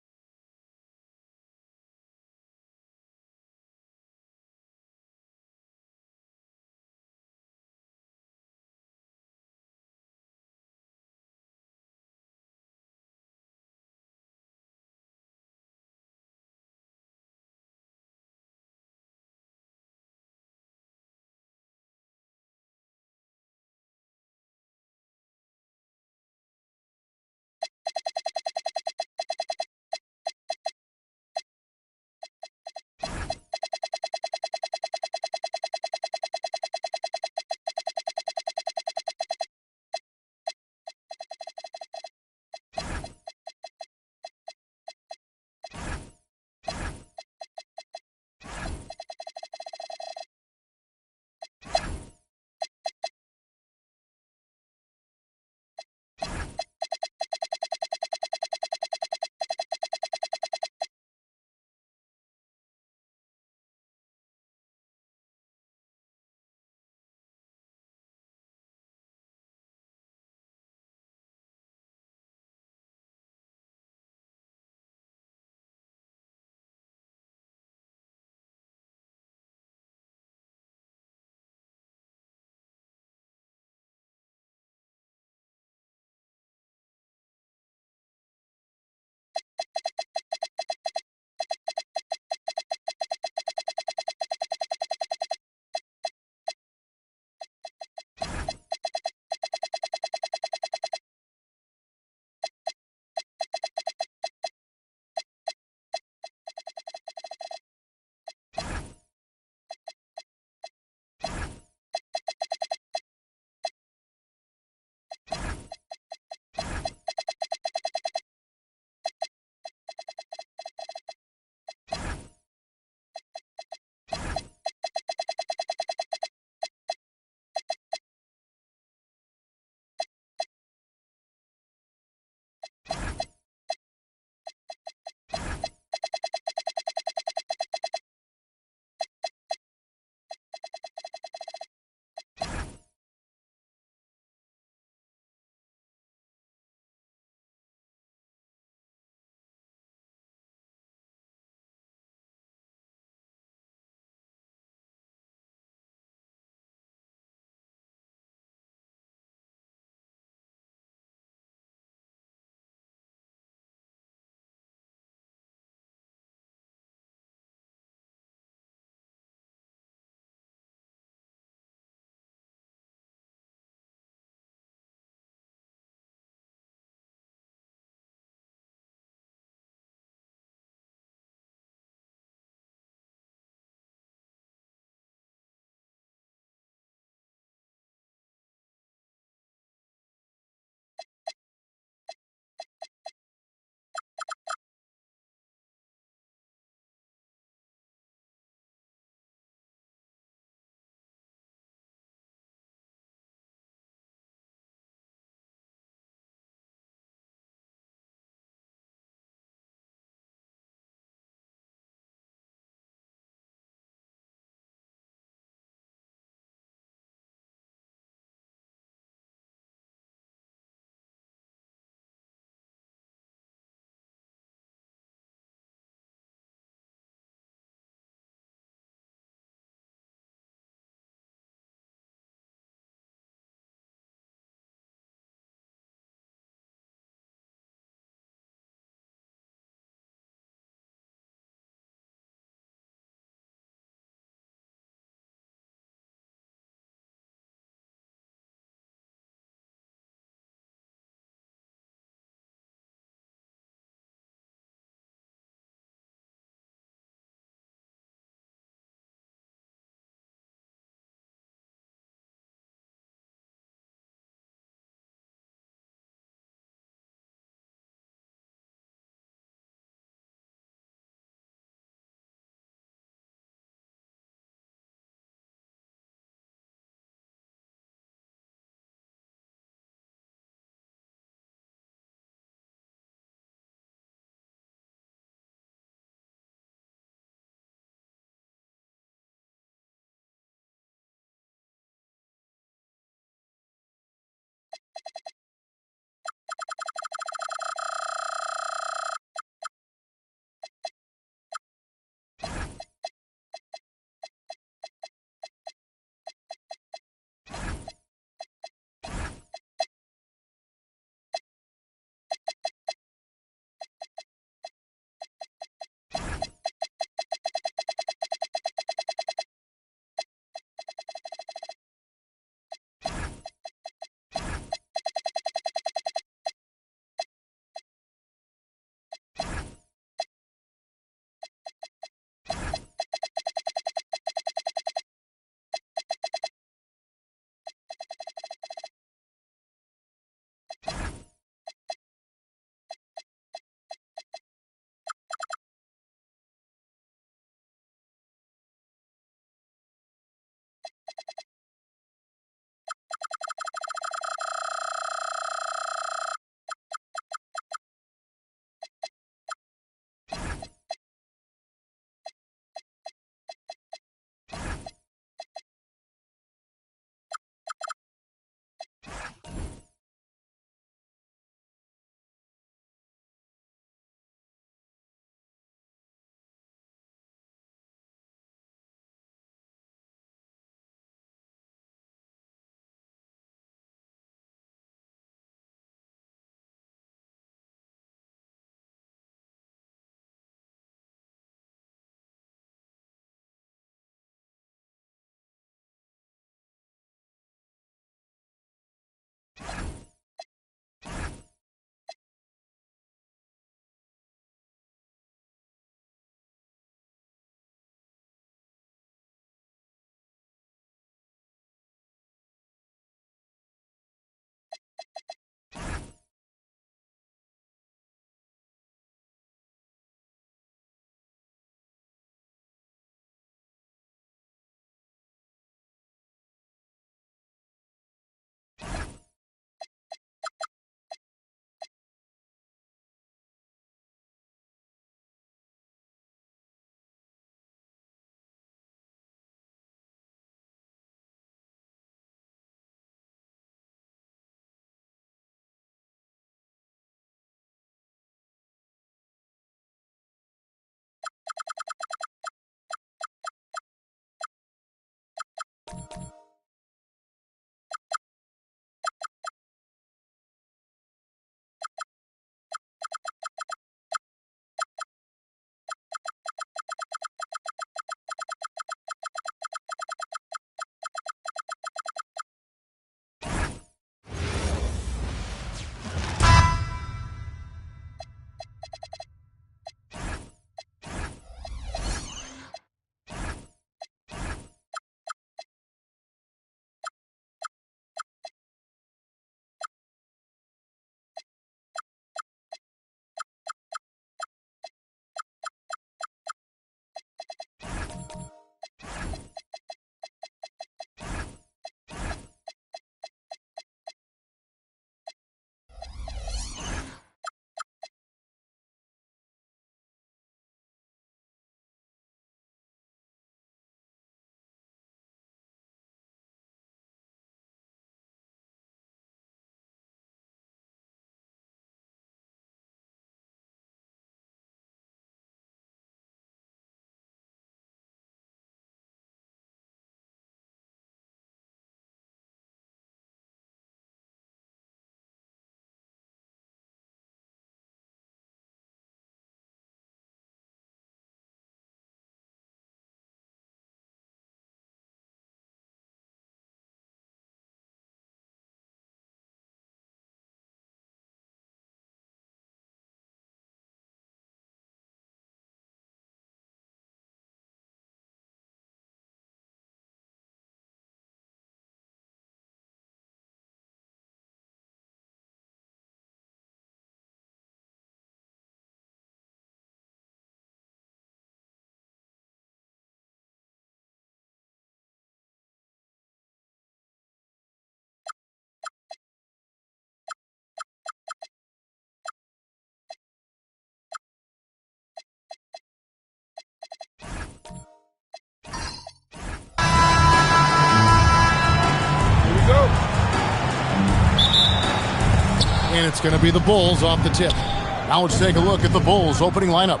And it's going to be the Bulls off the tip. Now let's take a look at the Bulls opening lineup.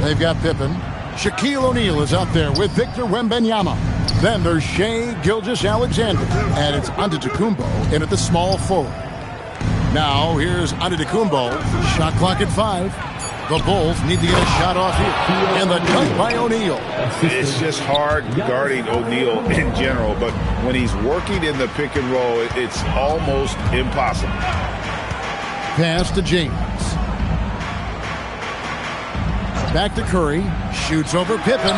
They've got Pippen. Shaquille O'Neal is out there with Victor Wembanyama. Then there's Shai Gilgeous-Alexander. And it's Antetokounmpo in at the small forward. Now here's Antetokounmpo. Shot clock at 5. The Bulls need to get a shot off here. And the dunk by O'Neal. It's just hard guarding O'Neal in general, but when he's working in the pick and roll, it's almost impossible. Pass to James. Back to Curry. Shoots over Pippen.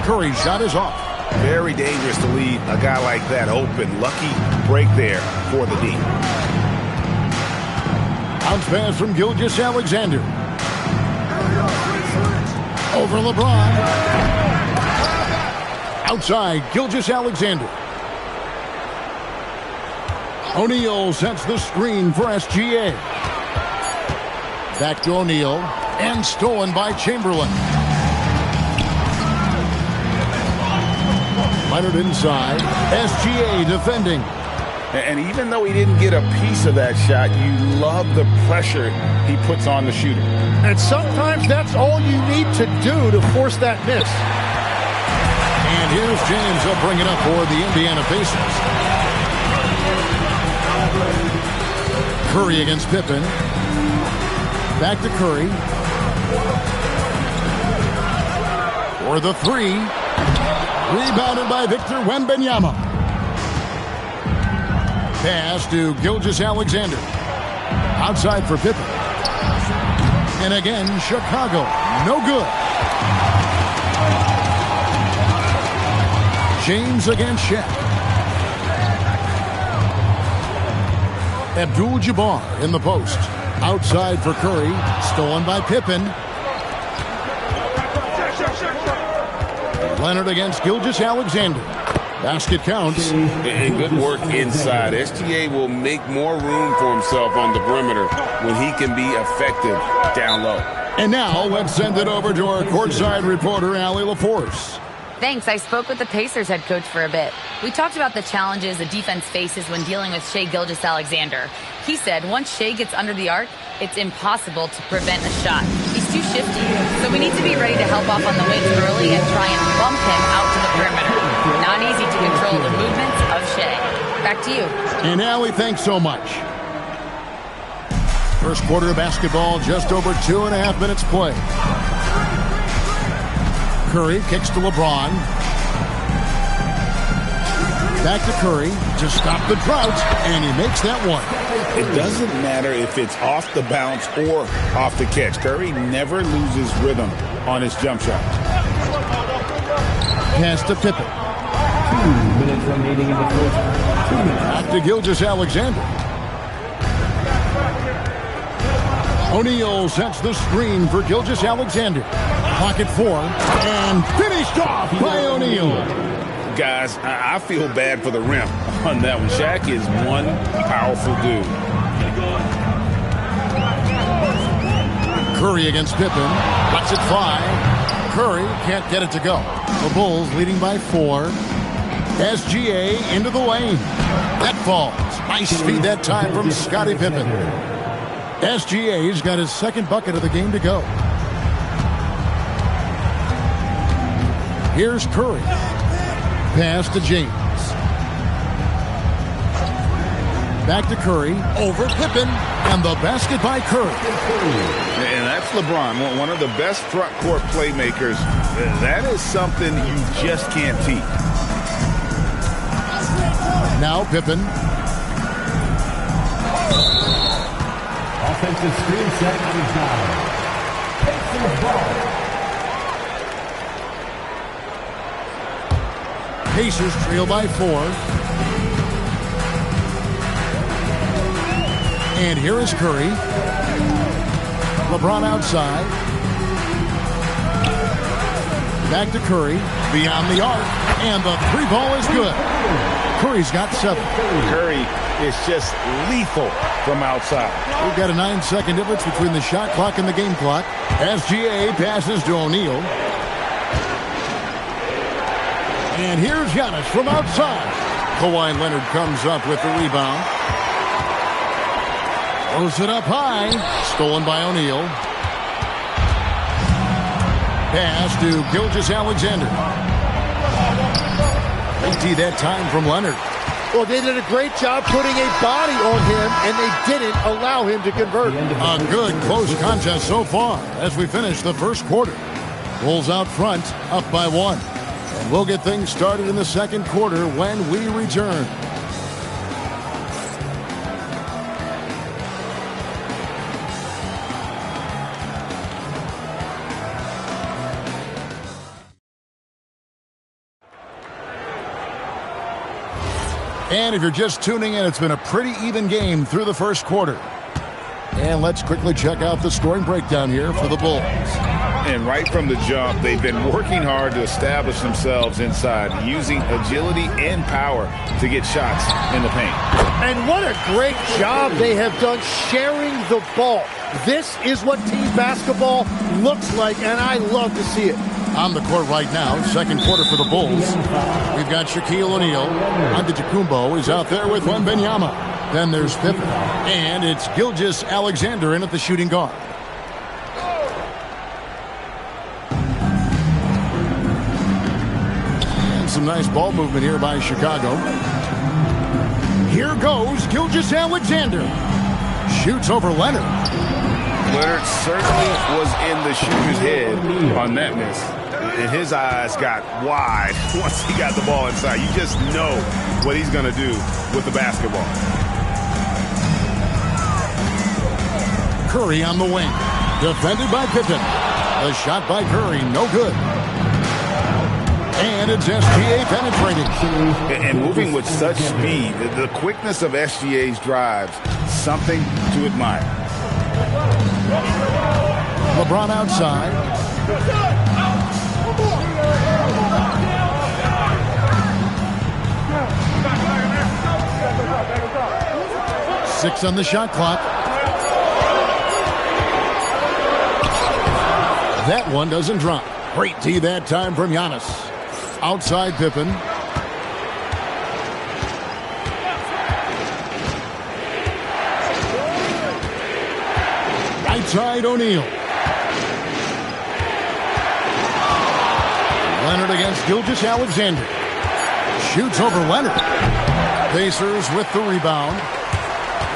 Curry's shot is off. Very dangerous to leave a guy like that open. Lucky break there for the D. Bounce pass from Gilgeous-Alexander. Over LeBron. Outside, Gilgeous-Alexander. O'Neal sets the screen for SGA. Back to O'Neal. And stolen by Chamberlain. Leonard inside. SGA defending. And even though he didn't get a piece of that shot, you love the pressure he puts on the shooter. And sometimes that's all you need to do to force that miss. And here's James. He'll bring it up for the Indiana Pacers. Curry against Pippen. Back to Curry. For the 3. Rebounded by Victor Wembanyama. Pass to Gilgeous-Alexander. Outside for Pippen. And again, Chicago. No good. James against Shaq. Abdul-Jabbar in the post. Outside for Curry. Stolen by Pippen. Leonard against Gilgeous-Alexander. Basket counts. And good work inside. SGA will make more room for himself on the perimeter when he can be effective down low. And now let's send it over to our courtside reporter, Allie LaForce. Thanks. I spoke with the Pacers head coach for a bit. We talked about the challenges the defense faces when dealing with Shai Gilgeous-Alexander. He said once Shai gets under the arc, it's impossible to prevent a shot. He's too shifty, so we need to be ready to help off on the wings early and try and bump him out to the perimeter. Not not easy to control the movements of Shea. Back to you. And Allie, thanks so much. First quarter of basketball, just over 2.5 minutes played. Curry kicks to LeBron. Back to Curry to stop the drought, and he makes that one. It doesn't matter if it's off the bounce or off the catch. Curry never loses rhythm on his jump shot. Pass to Pippen. 2 minutes remaining in the first. 2 minutes. Back to Gilgeous-Alexander. O'Neal sets the screen for Gilgeous-Alexander. Pocket 4, and finished off by O'Neal. Guys, I feel bad for the rim on that one. Shaq is one powerful dude. Curry against Pippen. Lets it fly. Curry can't get it to go. The Bulls leading by 4. SGA into the lane. That falls. Nice feed that time from Scottie Pippen. SGA's got his second bucket of the game to go. Here's Curry. Pass to James. Back to Curry. Over Pippen. And the basket by Curry. And that's LeBron, one of the best front court playmakers. That is something you just can't teach. Now Pippen. Offensive screen set is now. Pacers ball. Pacers trail by 4. And here is Curry. LeBron outside. Back to Curry. Beyond the arc. And the 3 ball is good. Curry's got 7. Curry is just lethal from outside. We've got a 9-second difference between the shot clock and the game clock. SGA passes to O'Neal. And here's Giannis from outside. Kawhi Leonard comes up with the rebound. Throws it up high. Stolen by O'Neal. Pass to Gilgeous-Alexander. Great that time from Leonard. Well, they did a great job putting a body on him, and they didn't allow him to convert. A good close contest so far as we finish the first quarter. Bulls out front, up by 1. And we'll get things started in the second quarter when we return. And if you're just tuning in, it's been a pretty even game through the first quarter. And let's quickly check out the scoring breakdown here for the Bulls. And right from the jump, they've been working hard to establish themselves inside, using agility and power to get shots in the paint. And what a great job they have done sharing the ball. This is what team basketball looks like, and I love to see it. On the court right now, second quarter for the Bulls. We've got Shaquille O'Neal. Antetokounmpo is out there with Wembanyama. Then there's Pippen. And it's Gilgeous-Alexander in at the shooting guard. And some nice ball movement here by Chicago. Here goes Gilgeous-Alexander. Shoots over Leonard. Leonard certainly was in the shooter's head on that miss. And his eyes got wide once he got the ball inside. You just know what he's going to do with the basketball. Curry on the wing. Defended by Pippen. The shot by Curry, no good. And it's SGA penetrating. And moving with such speed, the quickness of SGA's drives, something to admire. LeBron outside. Six on the shot clock. That one doesn't drop. Great D that time from Giannis. Outside Pippen. Right side O'Neal. Leonard against Gilgeous-Alexander. Shoots over Leonard. Pacers with the rebound.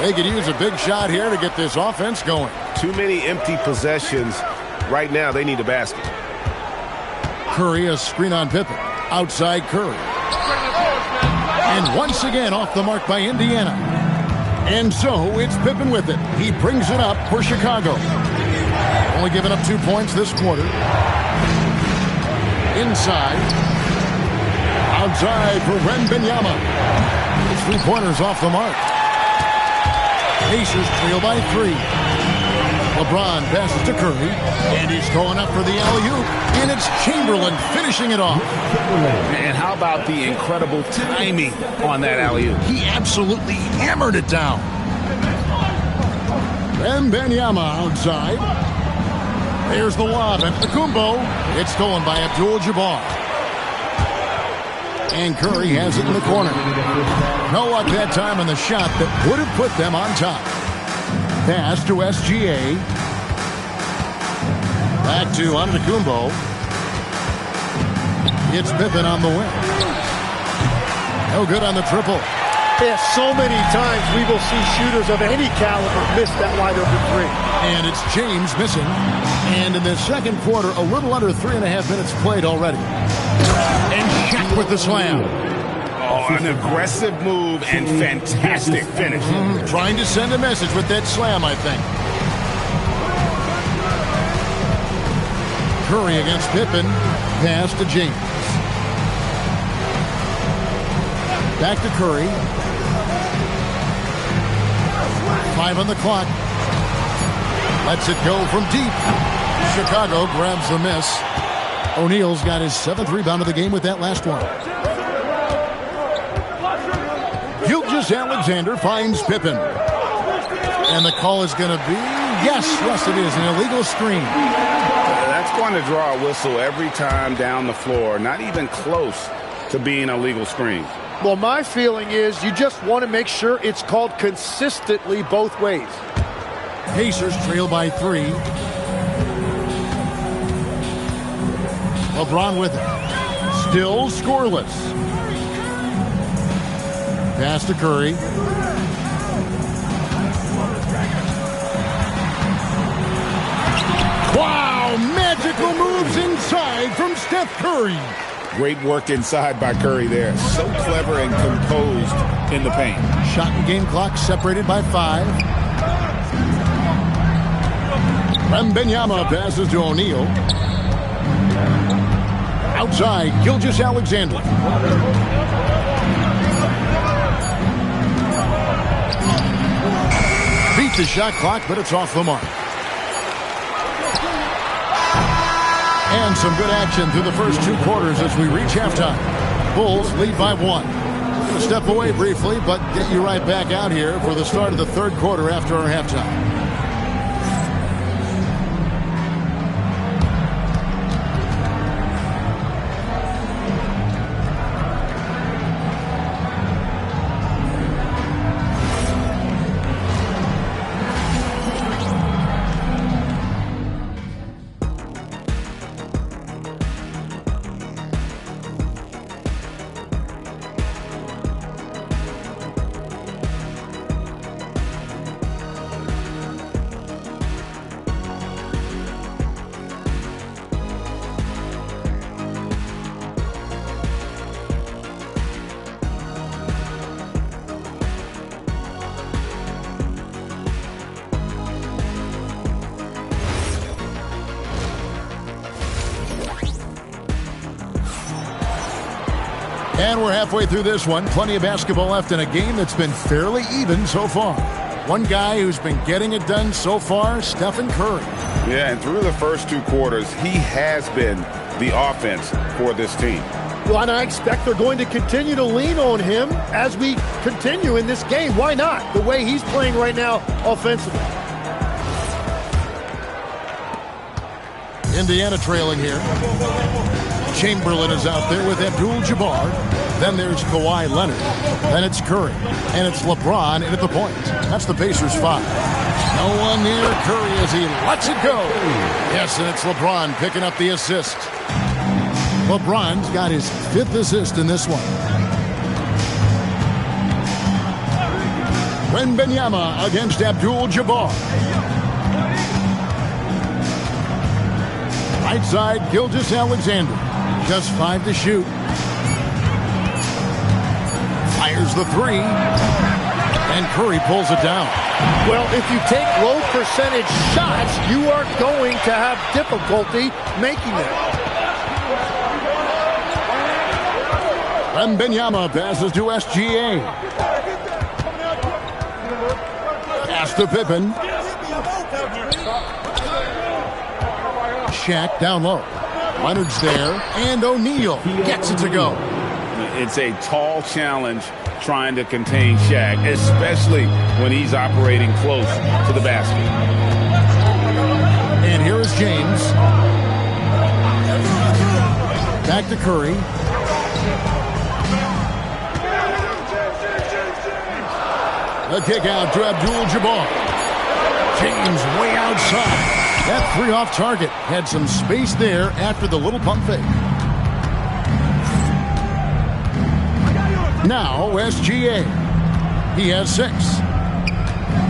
They could use a big shot here to get this offense going. Too many empty possessions. Right now, they need a basket. Curry, a screen on Pippen. Outside Curry. And once again off the mark by Indiana. And so it's Pippen with it. He brings it up for Chicago. Only giving up 2 points this quarter. Inside. Outside for Wembanyama. 3-pointers off the mark. Pacers trail by 3. LeBron passes to Curry, and he's going up for the alley-oop, and it's Chamberlain finishing it off. And how about the incredible timing on that alley-oop? He absolutely hammered it down. Wembanyama outside. There's the lob, and Antetokounmpo. It's stolen by Abdul-Jabbar. And Curry has it in the corner. No luck that time on the shot that would have put them on top. Pass to SGA. Back to Antetokounmpo. It's Pippen on the wing. No good on the triple. Yeah, so many times we will see shooters of any caliber miss that wide open three. And it's James missing. And in the second quarter, a little under 3.5 minutes played already. And Shaq with the slam. Oh, an aggressive move and fantastic finish. Trying to send a message with that slam, I think. Curry against Pippen. Pass to James. Back to Curry. 5 on the clock. Lets it go from deep. Chicago grabs the miss. O'Neal's got his 7th rebound of the game with that last one. Gilgeous-Alexander finds Pippen. And the call is going to be, yes, it is, an illegal screen. That's going to draw a whistle every time down the floor. Not even close to being a legal screen. Well, my feeling is you just want to make sure it's called consistently both ways. Pacers trail by 3. LeBron with it. Still scoreless. Pass to Curry. Wow, magical moves inside from Steph Curry. Great work inside by Curry there. So clever and composed in the paint. Shot and game clock separated by 5. Wembanyama passes to O'Neal. Outside, Gilgeous-Alexander. Beat the shot clock, but it's off the mark. And some good action through the first 2 quarters as we reach halftime. Bulls lead by 1. We'll step away briefly, but get you right back out here for the start of the 3rd quarter after our halftime. And we're halfway through this one. Plenty of basketball left in a game that's been fairly even so far. One guy who's been getting it done so far, Stephen Curry. Yeah, and through the first 2 quarters, he has been the offense for this team. Well, and I expect they're going to continue to lean on him as we continue in this game. Why not? The way he's playing right now offensively. Indiana trailing here. Chamberlain is out there with Abdul-Jabbar. Then there's Kawhi Leonard. Then it's Curry. And it's LeBron in at the point. That's the Pacers 5. No one near Curry as he lets it go. Yes, and it's LeBron picking up the assist. LeBron's got his 5th assist in this one. Wembanyama against Abdul-Jabbar. Right side, Gilgeous-Alexander. Just 5 to shoot. Fires the 3. And Curry pulls it down. Well, if you take low percentage shots, you are going to have difficulty making them. Wembanyama passes to SGA. Pass to Pippen. Shaq down low. Leonard's there, and O'Neal gets it to go. It's a tall challenge trying to contain Shaq, especially when he's operating close to the basket. And here is James. Back to Curry. The kick out to Abdul-Jabbar. James way outside. That 3 off target. Had some space there after the little pump fake. Now SGA. He has 6.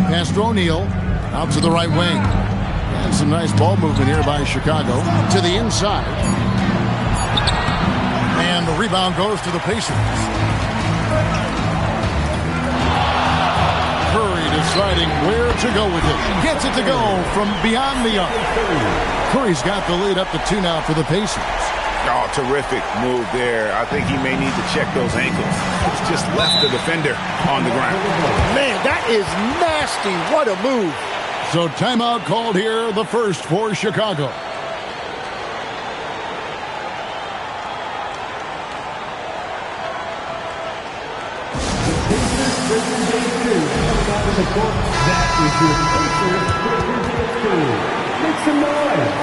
Pass to O'Neal. Out to the right wing. And some nice ball movement here by Chicago. To the inside. And the rebound goes to the Pacers. Curry deciding where to go with it. Gets it to go from beyond the arc. Curry's got the lead up to 2 now for the Pacers. Oh, terrific move there. I think he may need to check those ankles. It's just left the defender on the ground. Man, that is nasty. What a move. So timeout called here, the first for Chicago. That is your Pacers. Make some noise.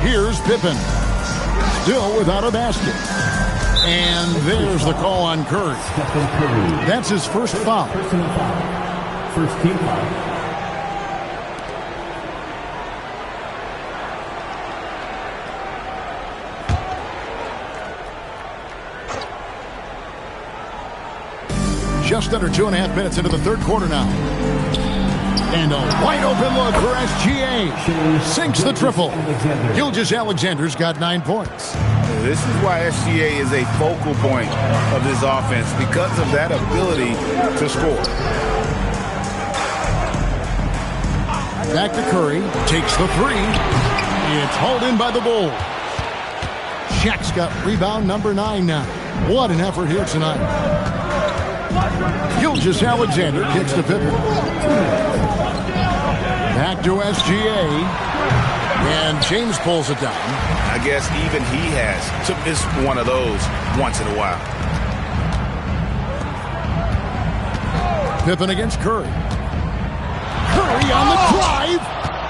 Here's Pippen. Still without a basket. And there's the call on Curry. That's his first foul. Personal foul. First team foul. Just under 2.5 minutes into the third quarter now. And a wide open look for SGA. Sinks the triple. Gilgeous-Alexander's got 9 points. This is why SGA is a focal point of this offense, because of that ability to score. Back to Curry. Takes the 3. It's hauled in by the Bulls. Shaq's got rebound number 9 now. What an effort here tonight. Gilgeous-Alexander kicks to Pippen. Back to SGA. And James pulls it down. I guess even he has to miss one of those once in a while. Pippen against Curry. Curry on the drive.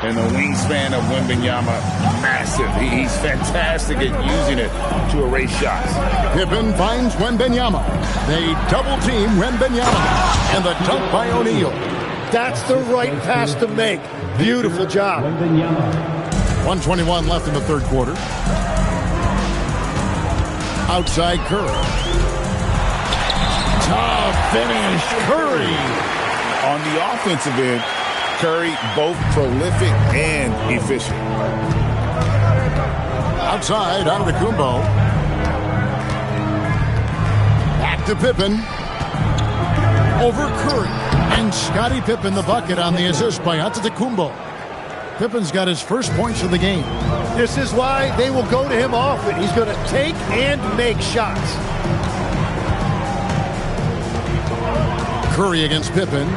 And the wingspan of Wembanyama, massive. He's fantastic at using it to erase shots. Pippen finds Wembanyama. They double team Wembanyama. And the dunk by O'Neal. That's the right pass to make. Beautiful job. 1:21 left in the third quarter. Outside Curry. Tough finish. Curry. On the offensive end, Curry both prolific and efficient. Outside, Antetokounmpo. Back to Pippen. Over Curry. And Scottie Pippen the bucket on the assist by Antetokounmpo. Pippen's got his first points of the game. This is why they will go to him often. He's going to take and make shots. Curry against Pippen.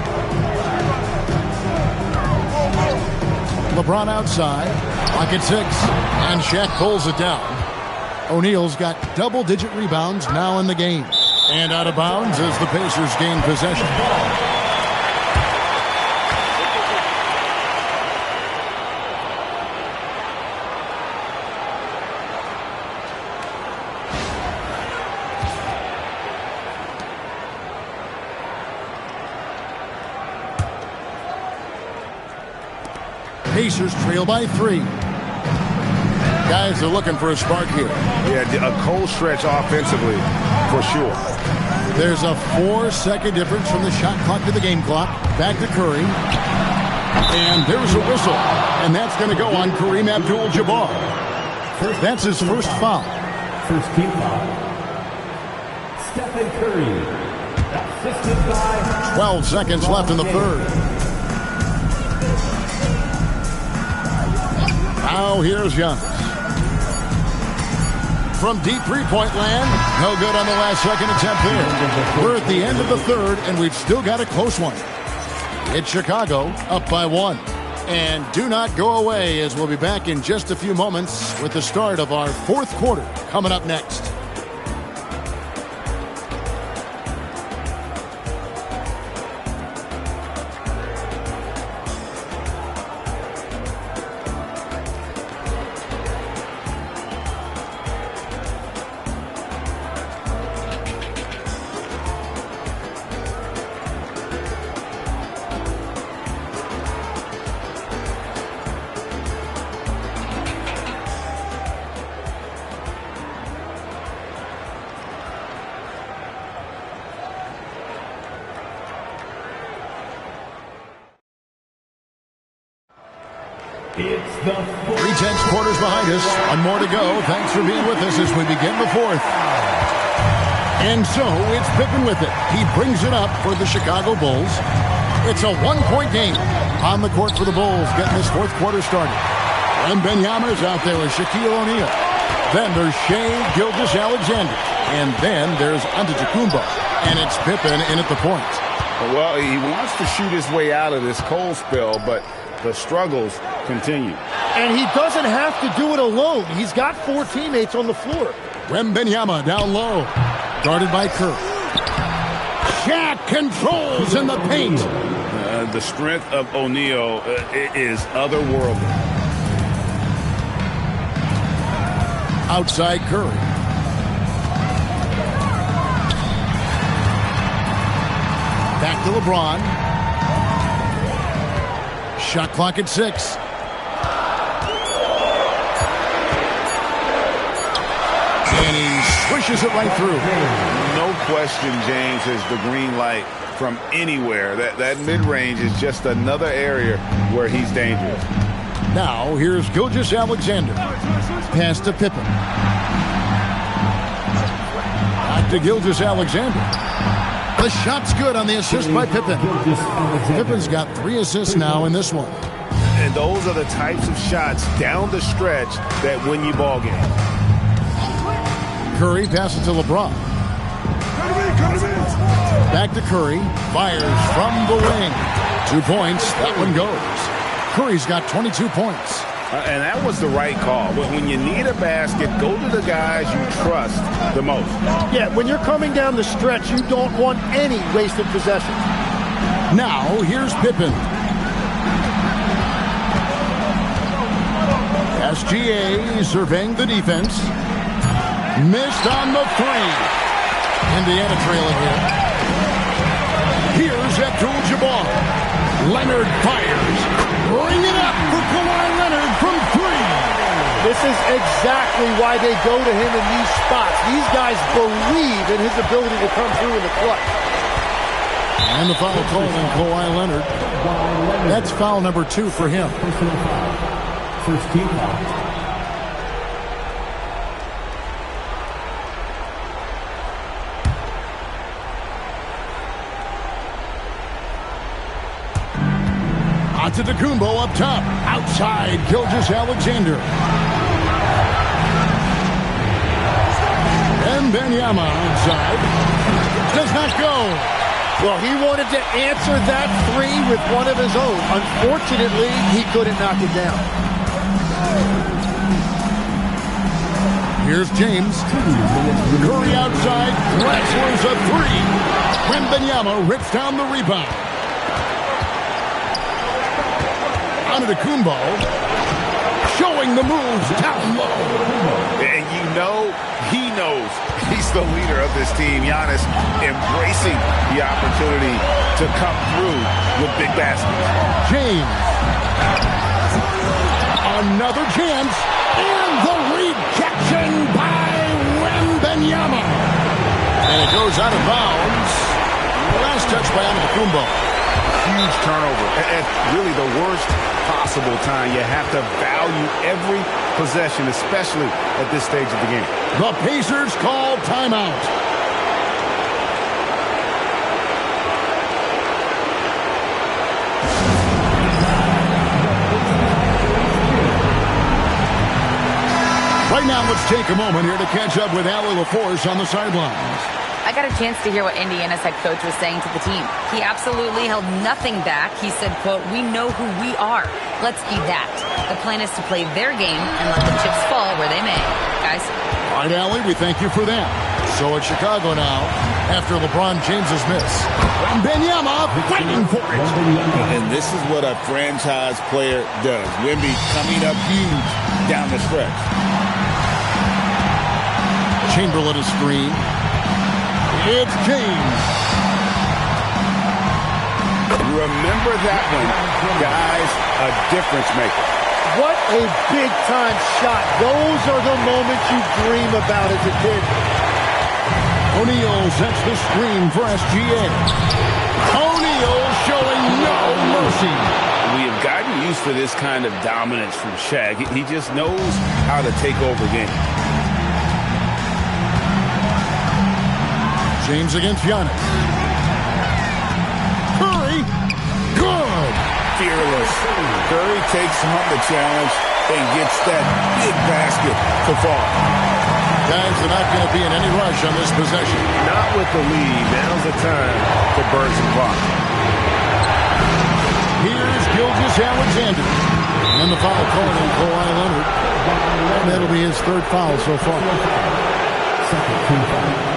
LeBron outside. Pocket 6. And Shaq pulls it down. O'Neal's got double-digit rebounds now in the game. And out of bounds as the Pacers gain possession. Pacers trail by 3. Guys are looking for a spark here. Yeah, a cold stretch offensively, for sure. There's a 4-second difference from the shot clock to the game clock. Back to Curry. And there's a whistle. And that's going to go on Kareem Abdul-Jabbar. That's his first foul. First team foul. Stephen Curry. Assisted by 12 seconds left in the third. Now here's Giannis. From deep three-point land, no good on the last second attempt there. We're at the end of the third, and we've still got a close one. It's Chicago up by 1. And do not go away, as we'll be back in just a few moments with the start of our fourth quarter coming up next. Three tenths quarters behind us. One more to go. Thanks for being with us as we begin the fourth. And so it's Pippen with it. He brings it up for the Chicago Bulls. It's a one-point game on the court for the Bulls, getting this fourth quarter started. Wembanyama is out there with Shaquille O'Neal. Then there's Shai Gilgeous-Alexander. And then there's Antetokounmpo. And it's Pippen in at the point. Well, he wants to shoot his way out of this cold spell, but the struggles continue. And he doesn't have to do it alone. He's got 4 teammates on the floor. Wembanyama down low. Guarded by Curry. Shaq controls in the paint. The strength of O'Neal is otherworldly. Outside Curry. Back to LeBron. Shot clock at 6. And he swishes it right through. No question, James has the green light from anywhere. That mid-range is just another area where he's dangerous. Now, here's Gilgeous-Alexander. Pass to Pippen. Back to Gilgeous-Alexander. The shot's good on the assist by Pippen. Pippen's got 3 assists now in this one. And those are the types of shots down the stretch that win you ball games. Curry passes to LeBron. Back to Curry. Fires from the wing. 2 points. That one goes. Curry's got 22 points. And that was the right call. When you need a basket, go to the guys you trust the most. Yeah, when you're coming down the stretch, you don't want any wasted possessions. Now, here's Pippen. SGA surveying the defense. Missed on the 3. Indiana trailing here. Here's Abdul-Jabbar. Leonard fires. Bring it up for Kawhi Leonard from 3. This is exactly why they go to him in these spots. These guys believe in his ability to come through in the clutch. And the foul called on Kawhi Leonard. That's foul number 2 for him. First team foul. Antetokounmpo up top. Outside, Gilgeous-Alexander. Wembanyama outside. Does not go. Well, he wanted to answer that 3 with one of his own. Unfortunately, he couldn't knock it down. Here's James. Curry outside. Wrestlers a 3. Wembanyama rips down the rebound. Antetokounmpo showing the moves down low. And you know he knows he's the leader of this team. Giannis embracing the opportunity to come through with big baskets. James Another chance, and the rejection by Wembanyama. And it goes out of bounds. Last touch by Antetokounmpo. Huge turnover at really the worst possible time. You have to value every possession, especially at this stage of the game. The Pacers call timeout. Right now, let's take a moment here to catch up with Allie LaForce on the sidelines. I got a chance to hear what Indiana's head coach was saying to the team. He absolutely held nothing back. He said, quote, "We know who we are. Let's be that. The plan is to play their game and let the chips fall where they may." Guys. All right, Allie, we thank you for that. So it's Chicago now after LeBron James's miss. Wembanyama fighting for it. And this is what a franchise player does. Wemby coming up huge down the stretch. Chamberlain is screen. It's James. Remember that one, guys, a difference maker. What a big-time shot. Those are the moments you dream about as a kid. O'Neal sets the screen for SGA. O'Neal showing no mercy. We have gotten used to this kind of dominance from Shaq. He just knows how to take over games. James against Giannis. Curry. Good. Fearless. Curry takes on the challenge and gets that big basket to fall. Guys, they're not going to be in any rush on this possession. Not with the lead. Now's the time to burn some clock. Here's Gilgeous-Alexander. And the foul called on Kawhi Leonard. And that'll be his third foul so far. Second team foul.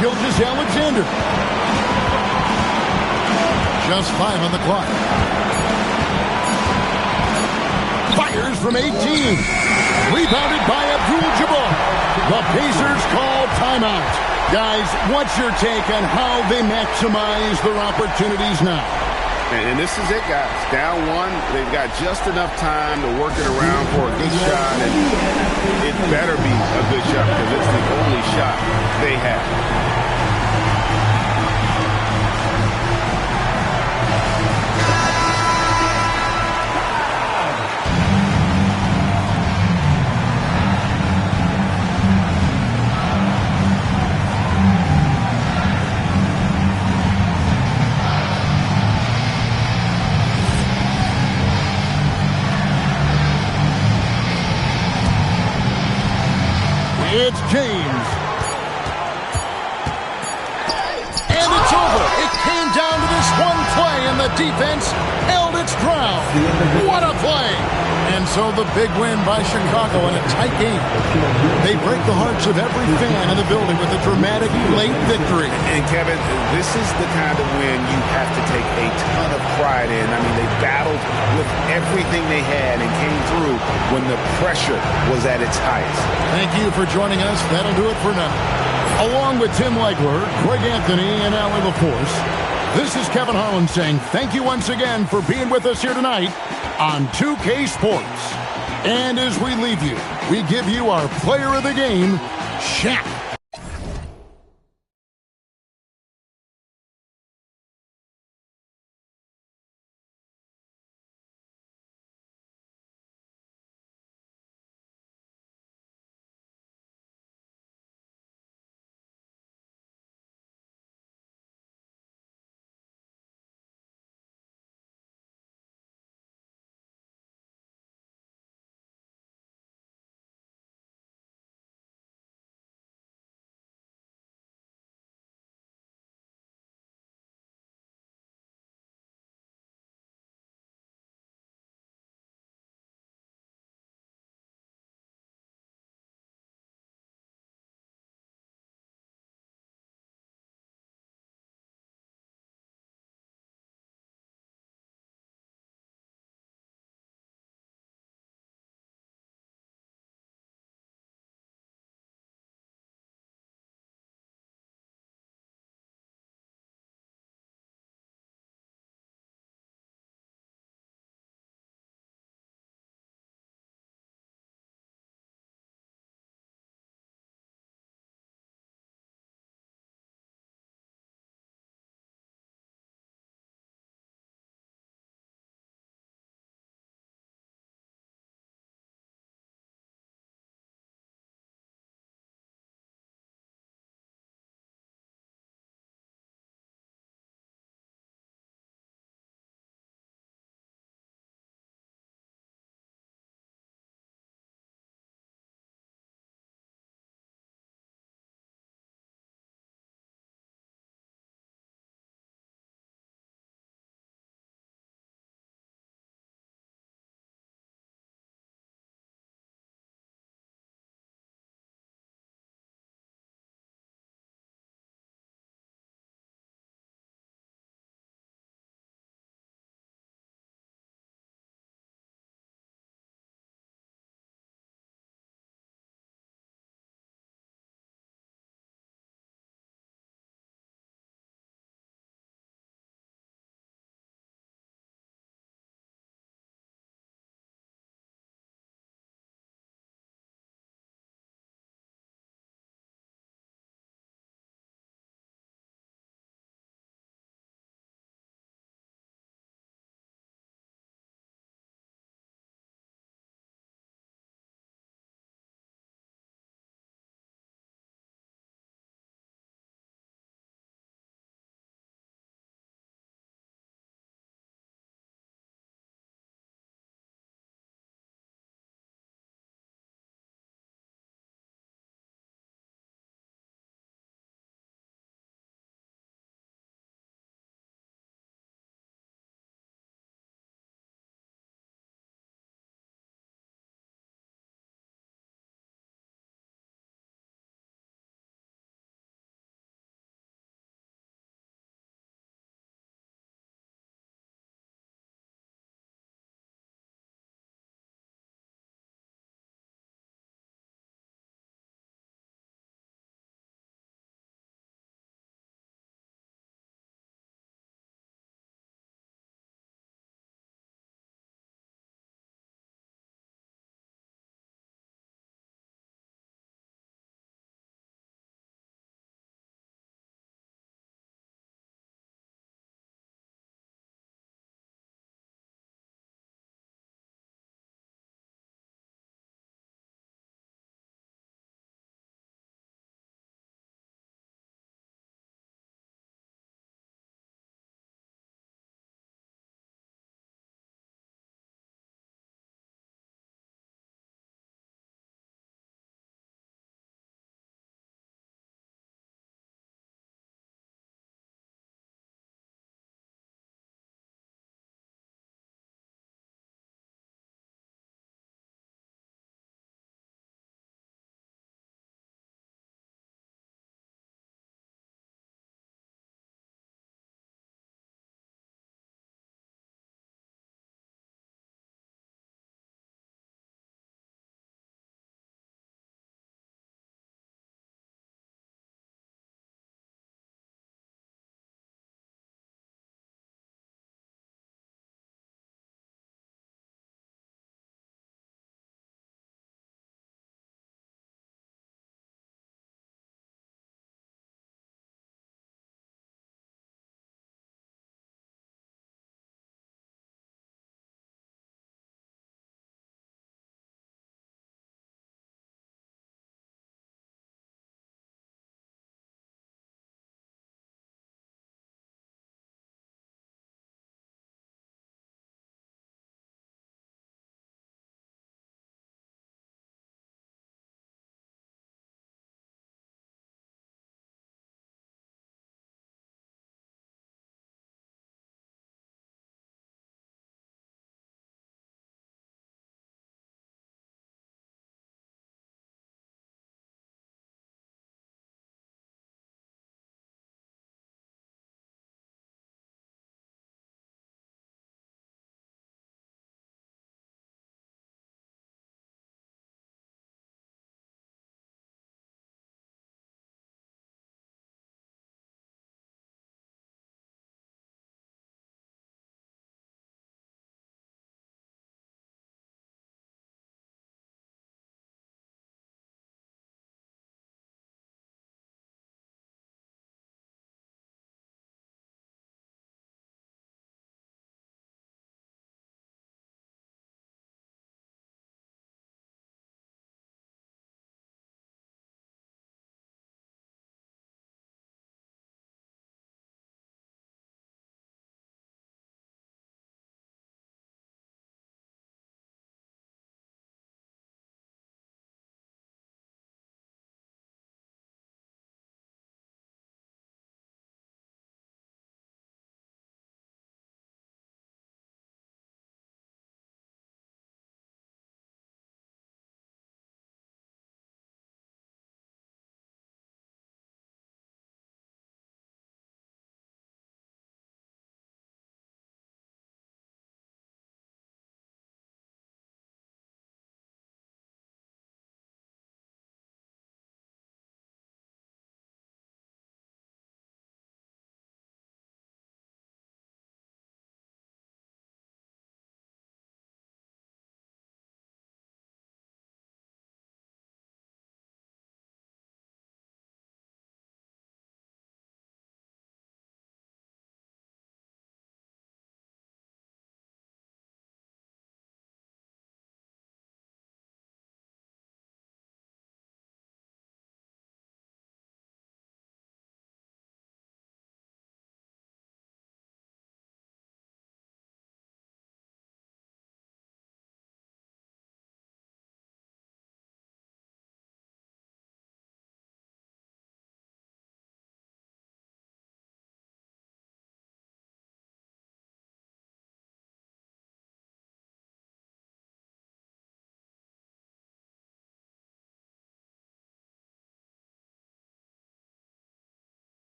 Gilgeous-Alexander. Just 5 on the clock. Fires from 18. Rebounded by Abdul-Jabbar. The Pacers call timeout. Guys, what's your take on how they maximize their opportunities now? And this is it, guys. Down one, they've got just enough time to work it around for a good shot. And it better be a good shot because it's the only shot they have. It's James. And it's over. It came down to this one play, and the defense held its ground. What a play. And so the big win by Chicago in a tight game. They break the hearts of every fan in the building with a dramatic late victory. And Kevin, this is the kind of win you have to take a ton of pride in. I mean, they battled with everything they had and came through when the pressure was at its highest. Thank you for joining us. That'll do it for now. Along with Tim Legler, Greg Anthony, and Allie LaForce, this is Kevin Harlan saying thank you once again for being with us here tonight on 2K Sports. And as we leave you, we give you our player of the game, Shaq.